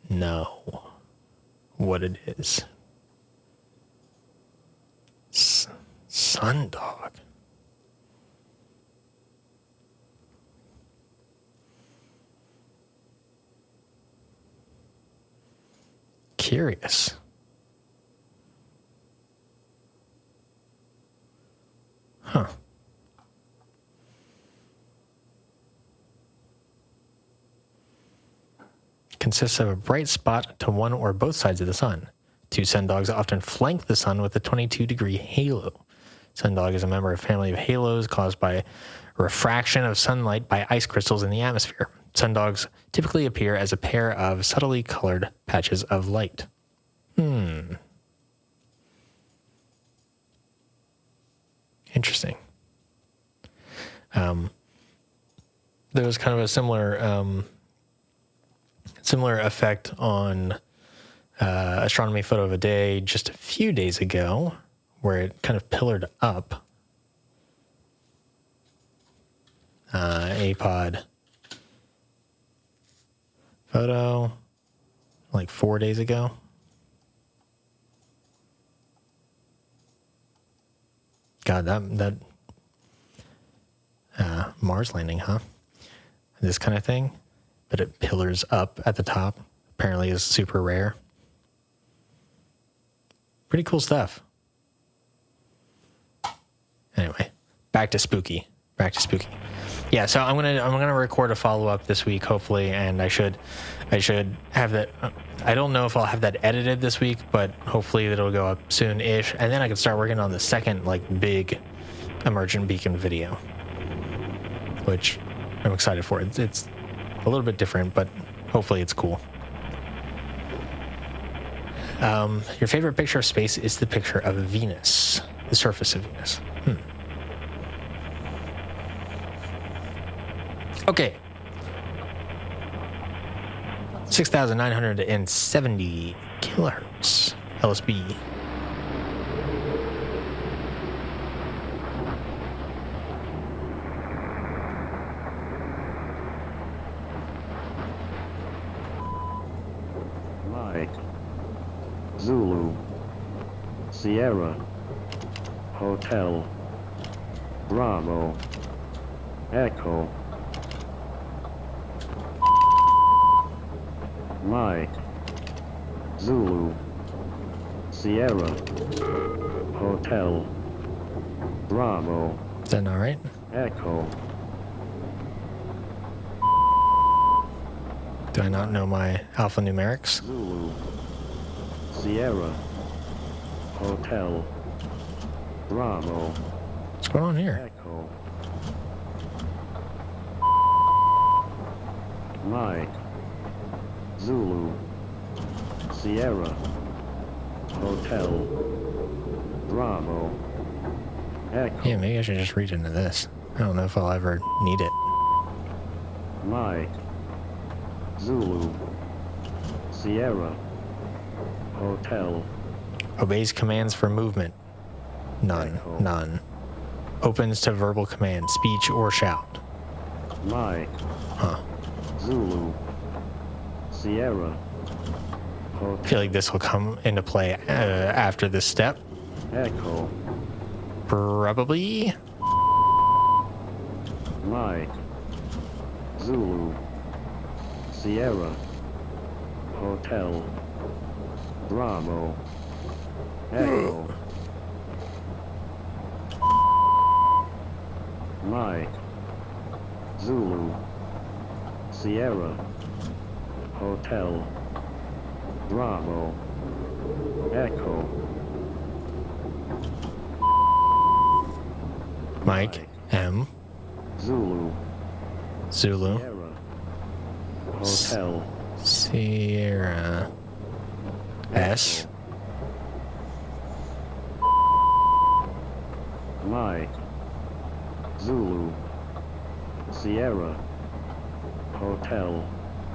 know what it is. Sundog. Curious. Huh. Consists of a bright spot to one or both sides of the sun. Two sundogs often flank the sun with a 22-degree halo. Sundog is a member of a family of halos caused by refraction of sunlight by ice crystals in the atmosphere. Sundogs typically appear as a pair of subtly colored patches of light. Interesting. There was kind of a similar effect on Astronomy Photo of a Day just a few days ago, where it kind of pillared up. APOD photo like 4 days ago. God, that Mars landing, huh? This kind of thing, but it pillars up at the top. Apparently is super rare. Pretty cool stuff. Anyway, back to spooky. Yeah, so I'm gonna record a follow-up this week, hopefully, and I should have that. I don't know if I'll have that edited this week, but hopefully it'll go up soon-ish, and then I can start working on the second big emergent beacon video, which I'm excited for. It's a little bit different, but hopefully it's cool. Your favorite picture of space is the picture of Venus, the surface of Venus. Okay. 6,970 kilohertz. LSB. Mike, Zulu, Sierra, Hotel, Bravo, Echo, Mike, Zulu, Sierra, Hotel, Bravo. Is that all right? Echo. Do I not know my alphanumerics? Zulu, Sierra, Hotel, Bravo. What's going on here? Echo. Mike, Zulu, Sierra, Hotel, Bravo, Echo. Yeah, maybe I should just read into this. I don't know if I'll ever need it. Mike, Zulu, Sierra, Hotel. Obeys commands for movement. None. Echo. None. Opens to verbal command, speech, or shout. Mike, Huh. Zulu, Sierra, Hotel. I feel like this will come into play after this step. Echo. Probably. Mike, Zulu, Sierra, Hotel, Bravo, Echo. Mike, Zulu, Sierra, Hotel, Bravo, Echo. Mike, M, Zulu, Zulu, Sierra, Hotel, Sierra, S, Mike, Zulu, Sierra, Hotel,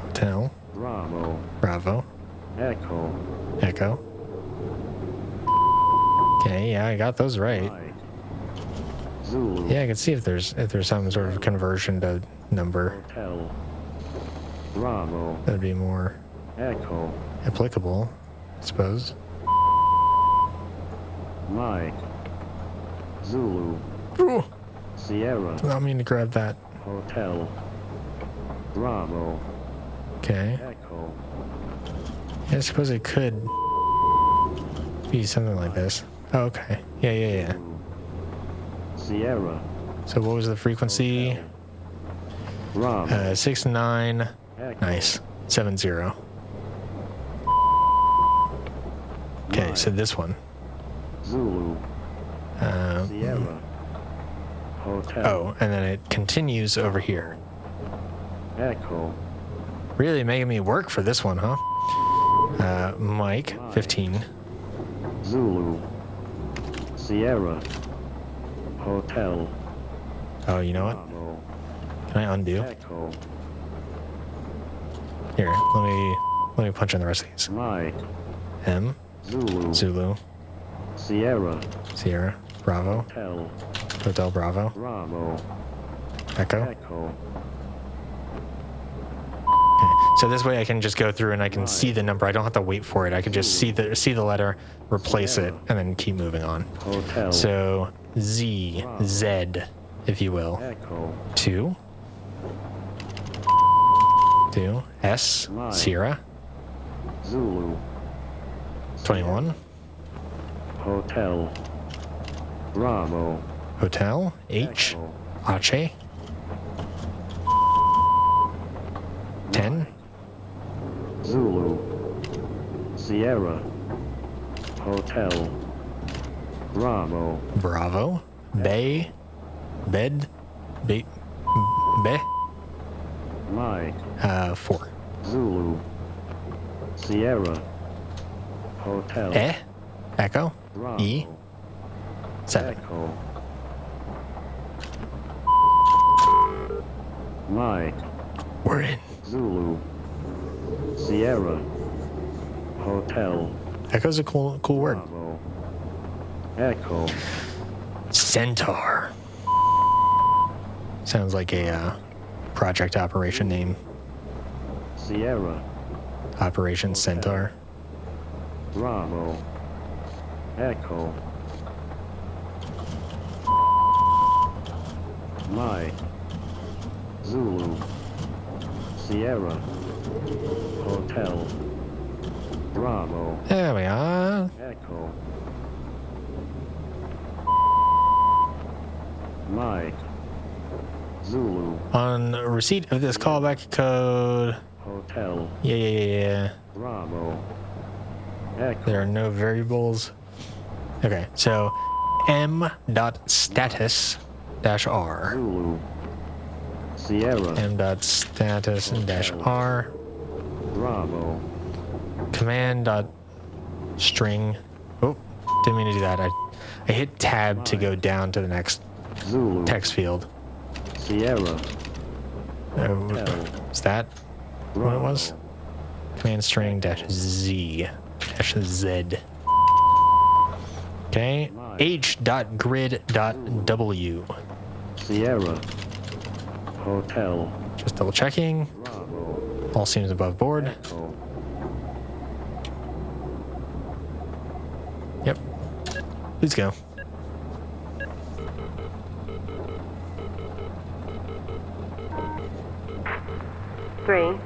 Hotel, Bravo, Bravo, Echo. Echo. Okay, yeah, I got those right. Mike, Zulu, Yeah, I can see if there's some sort of conversion to number Hotel, Bravo, that'd be more Echo. applicable, I suppose. Mike, Zulu, Ooh, Sierra, did not mean to grab that. Hotel, Bravo, Okay. Echo. Yeah, I suppose it could be something like this. Oh, okay. Yeah. Sierra, So what was the frequency? Bravo, 69. Echo. Nice. 70. Okay, so this one. Zulu, Sierra, Hotel, Oh, and then it continues over here. Echo. Really making me work for this one, huh? Mike, 15. Zulu, Sierra, Hotel, Oh, you know what? Bravo, Can I undo? Echo, Here, let me punch in the rest of these. Mike, M, Zulu, Zulu, Sierra, Sierra, Bravo, Hotel, Hotel Bravo, Bravo, Echo. Echo, Okay. So this way I can just go through and I can see the number. I don't have to wait for it. I can just see the letter, replace it, and then keep moving on. Hotel, So Z, Z, if you will. Echo, 2, S, Sierra, Zulu, 21, Hotel, Bravo, Hotel, H, Echo, Ache, 10, Zulu, Sierra, Hotel, Bravo, Bravo, Bay, Bed, Be, Mike, 4, Zulu, Sierra, Hotel, Echo, Bravo, E, 7. Echo, Mike, We're in. Zulu, Sierra, Hotel, Echo's a cool word. Bravo, Echo, Centaur. Sounds like a project operation name. Sierra, Operation Centaur. Bravo, Echo, Mike, Zulu, Sierra, Hotel, Bravo, There we are. Echo, Mike, Zulu, On receipt of this callback code. Hotel, Yeah. Bravo, Echo, There are no variables. Okay, so m.status-r. Zulu, Sierra, m.status-r. Bravo, Command.string. Oh, didn't mean to do that. I hit tab to go down to the next Zulu, text field. Sierra, Is that what it was? Command string -z. Okay. h.grid.w. Sierra, Hotel, Just double checking. Bravo, All seems above board. Echo, Yep. Please go. Three.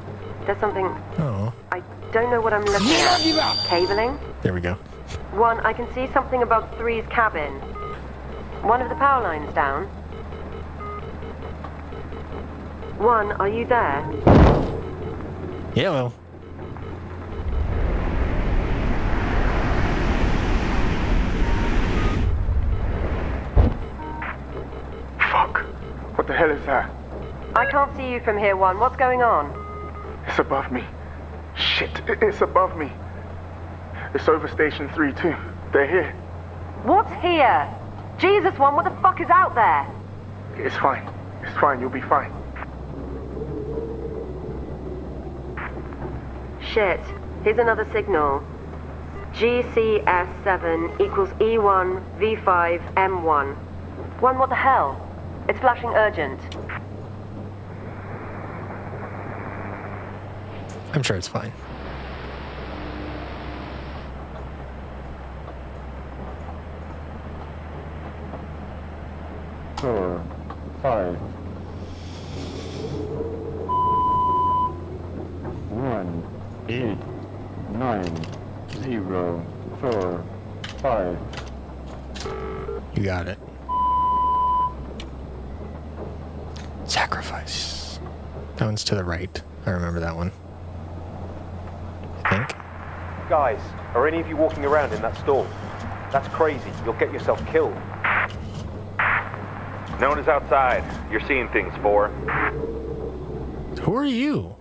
There's something. Oh, I don't know what I'm looking at. Cabling? there we go. 1, I can see something above 3's cabin. One of the power lines down. 1, are you there? Yeah, well. Fuck! What the hell is that? I can't see you from here, 1. What's going on? It's above me. Shit, it's above me. It's over Station 3 too. They're here. What's here? Jesus, 1, what the fuck is out there? It's fine. It's fine, you'll be fine. Shit. Here's another signal. GCS7 equals E1 V5 M1. 1, what the hell? It's flashing urgent. I'm sure it's fine. Four, 5, 1, 8, 9, 0, 4, 5. You got it. Sacrifice. That one's to the right. I remember that one. I think. Guys, are any of you walking around in that stall? That's crazy. You'll get yourself killed. No one is outside. You're seeing things, 4. Who are you?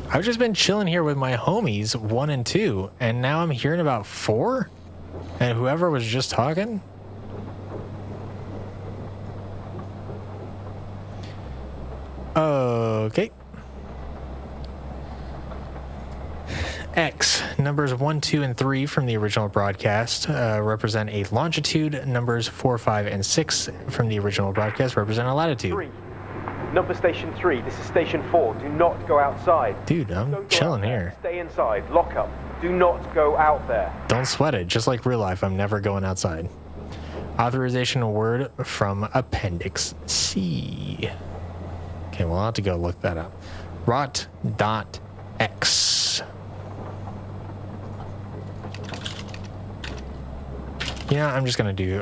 I've just been chilling here with my homies, 1 and 2, and now I'm hearing about 4? And whoever was just talking? Okay. X, numbers 1, 2, and 3 from the original broadcast represent a longitude. Numbers 4, 5, and 6 from the original broadcast represent a latitude. 3. Number station 3. This is station 4. Do not go outside. Dude, I'm chilling here. Stay inside. Lock up. Do not go out there. Don't sweat it. Just like real life, I'm never going outside. Authorization word from Appendix C. Okay, we'll have to go look that up. Rot.x. Yeah, I'm just gonna do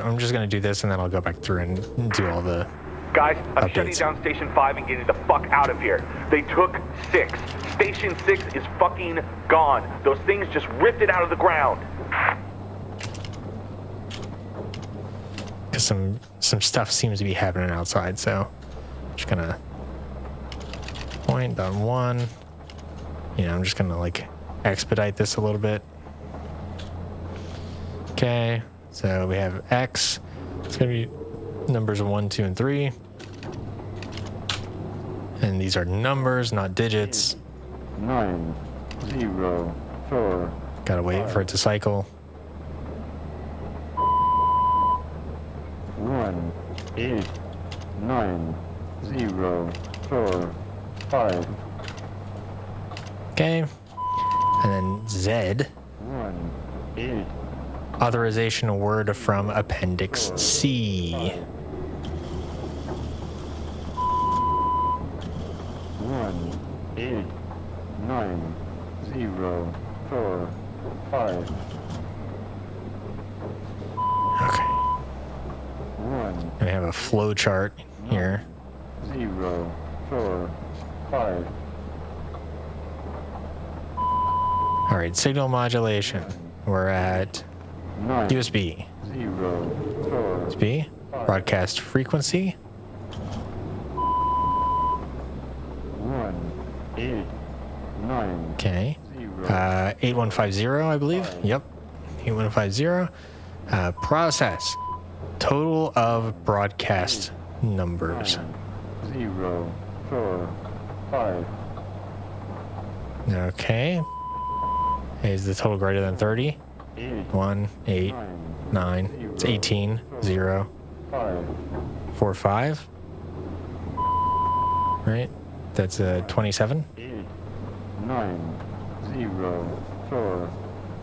this, and then I'll go back through and do all the Guys, I'm updates. shutting down Station 5 and getting the fuck out of here. They took 6. Station 6 is fucking gone. Those things just ripped it out of the ground. Because some stuff seems to be happening outside, so I'm just gonna point on 1. You know, I'm just gonna like expedite this a little bit. Okay, so we have X. It's gonna be numbers 1, 2, and 3. And these are numbers, not digits. 9, 0, 4. Gotta wait for it to cycle. 1, 8, 9, 0, 4, 5. Okay. And then Z. 1, 8. Authorization word from Appendix C. 1, 8, 9, 0, 4, 5. Okay. 1, And we have a flow chart here. 0, 4, 5. All right, signal modulation. We're at 9, USB. 0, 4. USB. Broadcast frequency. 1, 8, 9. Okay. 8150, I believe. Yep. 8150. Process. Total of broadcast numbers. 0, 4, 5. Okay. Is the total greater than 30? 1, 8, 9. It's 18, 0, 4, 5. Right? That's 27. 9, 0, 4,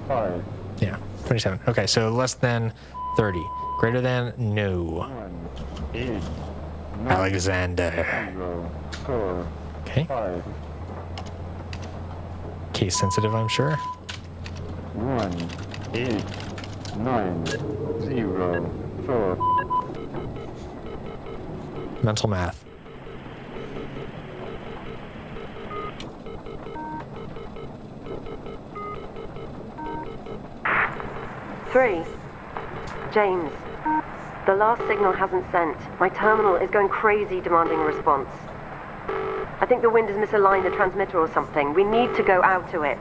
5. Yeah, 27. Okay, so less than 30. Greater than no. 1, 8, 9, Alexander. 0, 4, Okay. 5. Case sensitive, I'm sure. 1, 8, 9, 0, 4. Mental math. Three. James, the last signal hasn't sent. My terminal is going crazy demanding a response. I think the wind has misaligned the transmitter or something. We need to go out to it.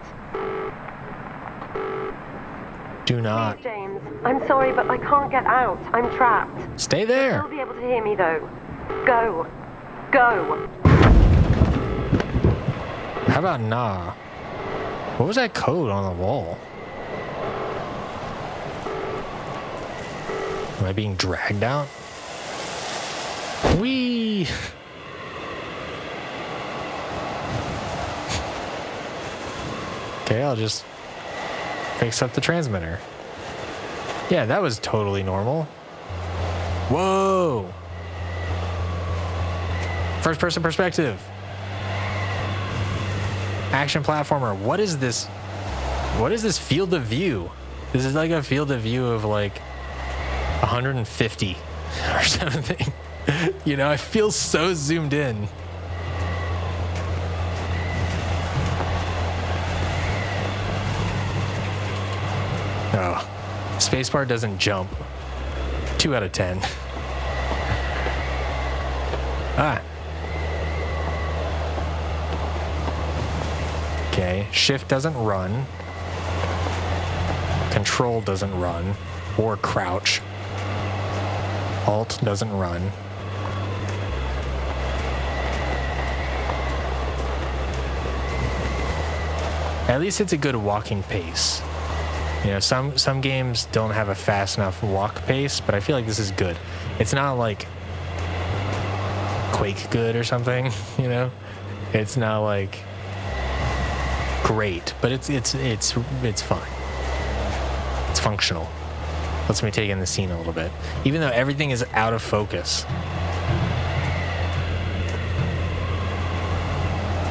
Do not. Please, James. I'm sorry, but I can't get out. I'm trapped. Stay there. You'll be able to hear me, though. Go. Go. How about nah? What was that code on the wall? Am I being dragged out? Whee! Okay, I'll just fix up the transmitter. Yeah, that was totally normal. Whoa! First person perspective. Action platformer. What is this? What is this field of view? This is like a field of view of like 150 or something. You know, I feel so zoomed in. Oh, spacebar doesn't jump. 2 out of 10. Ah. Okay, shift doesn't run. Control doesn't run. Or crouch. Alt doesn't run. At least it's a good walking pace. You know, some games don't have a fast enough walk pace, but I feel like this is good. It's not like Quake good or something, you know? It's not like great, but it's fine. It's functional. Lets me take in the scene a little bit, even though everything is out of focus.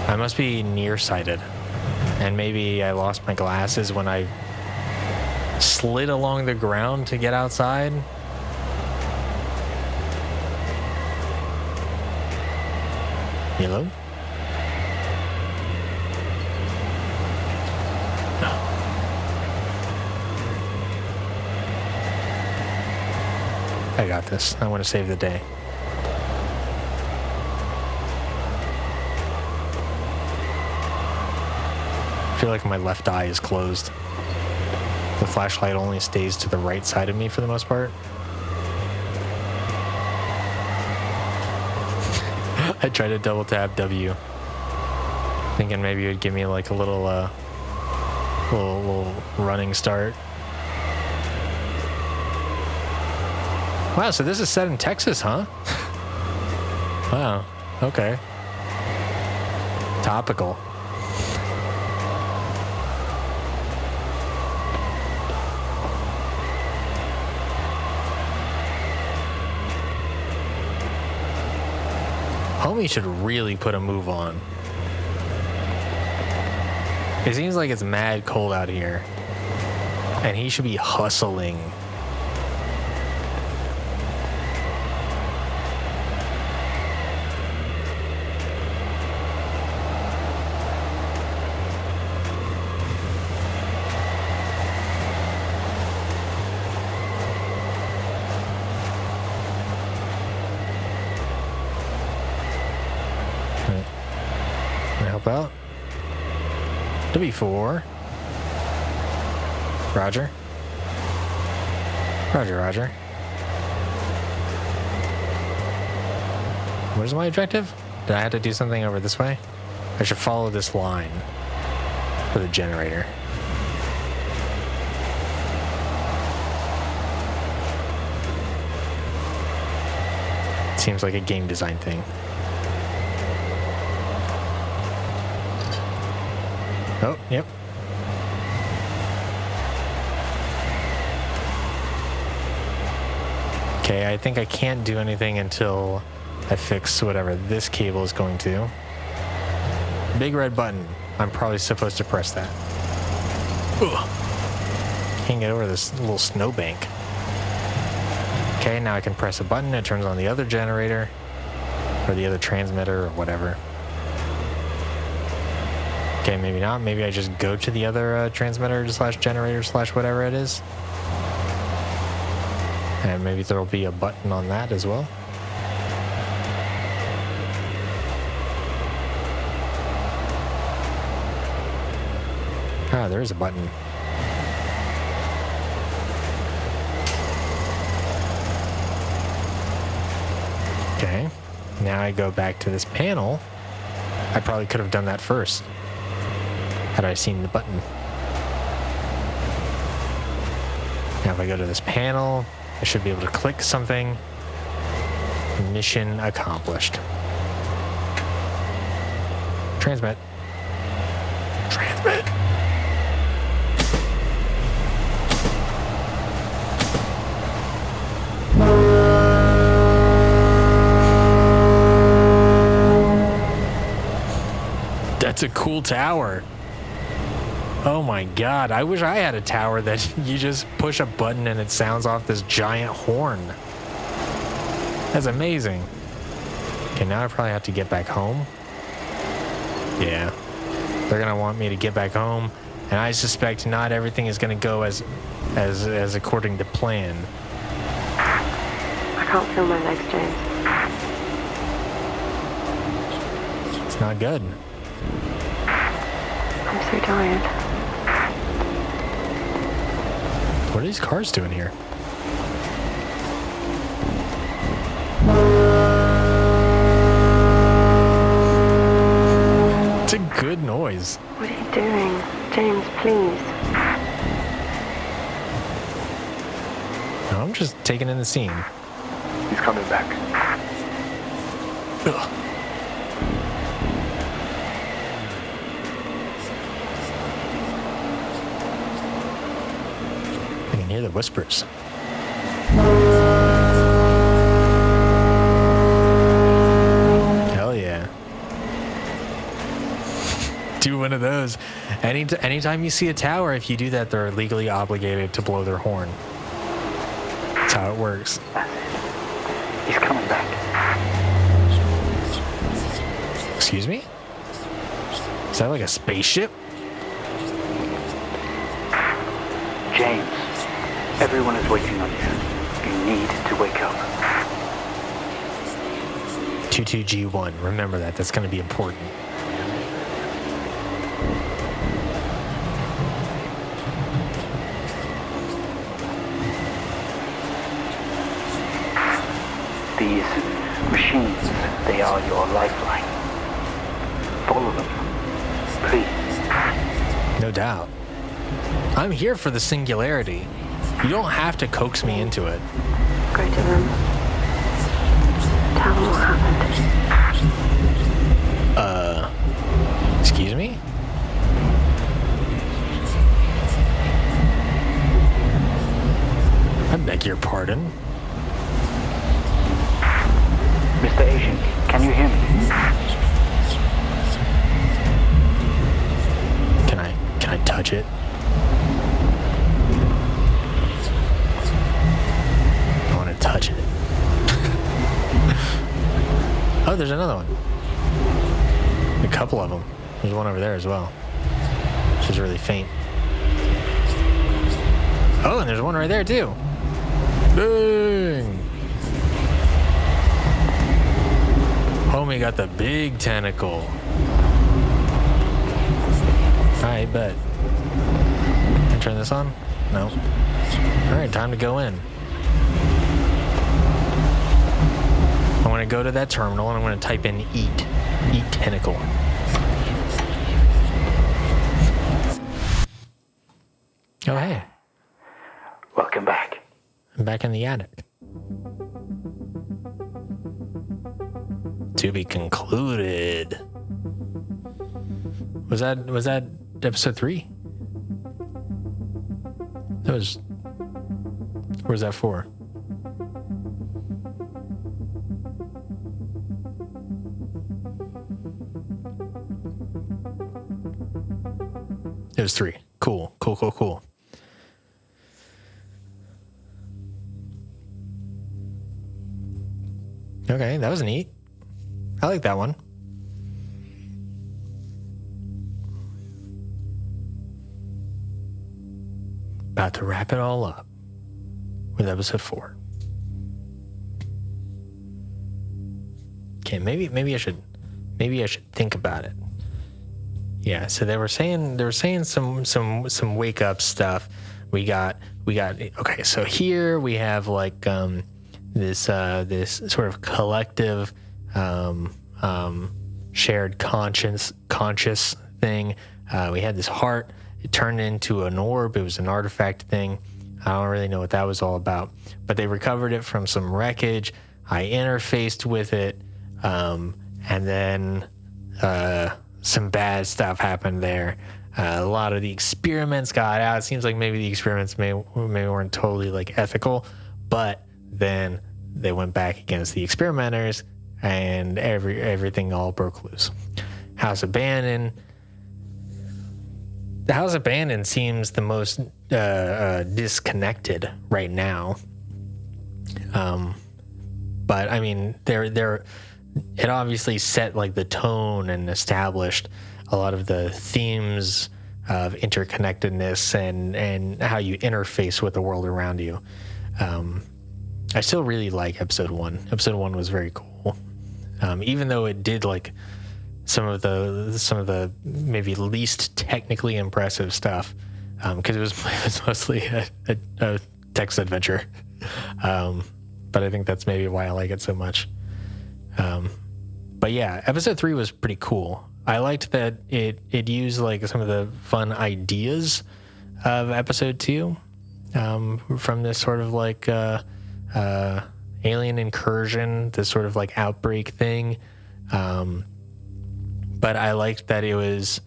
I must be nearsighted, and maybe I lost my glasses when I slid along the ground to get outside. Hello? I got this. I want to save the day. I feel like my left eye is closed. The flashlight only stays to the right side of me for the most part. I tried to double tap W, thinking maybe it would give me like a little running start. Wow, so this is set in Texas, huh? Wow, okay. Topical. Homie should really put a move on. It seems like it's mad cold out here, and he should be hustling. Out. W4. Roger. Roger, Roger. Where's my objective? Did I have to do something over this way? I should follow this line for the generator. Seems like a game design thing. Oh, yep. Okay, I think I can't do anything until I fix whatever this cable is going to. Big red button. I'm probably supposed to press that. Ugh. Can't get over this little snowbank. Okay, now I can press a button. It turns on the other generator, or the other transmitter, or whatever. Okay, maybe not. Maybe I just go to the other transmitter slash generator slash whatever it is. And maybe there'll be a button on that as well. Ah, there is a button. Okay, now I go back to this panel. I probably could have done that first had I seen the button. Now if I go to this panel, I should be able to click something. Mission accomplished. Transmit. Transmit. That's a cool tower. Oh my god, I wish I had a tower that you just push a button and it sounds off this giant horn. That's amazing. Okay, now I probably have to get back home. Yeah. They're gonna want me to get back home, and I suspect not everything is gonna go as according to plan. I can't feel my legs, James. It's not good. I'm so tired. What are these cars doing here? It's a good noise. What are you doing? taking in the scene. He's coming back. Ugh. I can hear the whispers. Hell yeah. Do one of those. Anytime you see a tower, if you do that, they're legally obligated to blow their horn. That's how it works. That's it. He's coming back. Excuse me? Is that like a spaceship? James, everyone is waiting on you. You need to wake up. 22G1. Remember that. That's going to be important. These machines, they are your lifeline. Follow them. Please. No doubt. I'm here for the singularity. You don't have to coax me into it. Go to them. Tell them what happened. Excuse me? I beg your pardon. Mr. Asian, can you hear me? Can I touch it? I want to touch it. Oh, there's another one. A couple of them. There's one over there as well. She's really faint. Oh, and there's one right there too. Bang! Homie got the big tentacle. Alright, bet. Can I turn this on? No. Alright, time to go in. I want to go to that terminal and I'm going to type in eat. Eat tentacle. Oh, hey. Welcome back. I'm back in the attic. To be concluded. Was that episode 3? That was. Where's that for? It was 3. Cool. Okay, that was neat. I like that one. About to wrap it all up with episode 4. Okay, maybe I should think about it. Yeah, so they were saying some wake up stuff. We got okay, so here we have like this sort of collective shared conscious thing. We had this heart. It turned into an orb. It was an artifact thing. I don't really know what that was all about, but they recovered it from some wreckage. I interfaced with it, and then some bad stuff happened there. A lot of the experiments got out. It seems like maybe the experiments maybe weren't totally like ethical, but then they went back against the experimenters, and everything all broke loose. House Abandoned. The House Abandoned seems the most disconnected right now. But I mean, it obviously set like the tone and established a lot of the themes of interconnectedness and how you interface with the world around you. I still really like episode 1. Episode 1 was very cool. Even though it did like some of the maybe least technically impressive stuff, because it was mostly a text adventure. But I think that's maybe why I like it so much. But yeah, episode 3 was pretty cool. I liked that it used like some of the fun ideas of episode 2, from this sort of like alien incursion, this sort of like outbreak thing. But I liked that it was.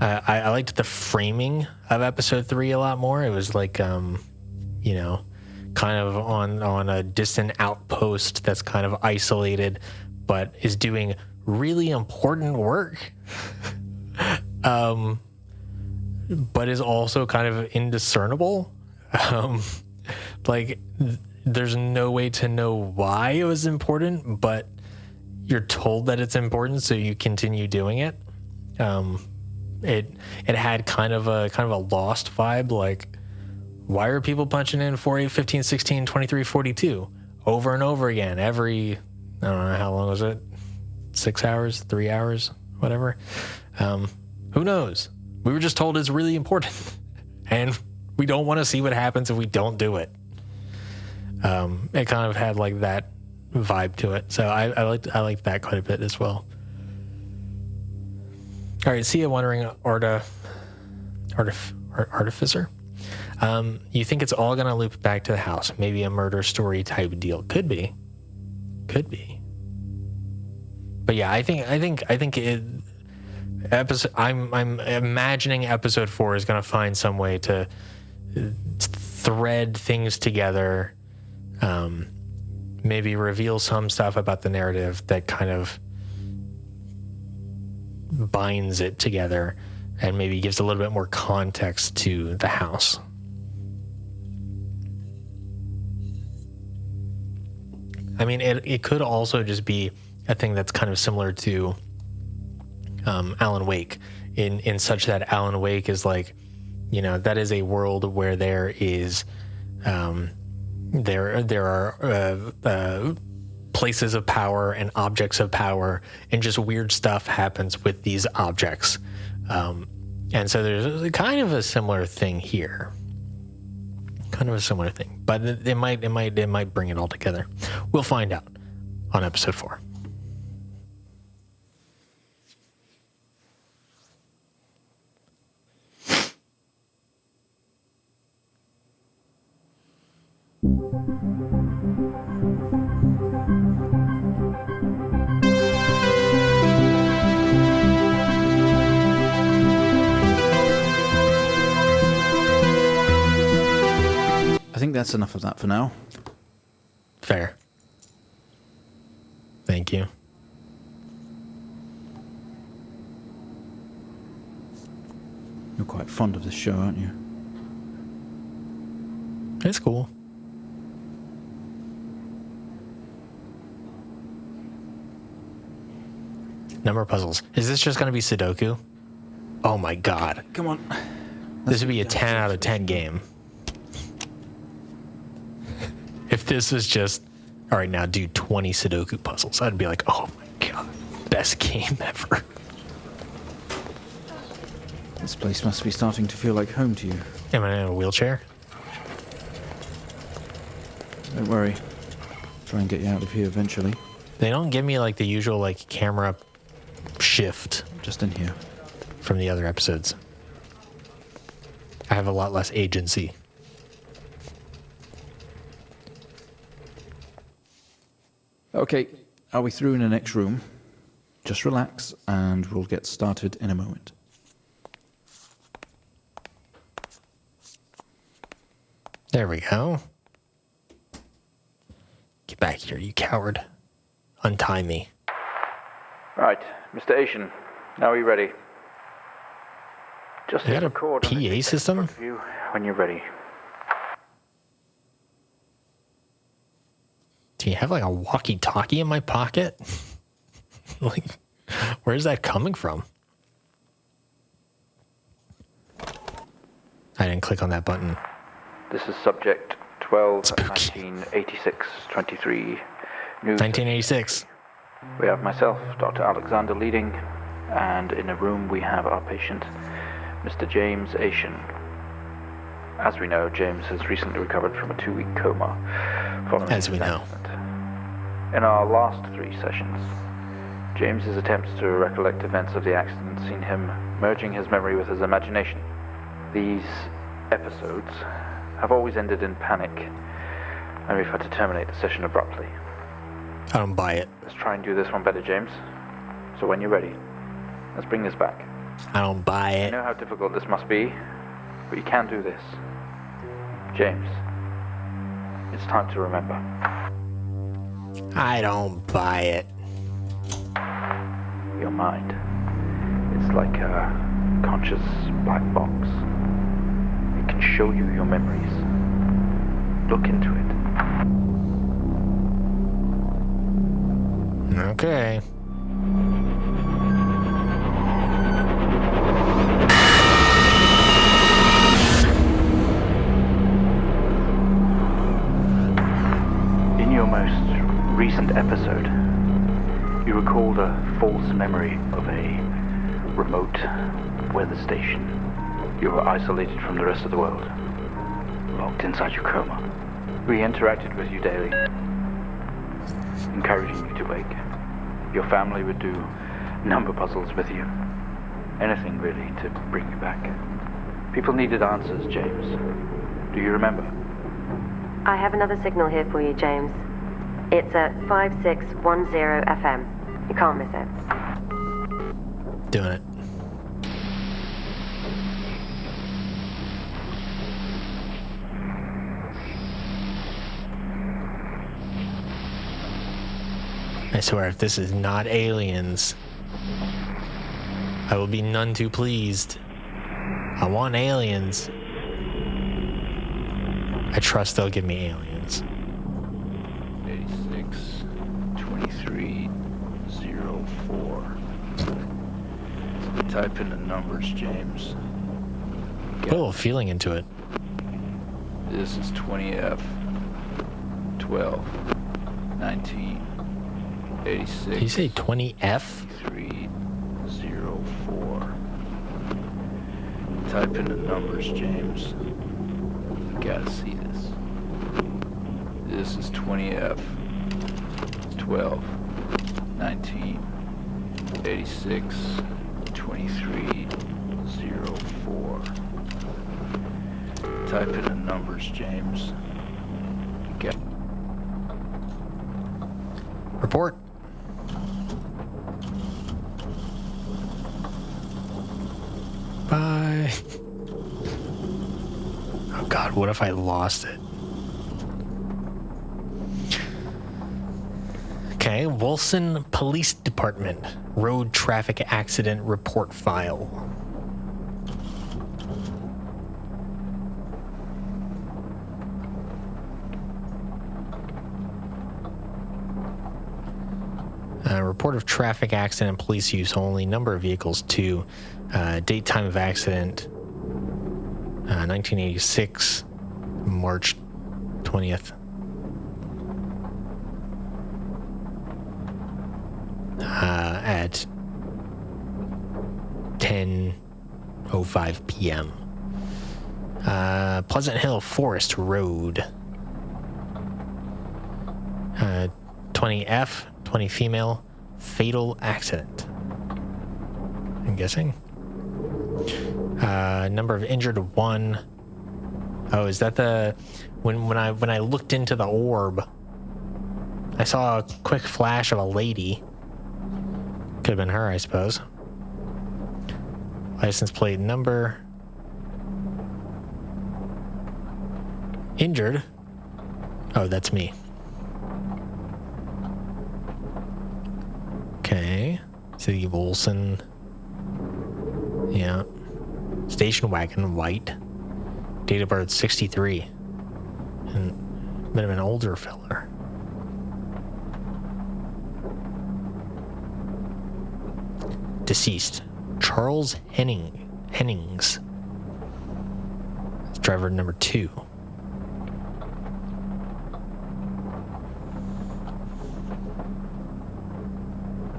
I liked the framing of episode 3 a lot more. It was like, kind of on a distant outpost that's kind of isolated, but is doing really important work. But is also kind of indiscernible. There's no way to know why it was important, but you're told that it's important, so you continue doing it. It had kind of a Lost vibe, like, why are people punching in 4, 8, 15, 16, 23, 42 over and over again every, I don't know, how long was it? 6 hours, 3 hours, whatever. Who knows? We were just told it's really important, and we don't want to see what happens if we don't do it. It kind of had like that vibe to it, so I liked that quite a bit as well. All right, see you wondering, Artificer. You think it's all gonna loop back to the house? Maybe a murder story type deal. Could be. But yeah, I think it. I'm imagining episode 4 is gonna find some way to thread things together. Maybe reveal some stuff about the narrative that kind of binds it together and maybe gives a little bit more context to the house. I mean, it could also just be a thing that's kind of similar to Alan Wake in such that Alan Wake is like, that is a world where there is there are places of power and objects of power, and just weird stuff happens with these objects. And so there's kind of a similar thing here. But it might bring it all together. We'll find out on episode 4. I think that's enough of that for now. Fair. Thank you. You're quite fond of this show, aren't you? It's cool. Number of puzzles. Is this just going to be Sudoku? Oh my god. Come on. This would be a 10 out of 10 game. If this was just, all right, now do 20 Sudoku puzzles, I'd be like, oh my god, best game ever. This place must be starting to feel like home to you. Am I in a wheelchair? Don't worry. Try and get you out of here eventually. They don't give me like the usual like camera shift. Just in here. From the other episodes. I have a lot less agency. Okay, are we through in the next room? Just relax and we'll get started in a moment. There we go. Get back here, you coward. Untie me. Right, Mr. Asian, now are you ready? Just Is that a record on the PA system? front of you when you're ready. Do you have like a walkie-talkie in my pocket? Like, where's that coming from? I didn't click on that button. This is subject 12, Spooky. 1986, 23. News. 1986. We have myself, Dr. Alexander leading, and in the room we have our patient, Mr. James Asian. As we know, James has recently recovered from a 2-week coma. Following As we his know. accident. In our last 3 sessions, James's attempts to recollect events of the accident seen him merging his memory with his imagination. These episodes have always ended in panic, and we've had to terminate the session abruptly. I don't buy it. Let's try and do this one better, James. So when you're ready, let's bring this back. I don't buy I it. know how difficult this must be, but you can do this. James, it's time to remember. I don't buy it. Your mind. It's like a conscious black box. It can show you your memories. Look into it. Okay. In your most recent episode, you recalled a false memory of a remote weather station. You were isolated from the rest of the world, locked inside your coma. We interacted with you daily, encouraging you to wake. Your family would do number puzzles with you. Anything really to bring you back. People needed answers, James. Do you remember? I have another signal here for you, James. It's at 5610 FM. You can't miss it. Doing it. I swear, if this is not aliens, I will be none too pleased. I want aliens. I trust they'll give me aliens. 86 2304. Type in the numbers, James. Put a little feeling into it. This is 20F 12 19 86. Did you say 20F? 304. Type in the numbers, James. You gotta see this. This is 20F 12 19 86 2304. Type in the numbers, James. You got. Report. Bye. Oh God, what if I lost it? Okay, Wilson Police Department Road Traffic Accident Report File. Report of traffic accident, police use only, number of vehicles 2, date time of accident 1986, March 20th. At 10:05 p.m. Pleasant Hill Forest Road. 20F, 20 female, fatal accident. I'm guessing. Number of injured 1. Oh, is that the when I looked into the orb, I saw a quick flash of a lady. Could have been her, I suppose. License plate number. Injured. Oh, that's me. Okay. City of Olson. Yeah. Station wagon, white. Date of birth 63. And bit of an older fella. Deceased. Charles Hennings. Driver number 2.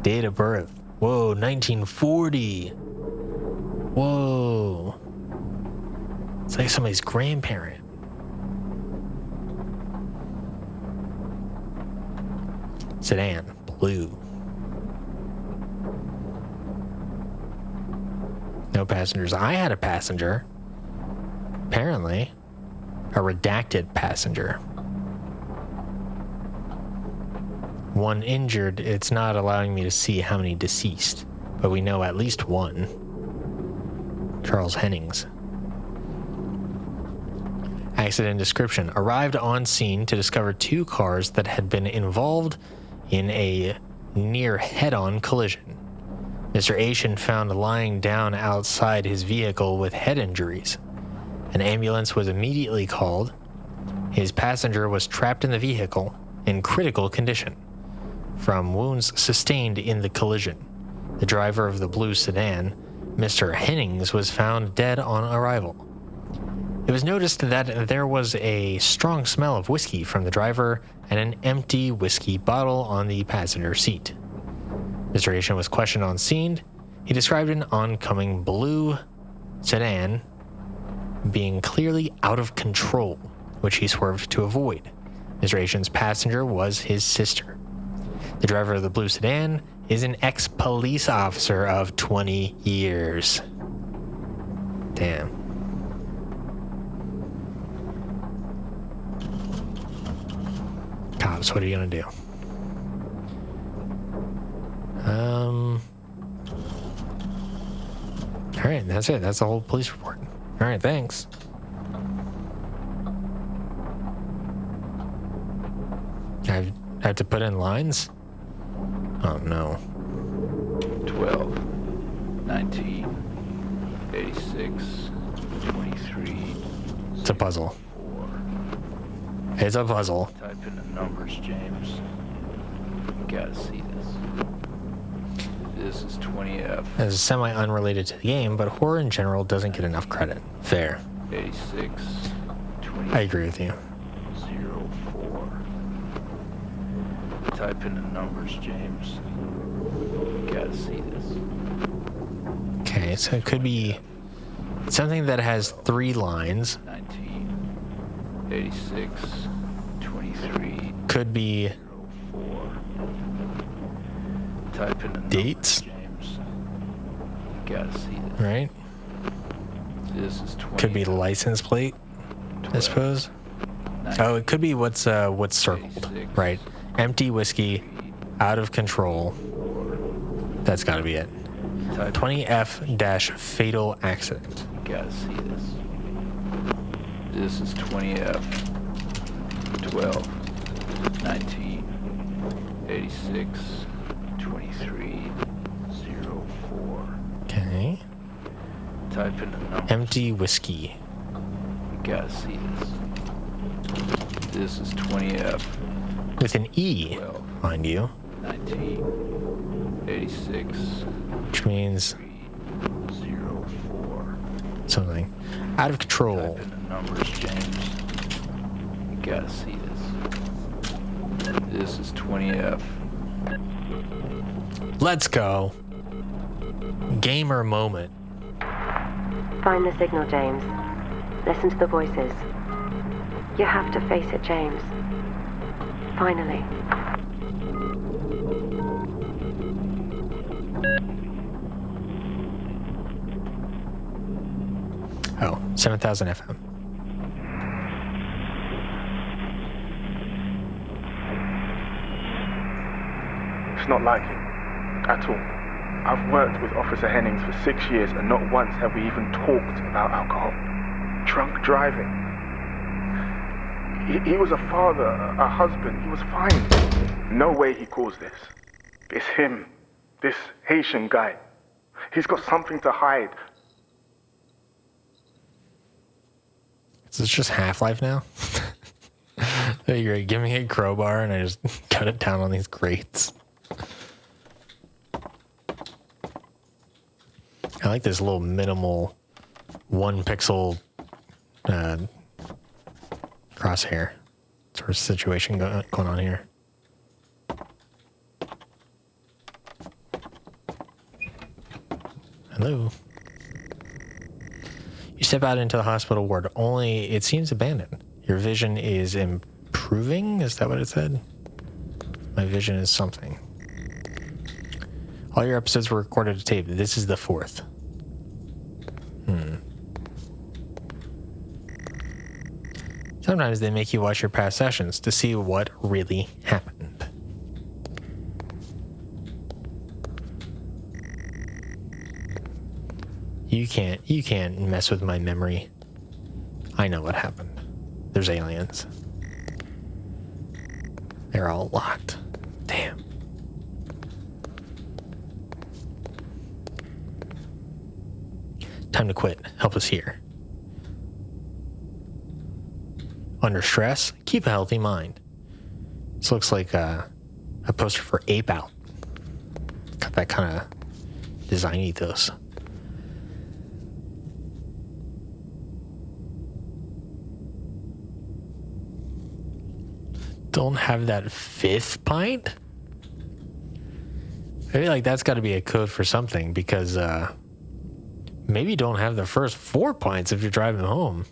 Date of birth. Whoa, 1940. Whoa. It's like somebody's grandparent. Sedan, blue. No passengers. I had a passenger. Apparently. A redacted passenger. one injured, it's not allowing me to see how many deceased, but we know at least one. Charles Hennings. Accident description. Arrived on scene to discover two cars that had been involved in a near head-on collision. Mr. Asian found lying down outside his vehicle with head injuries. An ambulance was immediately called. His passenger was trapped in the vehicle in critical condition from wounds sustained in the collision. The driver of the blue sedan, Mr. Hennings, was found dead on arrival. It was noticed that there was a strong smell of whiskey from the driver and an empty whiskey bottle on the passenger seat. Mr. Asian was questioned on scene. He described an oncoming blue sedan being clearly out of control, which he swerved to avoid. Mr. Asian's passenger was his sister. The driver of the blue sedan is an ex-police officer of 20 years. Damn. Cops, what are you gonna do? All right, that's it. That's the whole police report. All right, thanks. I have to put in lines? Oh, no. 12, 19, 86, 23. It's a puzzle. It's a puzzle. Type in the numbers, James. You gotta see this. This is 20F. This is semi-unrelated to the game, but horror in general doesn't get enough credit. Fair. 86, 20. I agree with you. 04. Type in the numbers, James. You gotta see this. Okay, so it could be something that has 3 lines. 19, 86, 23. Could be 04. Type in the dates. numbers, James. You gotta see this. Right? This is 20. Could be the license plate, 12, I suppose. 19, oh, it could be what's circled. 86, right. Empty whiskey, out of control. That's got to be it. 20F- fatal accident. You gotta see this. This is 20F. 12, 19, 86, 23, 04. Okay. Type in the number. Empty whiskey. You gotta see this. This is 20F. With an E, 12, mind you. 19, 86. Which means 04. something. Out of control. Type in the numbers, James. You gotta see this. This is 20F. Let's go. Gamer moment. Find the signal, James. Listen to the voices. You have to face it, James. Finally. Oh, 7,000 FM. It's not like him. At all. I've worked with Officer Hennings for 6 years and not once have we even talked about alcohol. Drunk driving. He was a father, a husband. He was fine. No way he caused this. It's him. This Haitian guy. He's got something to hide. Is this just Half-Life now? That'd be great. Give me a crowbar and I just cut it down on these grates. I like this little minimal 1 pixel crosshair sort of situation going on here. Hello. You step out into the hospital ward, only it seems abandoned. Your vision is improving? Is that what it said? My vision is something. All your episodes were recorded to tape. This is the 4th. Sometimes they make you watch your past sessions to see what really happened. You can't mess with my memory. I know what happened. There's aliens. They're all locked. Damn. Time to quit. Help us here. Under stress, keep a healthy mind. This looks like a poster for Ape Out. Got that kind of design ethos. Don't have that fifth pint? I feel like that's got to be a code for something, because maybe don't have the first 4 pints if you're driving home.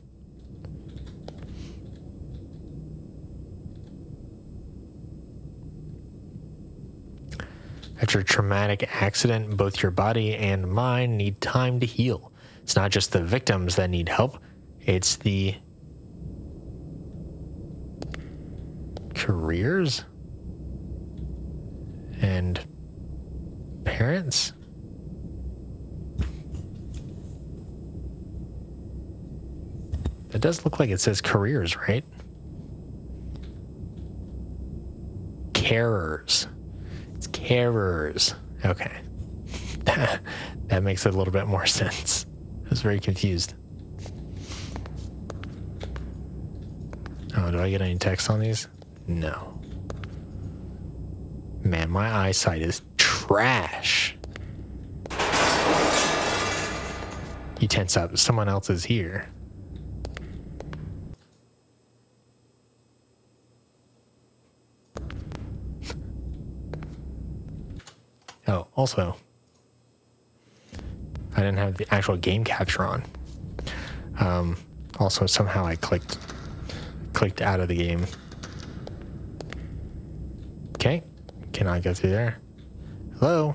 After a traumatic accident, both your body and mind need time to heal. It's not just the victims that need help, it's the careers and parents. It does look like it says careers, right? Carers. It's carers. Okay. That makes a little bit more sense. I was very confused. Oh, do I get any text on these? No. Man, my eyesight is trash. You tense up. Someone else is here. Oh, also, I didn't have the actual game capture on. Also, somehow I clicked out of the game. Okay, can I go through there? Hello?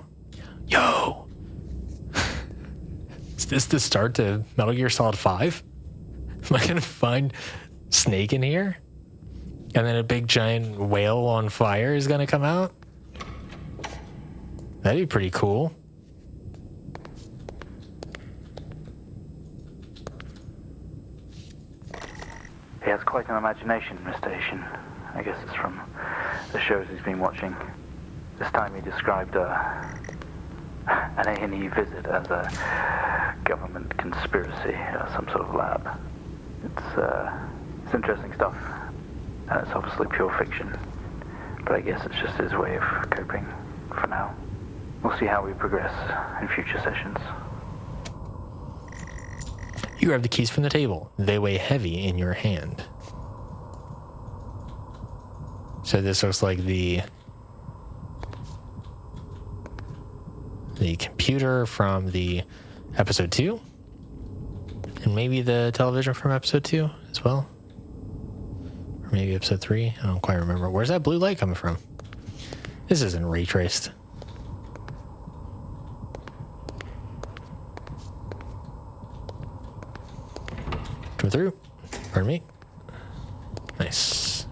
Yo! Is this the start to Metal Gear Solid 5? Am I gonna find Snake in here? And then a big giant whale on fire is gonna come out? That'd be pretty cool. He has quite an imagination, Mr. Asian. I guess it's from the shows he's been watching. This time he described an A&E visit as a government conspiracy, some sort of lab. It's interesting stuff, and it's obviously pure fiction. But I guess it's just his way of coping for now. We'll see how we progress in future sessions. You grab the keys from the table. They weigh heavy in your hand. So this looks like the computer from the episode 2. And maybe the television from episode 2 as well. Or maybe episode 3. I don't quite remember. Where's that blue light coming from? This isn't ray traced. Come through. Pardon me. Nice.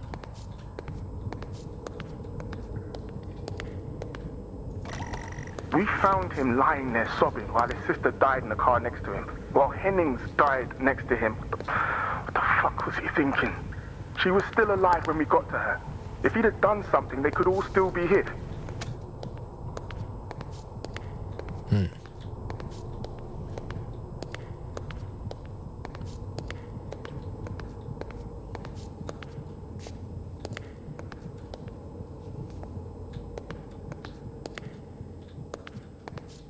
We found him lying there sobbing while his sister died in the car next to him, while Hennings died next to him. What the fuck was he thinking? She was still alive when we got to her. If he'd have done something, they could all still be here.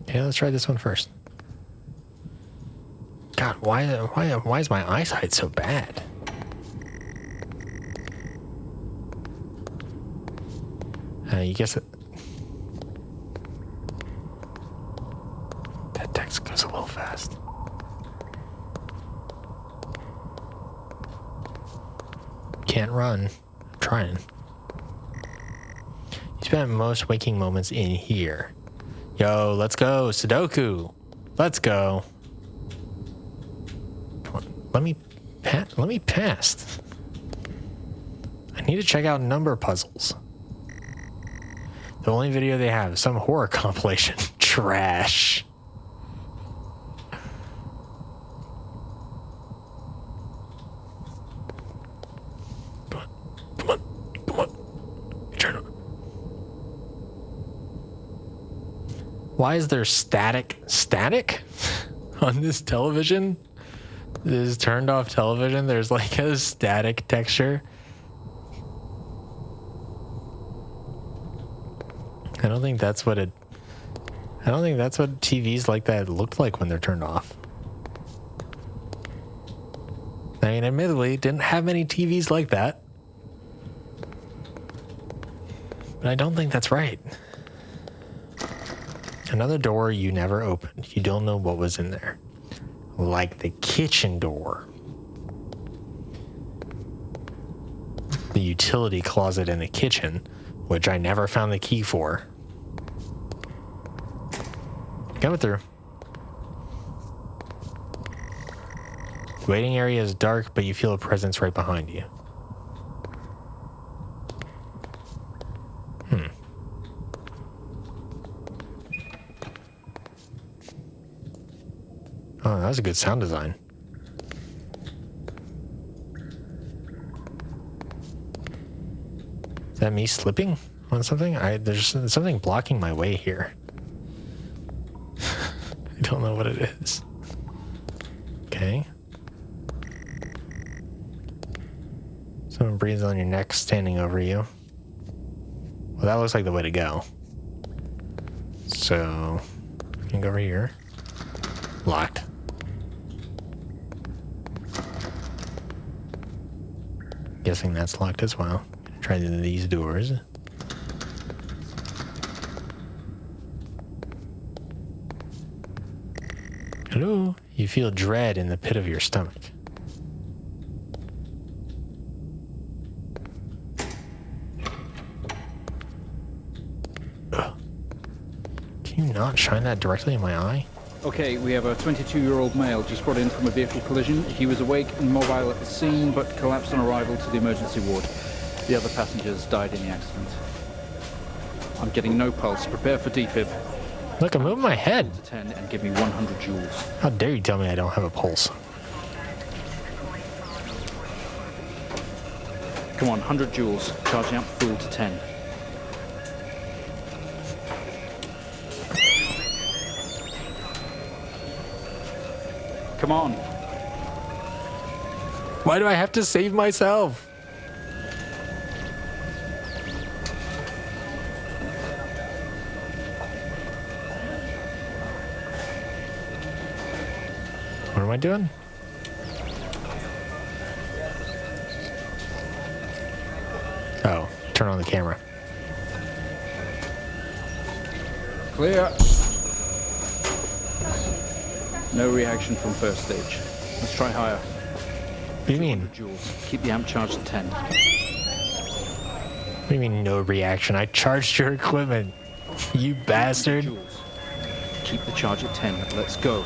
Yeah, let's try this one first. God, why is my eyesight so bad? You guess it. That text goes a little fast. Can't run. I'm trying. You spent most waking moments in here. Yo, let's go, Sudoku. Let's go. Come on, let me pass. I need to check out number puzzles. The only video they have is some horror compilation. Trash. Turn on. Why is there static on this television? This turned off television. There's like a static texture. I don't think that's what TVs like that looked like when they're turned off. I mean, admittedly, didn't have many TVs like that. But I don't think that's right. Another door you never opened. You don't know what was in there. Like the kitchen door. The utility closet in the kitchen, which I never found the key for. Coming through. Waiting area is dark, but you feel a presence right behind you. Oh, that was a good sound design. Is that me slipping on something? There's something blocking my way here. I don't know what it is. Okay. Someone breathes on your neck standing over you. Well, that looks like the way to go. So, I can go over here. Locked. Guessing that's locked as well. Try these doors. Hello? You feel dread in the pit of your stomach. Ugh. Can you not shine that directly in my eye? Okay, we have a 22-year-old male just brought in from a vehicle collision. He was awake and mobile at the scene, but collapsed on arrival to the emergency ward. The other passengers died in the accident. I'm getting no pulse. Prepare for defib. Look, I'm moving my head. To 10 and give me 100 joules. How dare you tell me I don't have a pulse? Come on, 100 joules. Charging up full to 10. Come on. Why do I have to save myself? What am I doing? Oh, turn on the camera. Clear. No reaction from first stage. Let's try higher. What do you mean? Joules. Keep the amp charged at 10. What do you mean no reaction? I charged your equipment. You bastard. Joules. Keep the charge at 10. Let's go.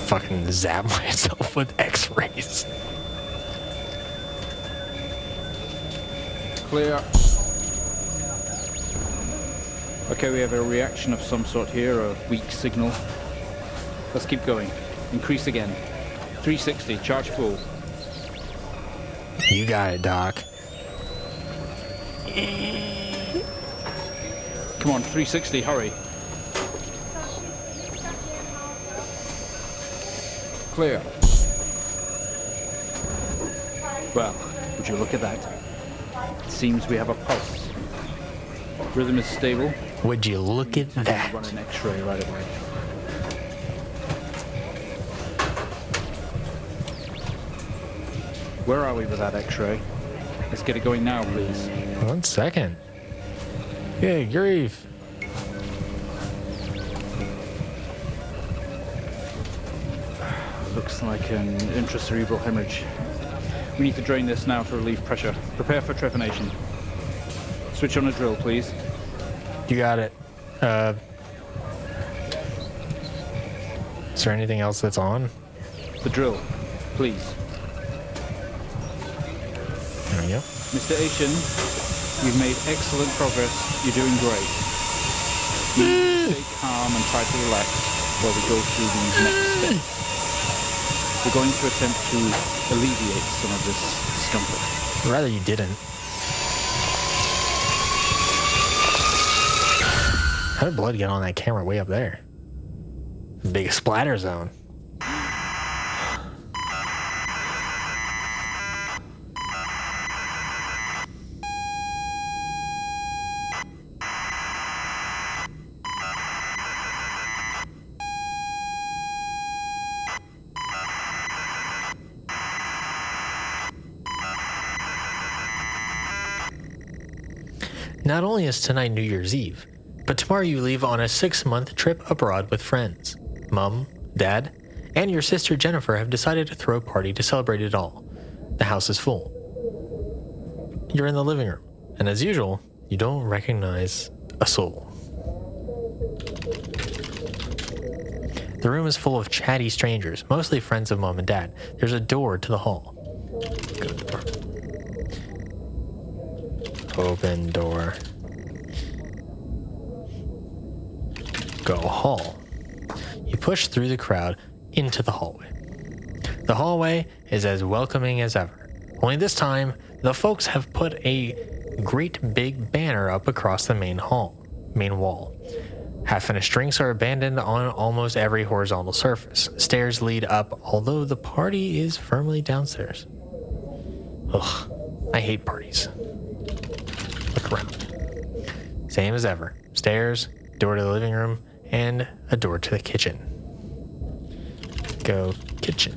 Fucking zap myself with x-rays. Clear. Okay, we have a reaction of some sort here, a weak signal. Let's keep going. Increase again. 360, charge full. You got it, Doc. Come on, 360, hurry. Clear. Well, would you look at that? It seems we have a pulse. Rhythm is stable. Would you look at that? Run an X-ray right away. Where are we with that X-ray? Let's get it going now, please. 1 second. Good grief. Looks like an intracerebral hemorrhage. We need to drain this now to relieve pressure. Prepare for trepanation. Switch on a drill, please. You got it. Is there anything else that's on? The drill, please. There we go. Mr. Asian, you've made excellent progress. You're doing great. Stay calm and try to relax while we go through these next steps. We're going to attempt to alleviate some of this discomfort. Rather you didn't. How did blood get on that camera way up there? Big splatter zone. Not only is tonight New Year's Eve, but tomorrow you leave on a 6-month trip abroad with friends. Mom, Dad, and your sister Jennifer have decided to throw a party to celebrate it all. The house is full. You're in the living room, and as usual, you don't recognize a soul. The room is full of chatty strangers, mostly friends of Mom and Dad. There's a door to the hall. Good door. Open door. Go hall. You push through the crowd into the hallway. The hallway is as welcoming as ever. Only this time, the folks have put a great big banner up across the main wall. Half-finished drinks are abandoned on almost every horizontal surface. Stairs lead up, although the party is firmly downstairs. Ugh, I hate parties. Look around. Same as ever. Stairs, door to the living room, and a door to the kitchen. Go kitchen.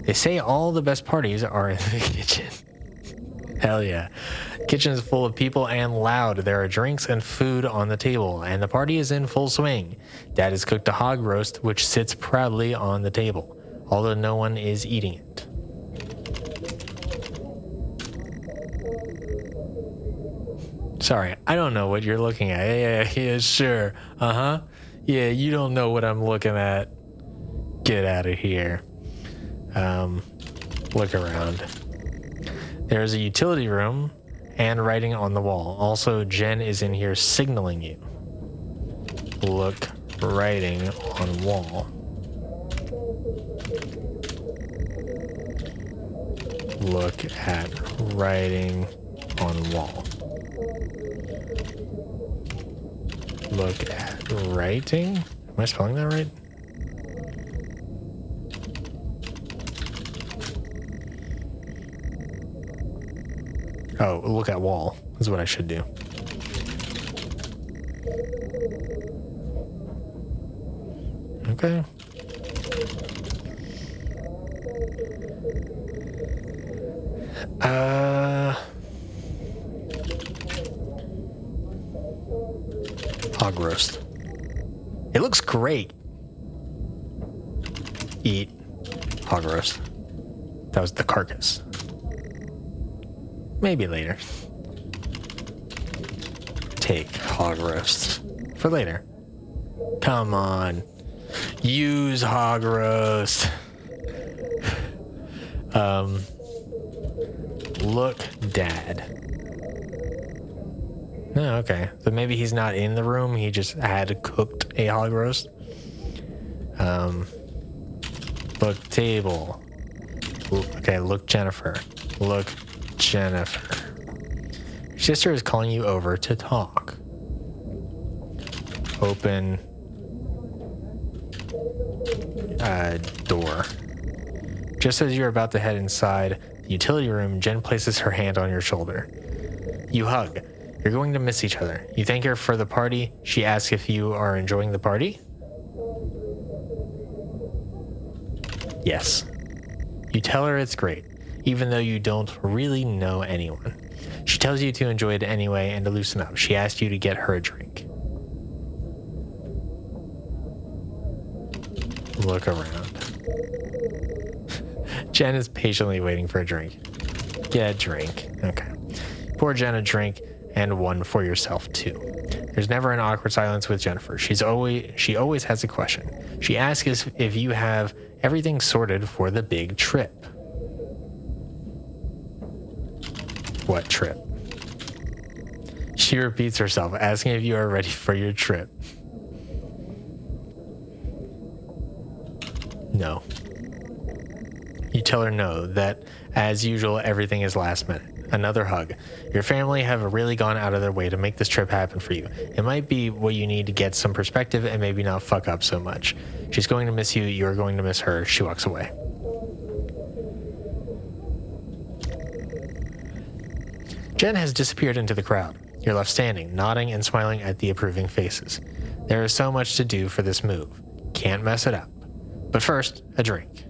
They say all the best parties are in the kitchen. Hell yeah. Kitchen is full of people and loud. There are drinks and food on the table, and the party is in full swing. Dad has cooked a hog roast, which sits proudly on the table, although no one is eating it. Sorry, I don't know what you're looking at. Yeah, sure. Uh-huh. Yeah, you don't know what I'm looking at. Get out of here. Look around. There's a utility room and writing on the wall. Also, Jen is in here signaling you. Look, writing on wall. Look at writing on wall. Look at writing? Am I spelling that right? Oh, look at wall is what I should do. Okay. Hog roast. It looks great. Eat hog roast. That was the carcass. Maybe later. Take hog roast for later. Come on. Use hog roast. Look, Dad. No, okay. So maybe he's not in the room. He just had cooked a hog roast. Look, table. Okay, look, Jennifer. Look, Jennifer. Your sister is calling you over to talk. Open door. Just as you're about to head inside the utility room, Jen places her hand on your shoulder. You hug. You're going to miss each other. You thank her for the party. She asks if you are enjoying the party. Yes. You tell her it's great, even though you don't really know anyone. She tells you to enjoy it anyway and to loosen up. She asks you to get her a drink. Look around. Jen is patiently waiting for a drink. Get a drink. Okay. Pour Jen a drink and one for yourself too. There's never an awkward silence with Jennifer. She always has a question. She asks if you have everything sorted for the big trip. What trip? She repeats herself, asking if you are ready for your trip. No. You tell her no, that as usual, everything is last minute. Another hug. Your family have really gone out of their way to make this trip happen for you. It might be what you need to get some perspective and maybe not fuck up so much. She's going to miss you. You're going to miss her. She walks away. Jen has disappeared into the crowd. You're left standing, nodding and smiling at the approving faces. There is so much to do for this move. Can't mess it up. But first, a drink.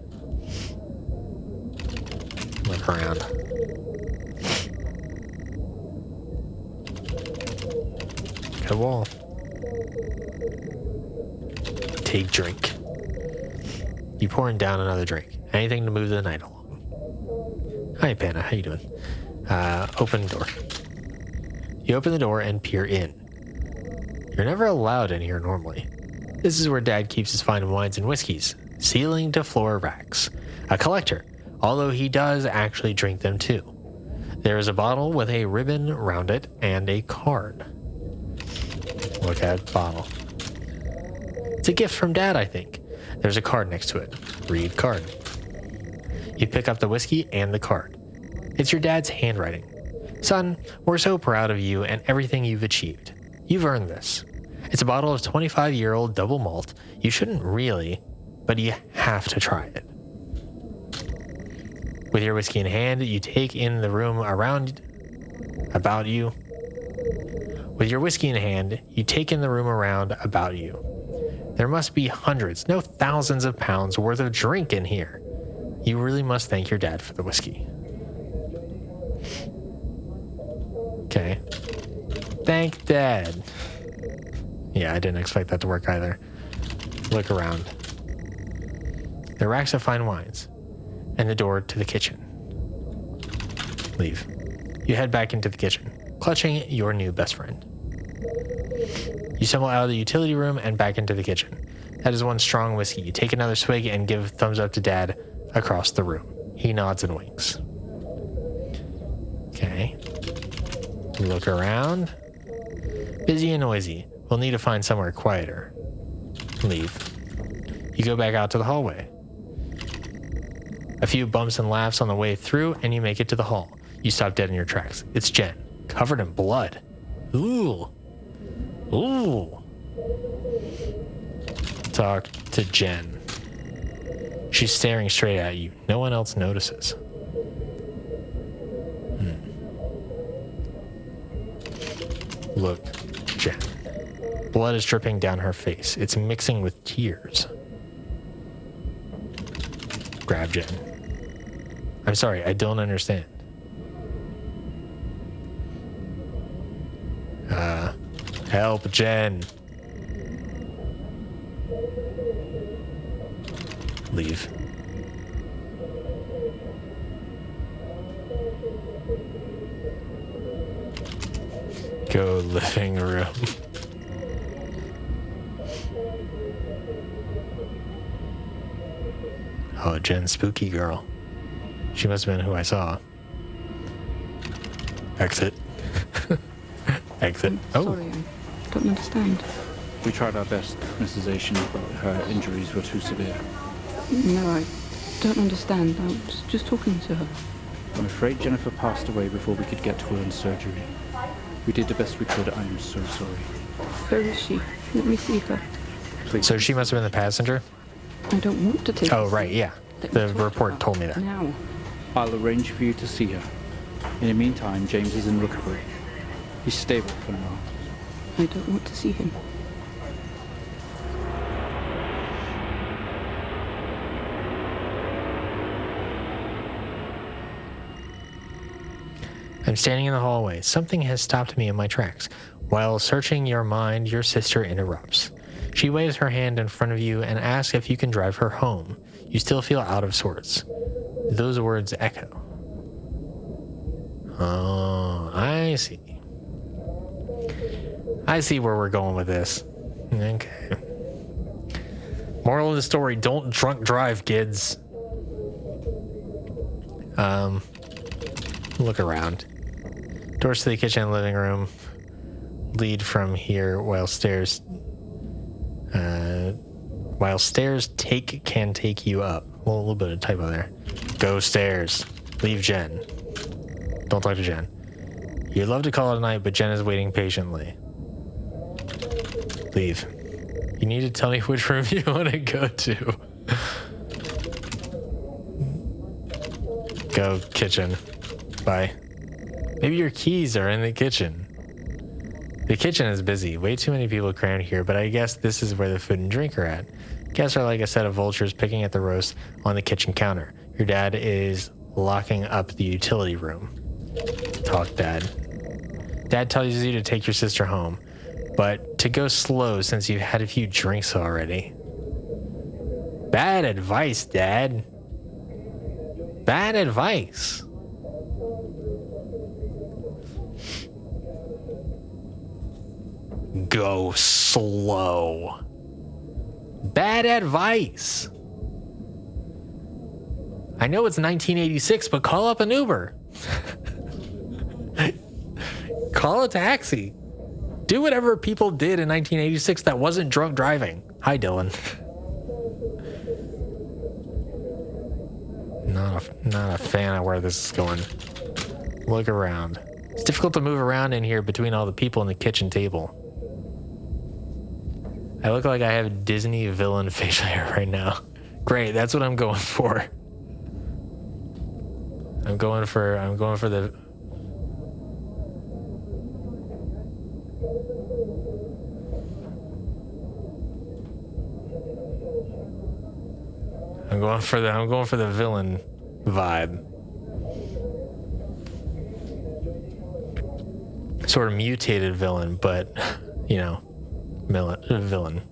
Look around. Good wall. Take drink. You pouring down another drink. Anything to move the night along. Hi, Panna. How you doing? Open the door. You open the door and peer in. You're never allowed in here normally. This is where Dad keeps his fine wines and whiskeys. Ceiling to floor racks. A collector, although he does actually drink them too. There is a bottle with a ribbon around it and a card. Look at bottle. It's a gift from Dad, I think. There's a card next to it. Read card. You pick up the whiskey and the card. It's your dad's handwriting. Son, we're so proud of you and everything you've achieved. You've earned this. It's a bottle of 25-year-old double malt. You shouldn't really, but you have to try it. With your whiskey in hand, you take in the room about you. With your whiskey in hand, you take in the room around about you. There must be hundreds, no thousands of pounds worth of drink in here. You really must thank your dad for the whiskey. Okay. Thank Dad. Yeah, I didn't expect that to work either. Look around. The racks of fine wines. And the door to the kitchen. Leave. You head back into the kitchen, clutching your new best friend. You stumble out of the utility room and back into the kitchen. That is one strong whiskey. You take another swig and give a thumbs up to Dad across the room. He nods and winks. Okay. Look around. Busy and noisy. We'll need to find somewhere quieter. Leave. You go back out to the hallway. A few bumps and laughs on the way through, and you make it to the hall. You stop dead in your tracks. It's Jen, covered in blood. Ooh. Ooh. Talk to Jen. She's staring straight at you. No one else notices. Look, Jen. Blood is dripping down her face. It's mixing with tears. Grab Jen. I'm sorry, I don't understand. Help, Jen. Leave. Go living room. Oh, Jen, spooky girl. She must have been who I saw. Exit. Exit. Sorry, I don't understand. We tried our best, Mrs. Asian, but her injuries were too severe. No, I don't understand. I was just talking to her. I'm afraid Jennifer passed away before we could get to her in surgery. We did the best we could. I am so sorry. Where is she? Let me see her. Please. So she must have been the passenger? I don't want to take her. Oh, right, yeah. The report told me that. Now. I'll arrange for you to see her. In the meantime, James is in recovery. He's stable for now. I don't want to see him. I'm standing in the hallway. Something has stopped me in my tracks. While searching your mind, your sister interrupts. She waves her hand in front of you and asks if you can drive her home. You still feel out of sorts. Those words echo. Oh, I see. I see where we're going with this. Okay. Moral of the story, don't drunk drive, kids. Look around. Doors to the kitchen and living room. lead from here while stairs can take you up. Well, a little bit of typo there. Go stairs. Leave Jen. Don't talk to Jen. You'd love to call it a night, but Jen is waiting patiently. Leave. You need to tell me which room you want to go to. Go kitchen. Bye. Maybe your keys are in the kitchen. The kitchen is busy. Way too many people crammed here, but I guess this is where the food and drink are at. Guests are like a set of vultures picking at the roast on the kitchen counter. Your dad is locking up the utility room. Talk, Dad. Dad tells you to take your sister home, but to go slow since you've had a few drinks already. Bad advice, Dad. Bad advice. Go slow. Bad advice. I know it's 1986, but call up an Uber. Call a taxi. Do whatever people did in 1986 that wasn't drunk driving. Hi, Dylan. Not a fan of where this is going. Look around. It's difficult to move around in here between all the people in the kitchen table. I look like I have Disney villain facial hair right now. Great, that's what I'm going for. I'm going for the I'm going for the villain vibe. Sort of mutated villain, but you know, villain.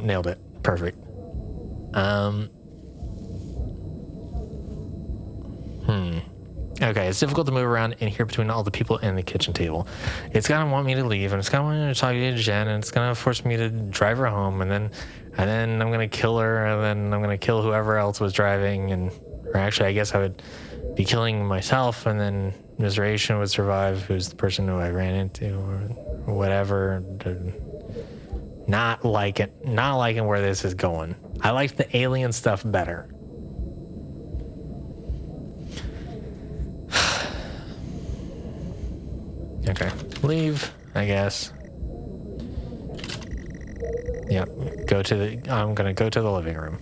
Nailed it. Perfect. Okay, it's difficult to move around in here between all the people in the kitchen table. It's gonna want me to leave, and it's gonna want me to talk to Jen, and it's gonna force me to drive her home, and then I'm gonna kill her, and then I'm gonna kill whoever else was driving, or actually, I guess I would be killing myself, and then Mr. Asian would survive, who's the person who I ran into, or whatever. Not liking where this is going. I like the alien stuff better. Okay, leave, I guess. Yep, I'm gonna go to the living room.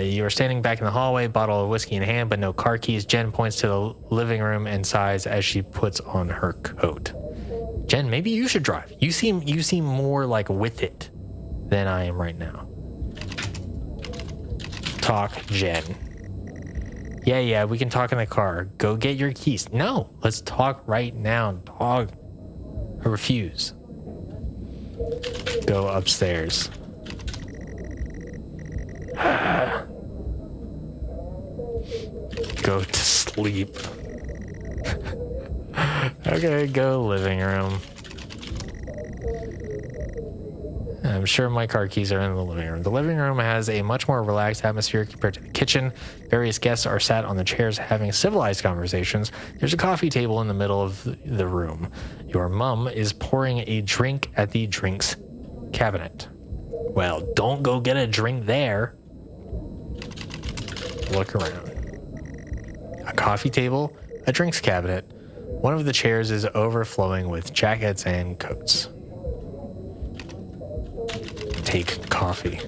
You are standing back in the hallway, bottle of whiskey in hand, but no car keys. Jen points to the living room and sighs as she puts on her coat. Jen, maybe you should drive. You seem more like with it than I am right now. Talk, Jen. Yeah, we can talk in the car. Go get your keys. No, let's talk right now, dog. I refuse. Go upstairs. Go to sleep. Okay, go living room. I'm sure my car keys are in the living room. The living room has a much more relaxed atmosphere compared to the kitchen. Various guests are sat on the chairs having civilized conversations. There's a coffee table in the middle of the room. Your mom is pouring a drink at the drinks cabinet. Well, don't go get a drink there. Look around. A coffee table, a drinks cabinet. One of the chairs is overflowing with jackets and coats. Take coffee.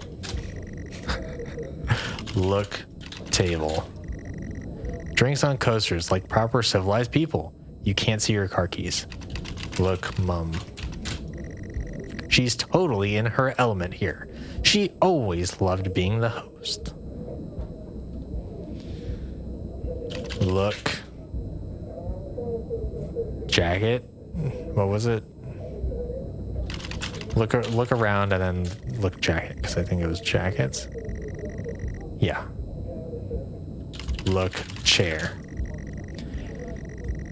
Look table. Drinks on coasters like proper civilized people. You can't see your car keys. Look, Mum. She's totally in her element here. She always loved being the host. Look. Jacket. What was it? Look around and then look jacket, because I think it was jackets. Yeah. Look chair.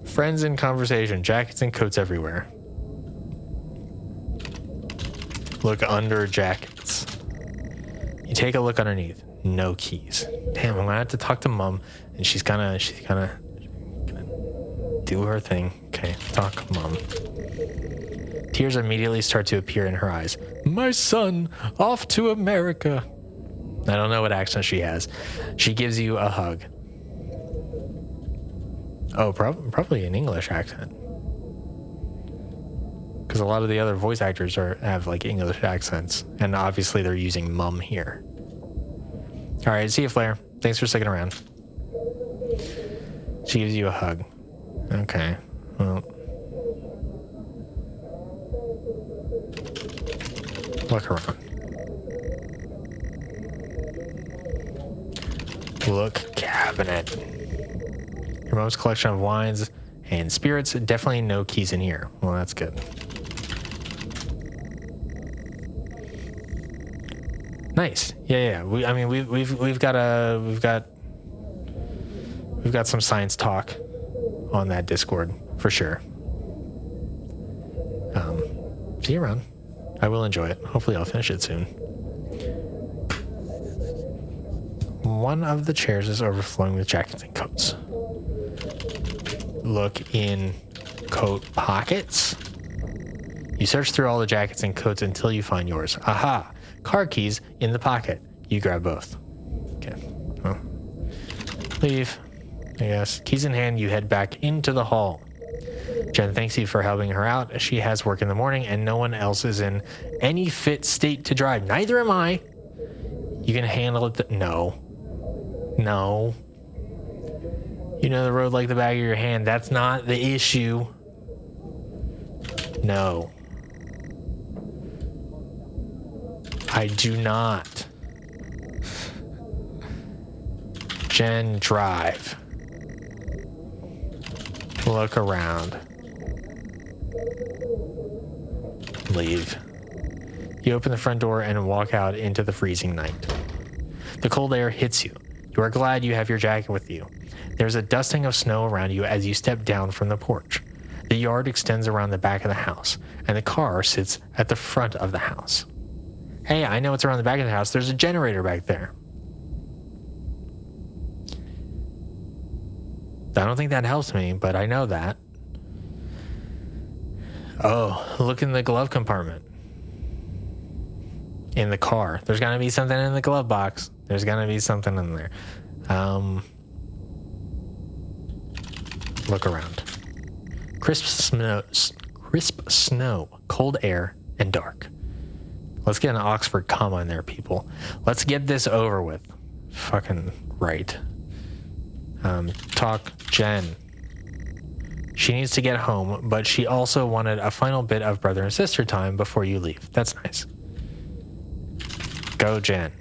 Friends in conversation, jackets and coats everywhere. Look under jackets. You take a look underneath. No keys. Damn, I'm gonna have to talk to Mom, and she's gonna do her thing. Okay, talk, Mom. Tears immediately start to appear in her eyes. My son, off to America. I don't know what accent she has. She gives you a hug. Oh, probably an English accent. Because a lot of the other voice actors have like English accents. And obviously they're using mum here. All right, see you, Flair. Thanks for sticking around. She gives you a hug. Okay, well. Look around. Look cabinet. Your mom's collection of wines and spirits. Definitely no keys in here. Well, that's good. Nice. Yeah. We've got some science talk on that Discord for sure. See you around. I will enjoy it. Hopefully I'll finish it soon. One of the chairs is overflowing with jackets and coats. Look in coat pockets. You search through all the jackets and coats until you find yours. Aha! Car keys in the pocket. You grab both. Okay. Well, leave. I guess. Keys in hand, you head back into the hall. Jen thanks you for helping her out. She has work in the morning and no one else is in any fit state to drive. Neither am I. You can handle it. No. You know the road like the back of your hand. That's not the issue. No. I do not. Jen, drive. Look around. Leave. You open the front door and walk out into the freezing night. The cold air hits you. You are glad you have your jacket with you. There's a dusting of snow around you as you step down from the porch. The yard extends around the back of the house, and the car sits at the front of the house. Hey, I know it's around the back of the house. There's a generator back there. I don't think that helps me, but I know that. Oh, look in the glove compartment. In the car. There's got to be something in the glove box. There's got to be something in there. Look around. Crisp snow, cold air, and dark. Let's get an Oxford comma in there, people. Let's get this over with. Fucking right. Talk Jen. She needs to get home, but she also wanted a final bit of brother and sister time before you leave. That's nice. Go, Jen.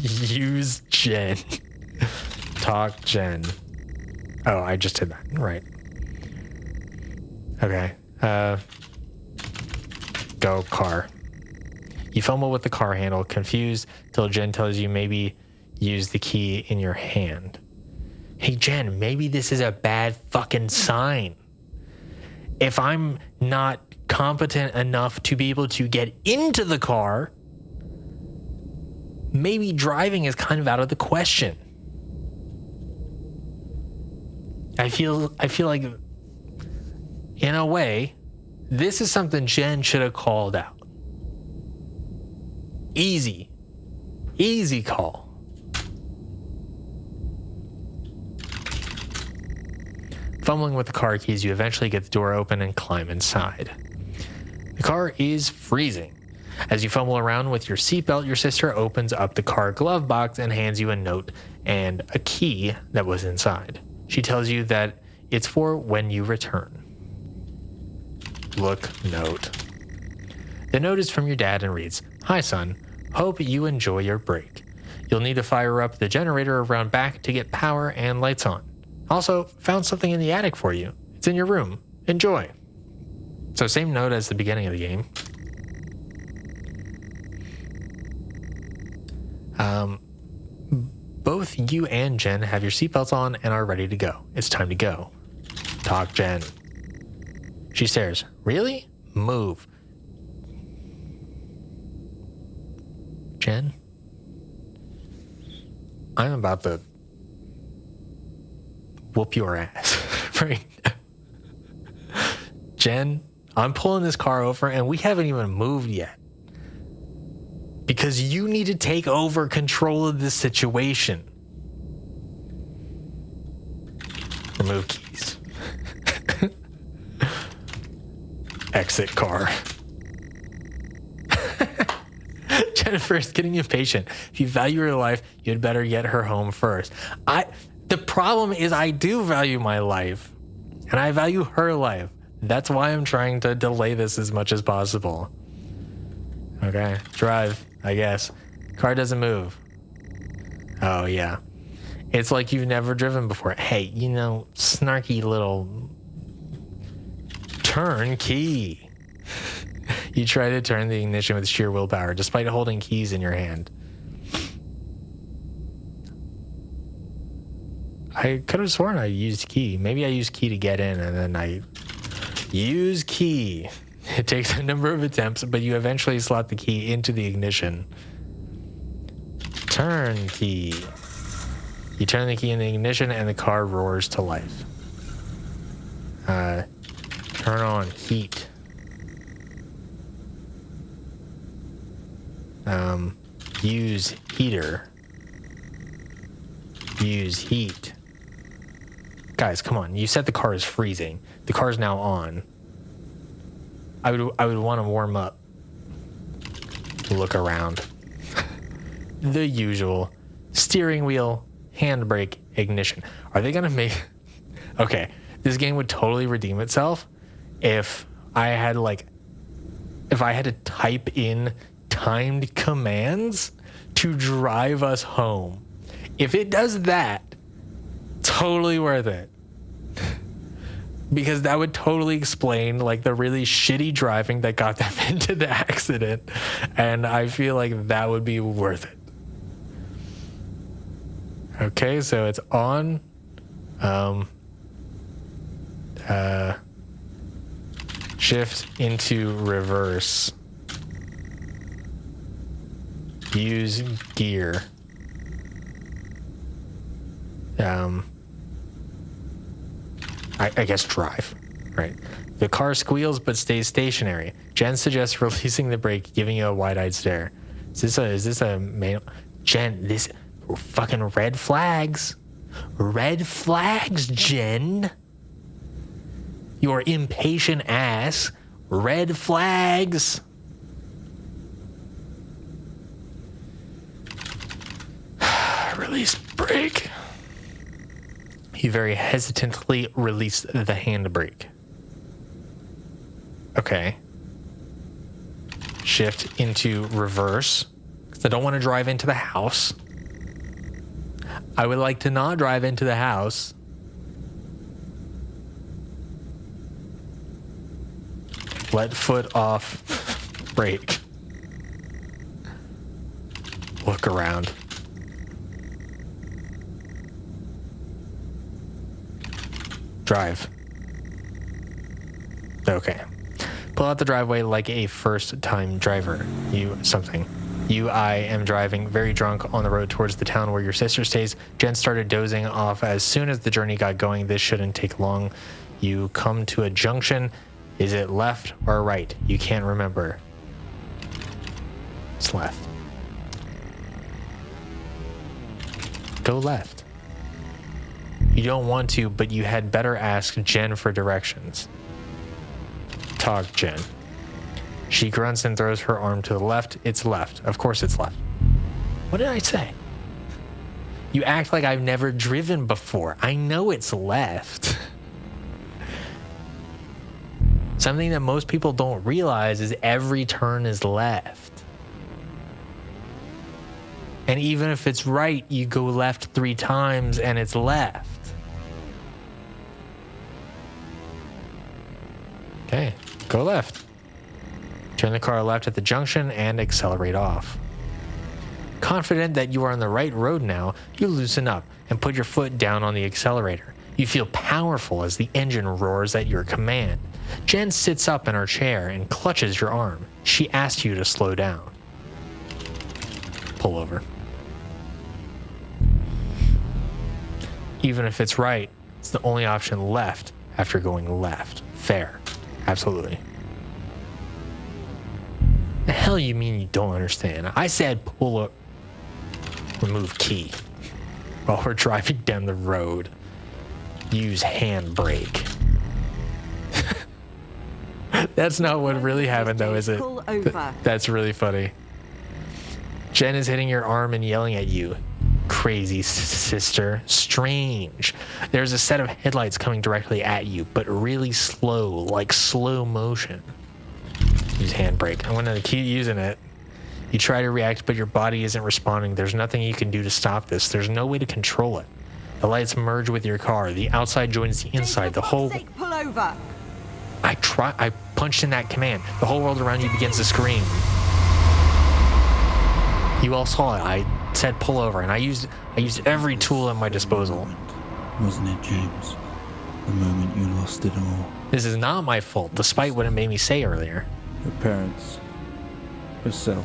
Use Jen. Talk Jen. Oh, I just did that. Right. Okay. Go, car. You fumble with the car handle, confused, till Jen tells you maybe use the key in your hand. Hey, Jen, maybe this is a bad fucking sign. If I'm not competent enough to be able to get into the car, maybe driving is kind of out of the question. I feel like, in a way, this is something Jen should have called out. Easy call. Fumbling with the car keys, you eventually get the door open and climb inside. The car is freezing. As you fumble around with your seatbelt, your sister opens up the car glove box and hands you a note and a key that was inside. She tells you that it's for when you return. Look note. The note is from your dad and reads, "Hi, son. Hope you enjoy your break. You'll need to fire up the generator around back to get power and lights on. Also, found something in the attic for you. It's in your room. Enjoy." So same note as the beginning of the game. Both you and Jen have your seatbelts on and are ready to go. It's time to go. Talk Jen. She stares. Really? Move. Jen? I'm about to whoop your ass right now. Jen, I'm pulling this car over and we haven't even moved yet. Because you need to take over control of this situation. Remove keys. Exit car. Jennifer is getting impatient. If you value your life, you'd better get her home first. The problem is I do value my life. And I value her life. That's why I'm trying to delay this as much as possible. Okay, drive, I guess. Car doesn't move. Oh, yeah. It's like you've never driven before. Hey, you know, snarky little turn key. You try to turn the ignition with sheer willpower, despite holding keys in your hand. I could have sworn I used key. Maybe I used key to get in, and then I use key. It takes a number of attempts, but you eventually slot the key into the ignition. Turn key. You turn the key in the ignition, and the car roars to life. Turn on heat. Use heater. Use heat. Guys, come on. You said the car is freezing. The car is now on. I would want to warm up. Look around. The usual. Steering wheel, handbrake, ignition. Are they gonna make... Okay, this game would totally redeem itself if I had to type in timed commands to drive us home. If it does that, totally worth it. Because that would totally explain like the really shitty driving that got them into the accident. And I feel like that would be worth it. Okay, so it's on. Shift into reverse. Use gear. I guess drive, right? The car squeals but stays stationary. Jen suggests releasing the brake, giving you a wide-eyed stare. Is this a manual? Jen, this fucking red flags. Red flags, Jen. Your impatient ass. Red flags. Release brake. You very hesitantly release the handbrake. Okay. Shift into reverse. Because I don't want to drive into the house. I would like to not drive into the house. Let foot off brake. Look around. Drive. Okay. Pull out the driveway like a first-time driver. I am driving very drunk on the road towards the town where your sister stays. Jen started dozing off as soon as the journey got going. This shouldn't take long. You come to a junction. Is it left or right? You can't remember. It's left. Go left. You don't want to, but you had better ask Jen for directions. Talk, Jen. She grunts and throws her arm to the left. It's left. Of course it's left. What did I say? You act like I've never driven before. I know it's left. Something that most people don't realize is every turn is left. And even if it's right, you go left 3 times and it's left. Okay, go left. Turn the car left at the junction and accelerate off. Confident that you are on the right road now, you loosen up and put your foot down on the accelerator. You feel powerful as the engine roars at your command. Jen sits up in her chair and clutches your arm. She asks you to slow down. Pull over. Even if it's right, It's the only option left after going left. Fair. Absolutely. The hell you mean you don't understand? I said pull up, remove key. While we're driving down the road, use handbrake. That's not what really happened though, is it? Pull over. That's really funny. Jen is hitting your arm and yelling at you. Crazy sister. Strange. There's a set of headlights coming directly at you, but really slow, like slow motion. Use handbrake. I'm gonna keep using it. You try to react, but your body isn't responding. There's nothing you can do to stop this. There's no way to control it. The lights merge with your car. The outside joins the inside. The whole... Pull over. I punched in that command. The whole world around you begins to scream. You all saw it. I said pull over, and I used every tool at my disposal. Wasn't it, James? The moment you lost it all. This is not my fault, despite what it made me say earlier. Your parents. Yourself.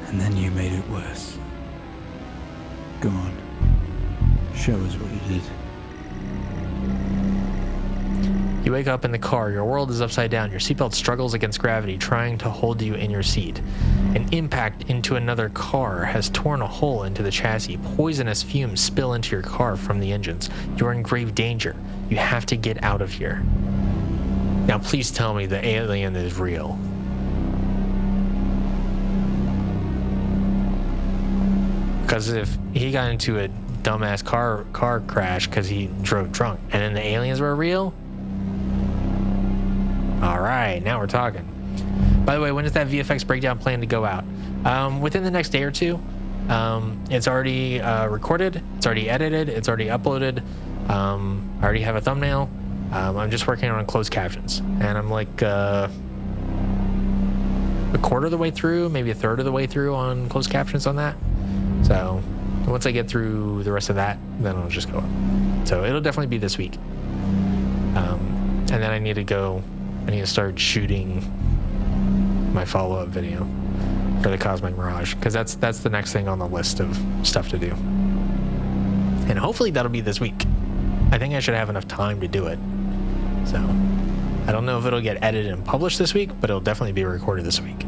And then you made it worse. Go on. Show us what you did. You wake up in the car. Your world is upside down. Your seatbelt struggles against gravity, trying to hold you in your seat. An impact into another car has torn a hole into the chassis. Poisonous fumes spill into your car from the engines. You're in grave danger. You have to get out of here. Now, please tell me the alien is real. Because if he got into a dumbass car crash because he drove drunk, and then the aliens were real, all right, now we're talking. By the way, when is that VFX breakdown planned to go out? Within the next day or two. It's already recorded. It's already edited. It's already uploaded. I already have a thumbnail. I'm just working on closed captions, and I'm like a quarter of the way through, maybe a third of the way through on closed captions on that. So once I get through the rest of that, then it'll just go up. So it'll definitely be this week. And then I need to start shooting my follow-up video for the Cosmic Mirage, because that's the next thing on the list of stuff to do. And hopefully that'll be this week. I think I should have enough time to do it. So I don't know if it'll get edited and published this week, but it'll definitely be recorded this week.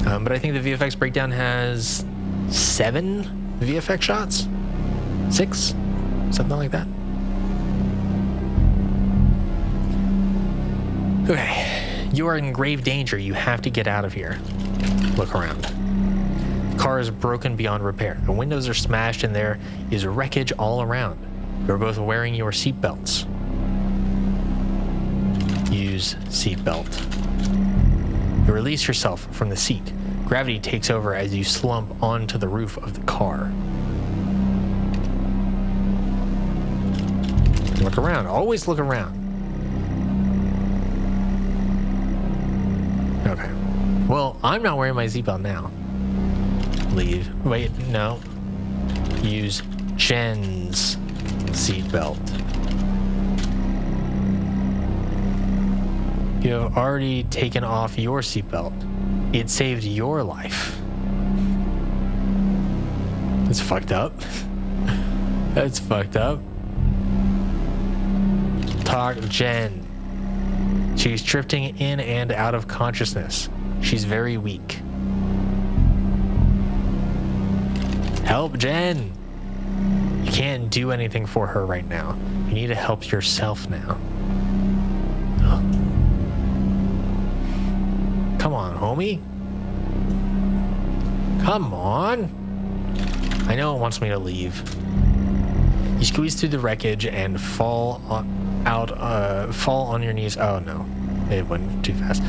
But I think the VFX breakdown has 7 VFX shots? 6? Something like that. Okay. You are in grave danger. You have to get out of here. Look around. The car is broken beyond repair. The windows are smashed and there is wreckage all around. You're both wearing your seatbelts. Use seatbelt. You release yourself from the seat. Gravity takes over as you slump onto the roof of the car. Look around. Always look around. Okay. Well, I'm not wearing my seatbelt now. Leave. Wait, no. Use Jen's seatbelt. You have already taken off your seatbelt. It saved your life. That's fucked up. That's fucked up. Talk Jen. She's drifting in and out of consciousness. She's very weak. Help Jen. You can't do anything for her right now. You need to help yourself now. Come on, homie. Come on. I know it wants me to leave. You squeeze through the wreckage and fall on your knees. Oh no, it went too fast.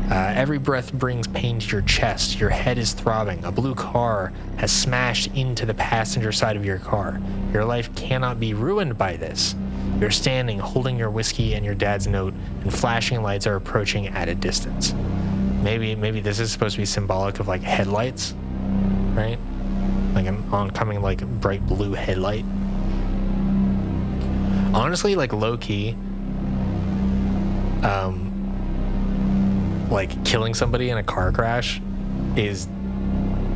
Every breath brings pain to your chest. Your head is throbbing. A blue car has smashed into the passenger side of your car. Your life cannot be ruined by this. You're standing, holding your whiskey and your dad's note, and flashing lights are approaching at a distance. Maybe this is supposed to be symbolic of like headlights, right? Like an oncoming like bright blue headlight. Honestly, like low key, like killing somebody in a car crash is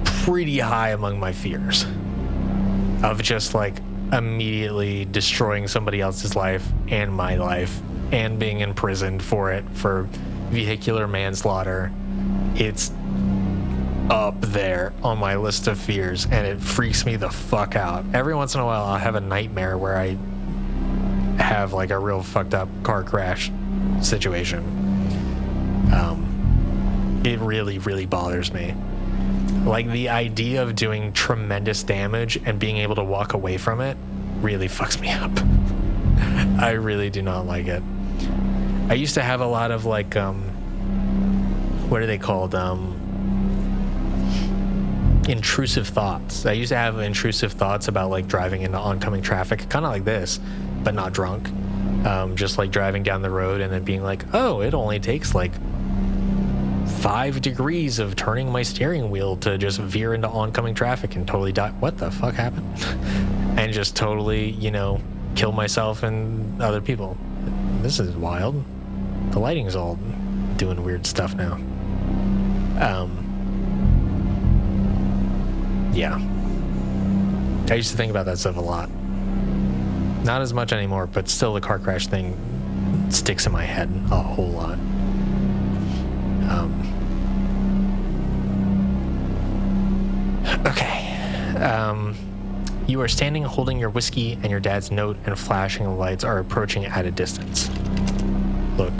pretty high among my fears. of just like immediately destroying somebody else's life and my life and being imprisoned for it for vehicular manslaughter. It's up there on my list of fears, and it freaks me the fuck out. Every once in a while I'll have a nightmare where I have like a real fucked up car crash situation. It really, really bothers me. Like, the idea of doing tremendous damage and being able to walk away from it really fucks me up. I really do not like it. I used to have a lot of like, what are they called? Intrusive thoughts. I used to have intrusive thoughts about like driving into oncoming traffic, kind of like this, but not drunk. Just like driving down the road and then being like, oh, it only takes like 5 degrees of turning my steering wheel to just veer into oncoming traffic and totally die. What the fuck happened? And just totally, you know, kill myself and other people. This is wild. The lighting's all doing weird stuff now. Yeah. I used to think about that stuff a lot. Not as much anymore, but still the car crash thing sticks in my head a whole lot. Okay. You are standing holding your whiskey, and your dad's note and flashing lights are approaching at a distance. Look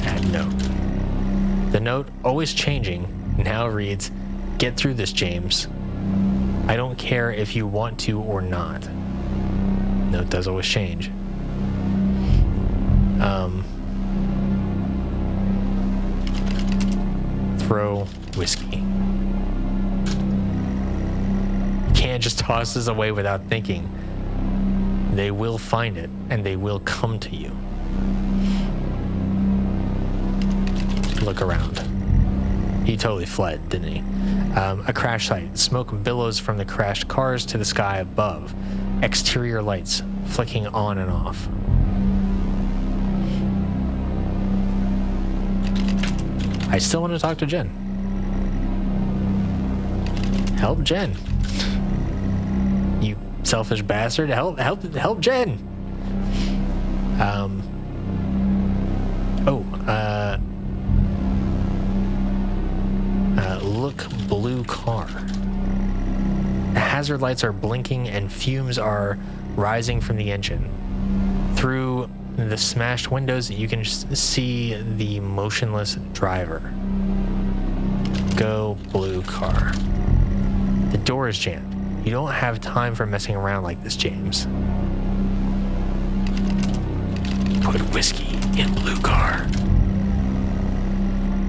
at note. The note, always changing, now reads, "Get through this, James. I don't care if you want to or not." Note does always change. Throw whiskey. You can't just toss this away without thinking. They will find it, and they will come to you. Look around. He totally fled, didn't he? A crash site. Smoke billows from the crashed cars to the sky above. Exterior lights flicking on and off. I still want to talk to Jen. Help Jen. You selfish bastard. Help Jen. Look, blue car. The hazard lights are blinking and fumes are rising from the engine. Through the smashed windows, you can see the motionless driver. Go, blue car. The door is jammed. You don't have time for messing around like this, James. Put whiskey in blue car.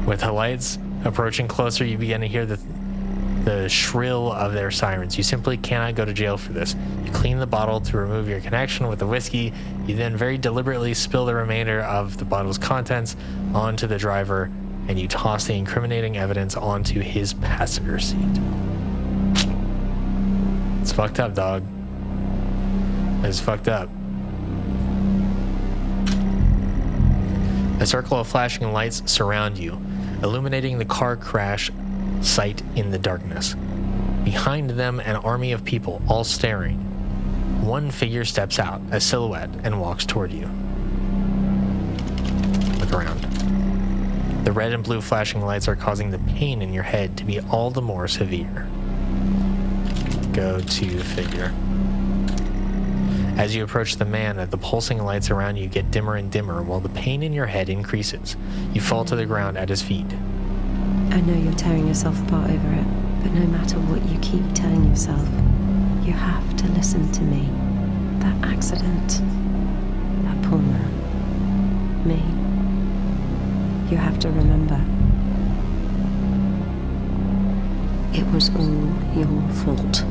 With the lights approaching closer, you begin to hear the shrill of their sirens. You simply cannot go to jail for this. You clean the bottle to remove your connection with the whiskey. You then very deliberately spill the remainder of the bottle's contents onto the driver, and you toss the incriminating evidence onto his passenger seat. It's fucked up, dog. It's fucked up. A circle of flashing lights surround you, illuminating the car crash site in the darkness. Behind them, an army of people, all staring. One figure steps out, a silhouette, and walks toward you. Look around. The red and blue flashing lights are causing the pain in your head to be all the more severe. Go to figure. As you approach the man, the pulsing lights around you get dimmer and dimmer while the pain in your head increases. You fall to the ground at his feet. I know you're tearing yourself apart over it, but no matter what you keep telling yourself, you have to listen to me. That accident, that poor man, me. You have to remember. It was all your fault.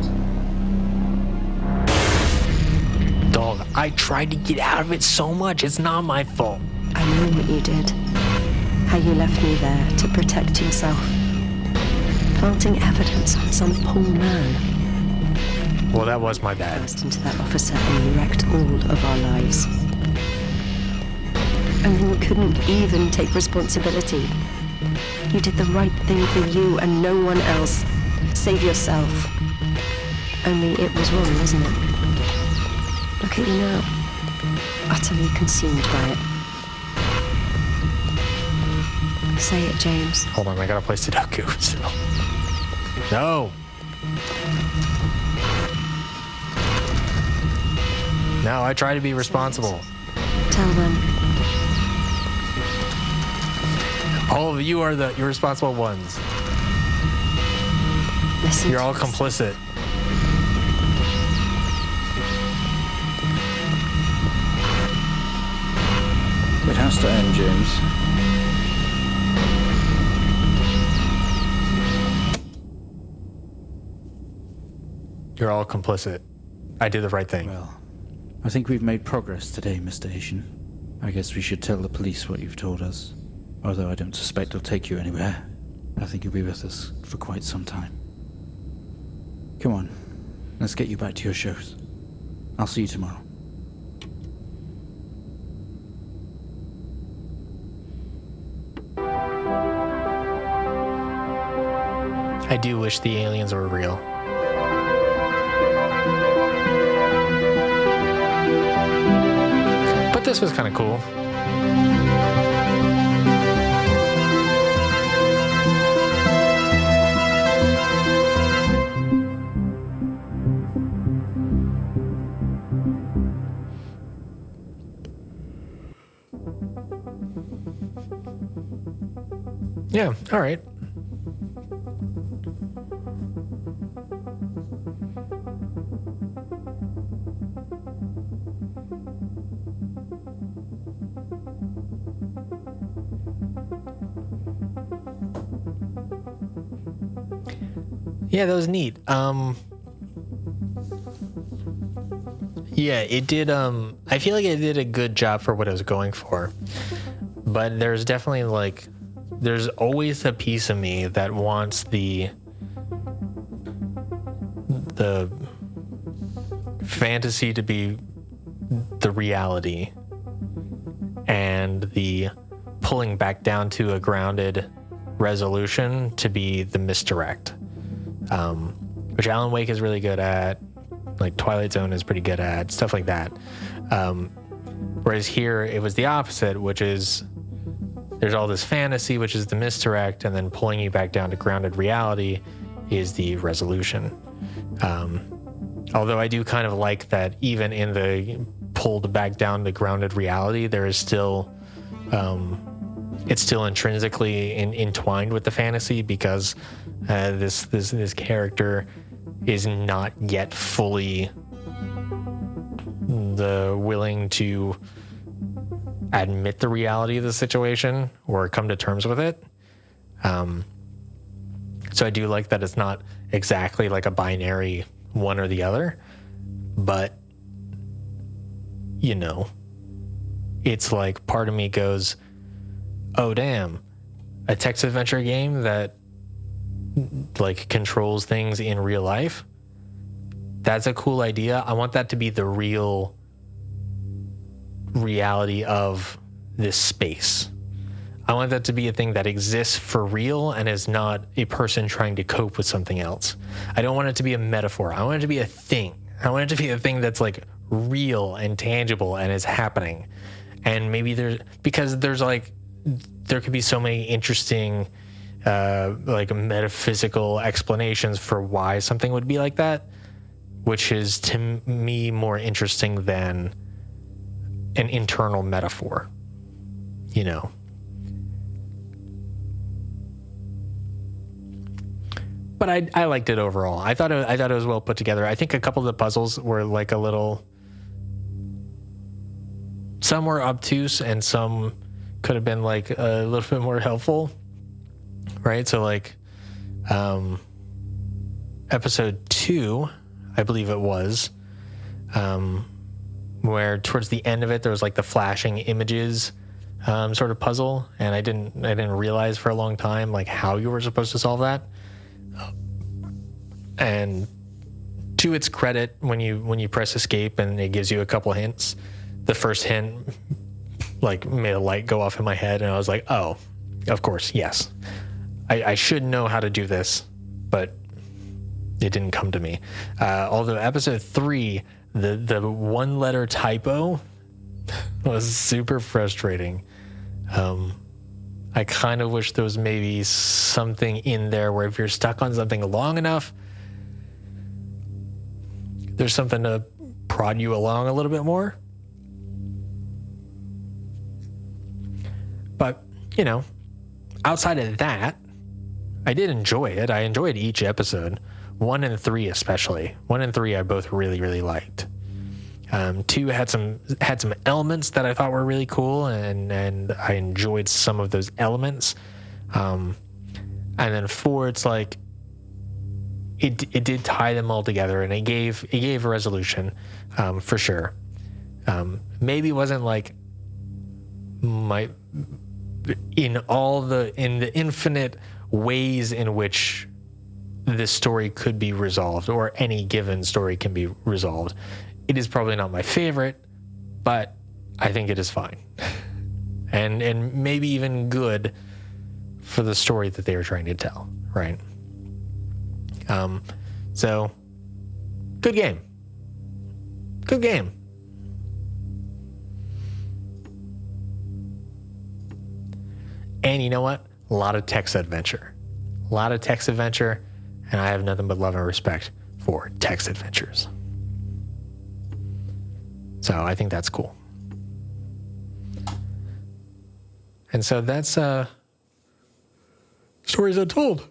Dog, I tried to get out of it so much. It's not my fault. I know what you did. How you left me there to protect yourself. Planting evidence on some poor man. Well, that was my bad. Burst into that officer and you wrecked all of our lives. And then you couldn't even take responsibility. You did the right thing for you and no one else. Save yourself. Only it was wrong, wasn't it? Look at you now. Utterly consumed by it. Say it, James. Hold on, I gotta play Sudoku. So. No! No, I try to be responsible. Tell them. All of you are the irresponsible ones. Listen. You're all complicit. It has to end, James. You're all complicit. I did the right thing. Well, I think we've made progress today, Mr. Asian. I guess we should tell the police what you've told us. Although I don't suspect they'll take you anywhere. I think you'll be with us for quite some time. Come on, let's get you back to your shows. I'll see you tomorrow. I do wish the aliens were real. But this was kind of cool. Yeah, all right. Yeah, that was neat. Yeah, it did. I feel like it did a good job for what it was going for. But there's definitely there's always a piece of me that wants the fantasy to be the reality and the pulling back down to a grounded resolution to be the misdirect. Which Alan Wake is really good at, like Twilight Zone is pretty good at, stuff like that. Whereas here it was the opposite, which is there's all this fantasy, which is the misdirect, and then pulling you back down to grounded reality is the resolution. Although I do kind of like that even in the pulled back down to grounded reality, there is still, it's still intrinsically entwined with the fantasy because this character is not yet fully willing to admit the reality of the situation or come to terms with it. So I do like that it's not exactly like a binary one or the other, but it's like part of me goes, oh damn, a text adventure game that like controls things in real life. That's a cool idea. I want that to be the real reality of this space. I want that to be a thing that exists for real and is not a person trying to cope with something else. I don't want it to be a metaphor. I want it to be a thing. I want it to be a thing that's like real and tangible and is happening. And maybe there could be so many interesting like metaphysical explanations for why something would be like that, which is to me more interesting than an internal metaphor, But I liked it overall. I thought it was well put together. I think a couple of the puzzles were like some were obtuse and some could have been like a little bit more helpful. Right? So like episode 2, I believe it was, where towards the end of it there was like the flashing images sort of puzzle, and I didn't realize for a long time like how you were supposed to solve that. And to its credit, when you press escape and it gives you a couple hints, the first hint like made a light go off in my head, and I was like, oh, of course, yes. I should know how to do this, but didn't come to me. Although episode 3, the one letter typo was super frustrating. I kind of wish there was maybe something in there where if you're stuck on something long enough, there's something to prod you along a little bit more. But, you know, outside of that, I did enjoy it. I enjoyed each episode. 1 and 3 especially. 1 and 3 I both really, really liked. 2 had some elements that I thought were really cool, and I enjoyed some of those elements. And then 4, it's like it did tie them all together, and it gave a resolution, for sure. Maybe it wasn't like in the infinite ways in which this story could be resolved, or any given story can be resolved. It is probably not my favorite, but I think it is fine. and maybe even good for the story that they were trying to tell, right? So good game. Good game. And you know what? A lot of text adventure. A lot of text adventure, and I have nothing but love and respect for text adventures. So I think that's cool. And so that's Stories Untold.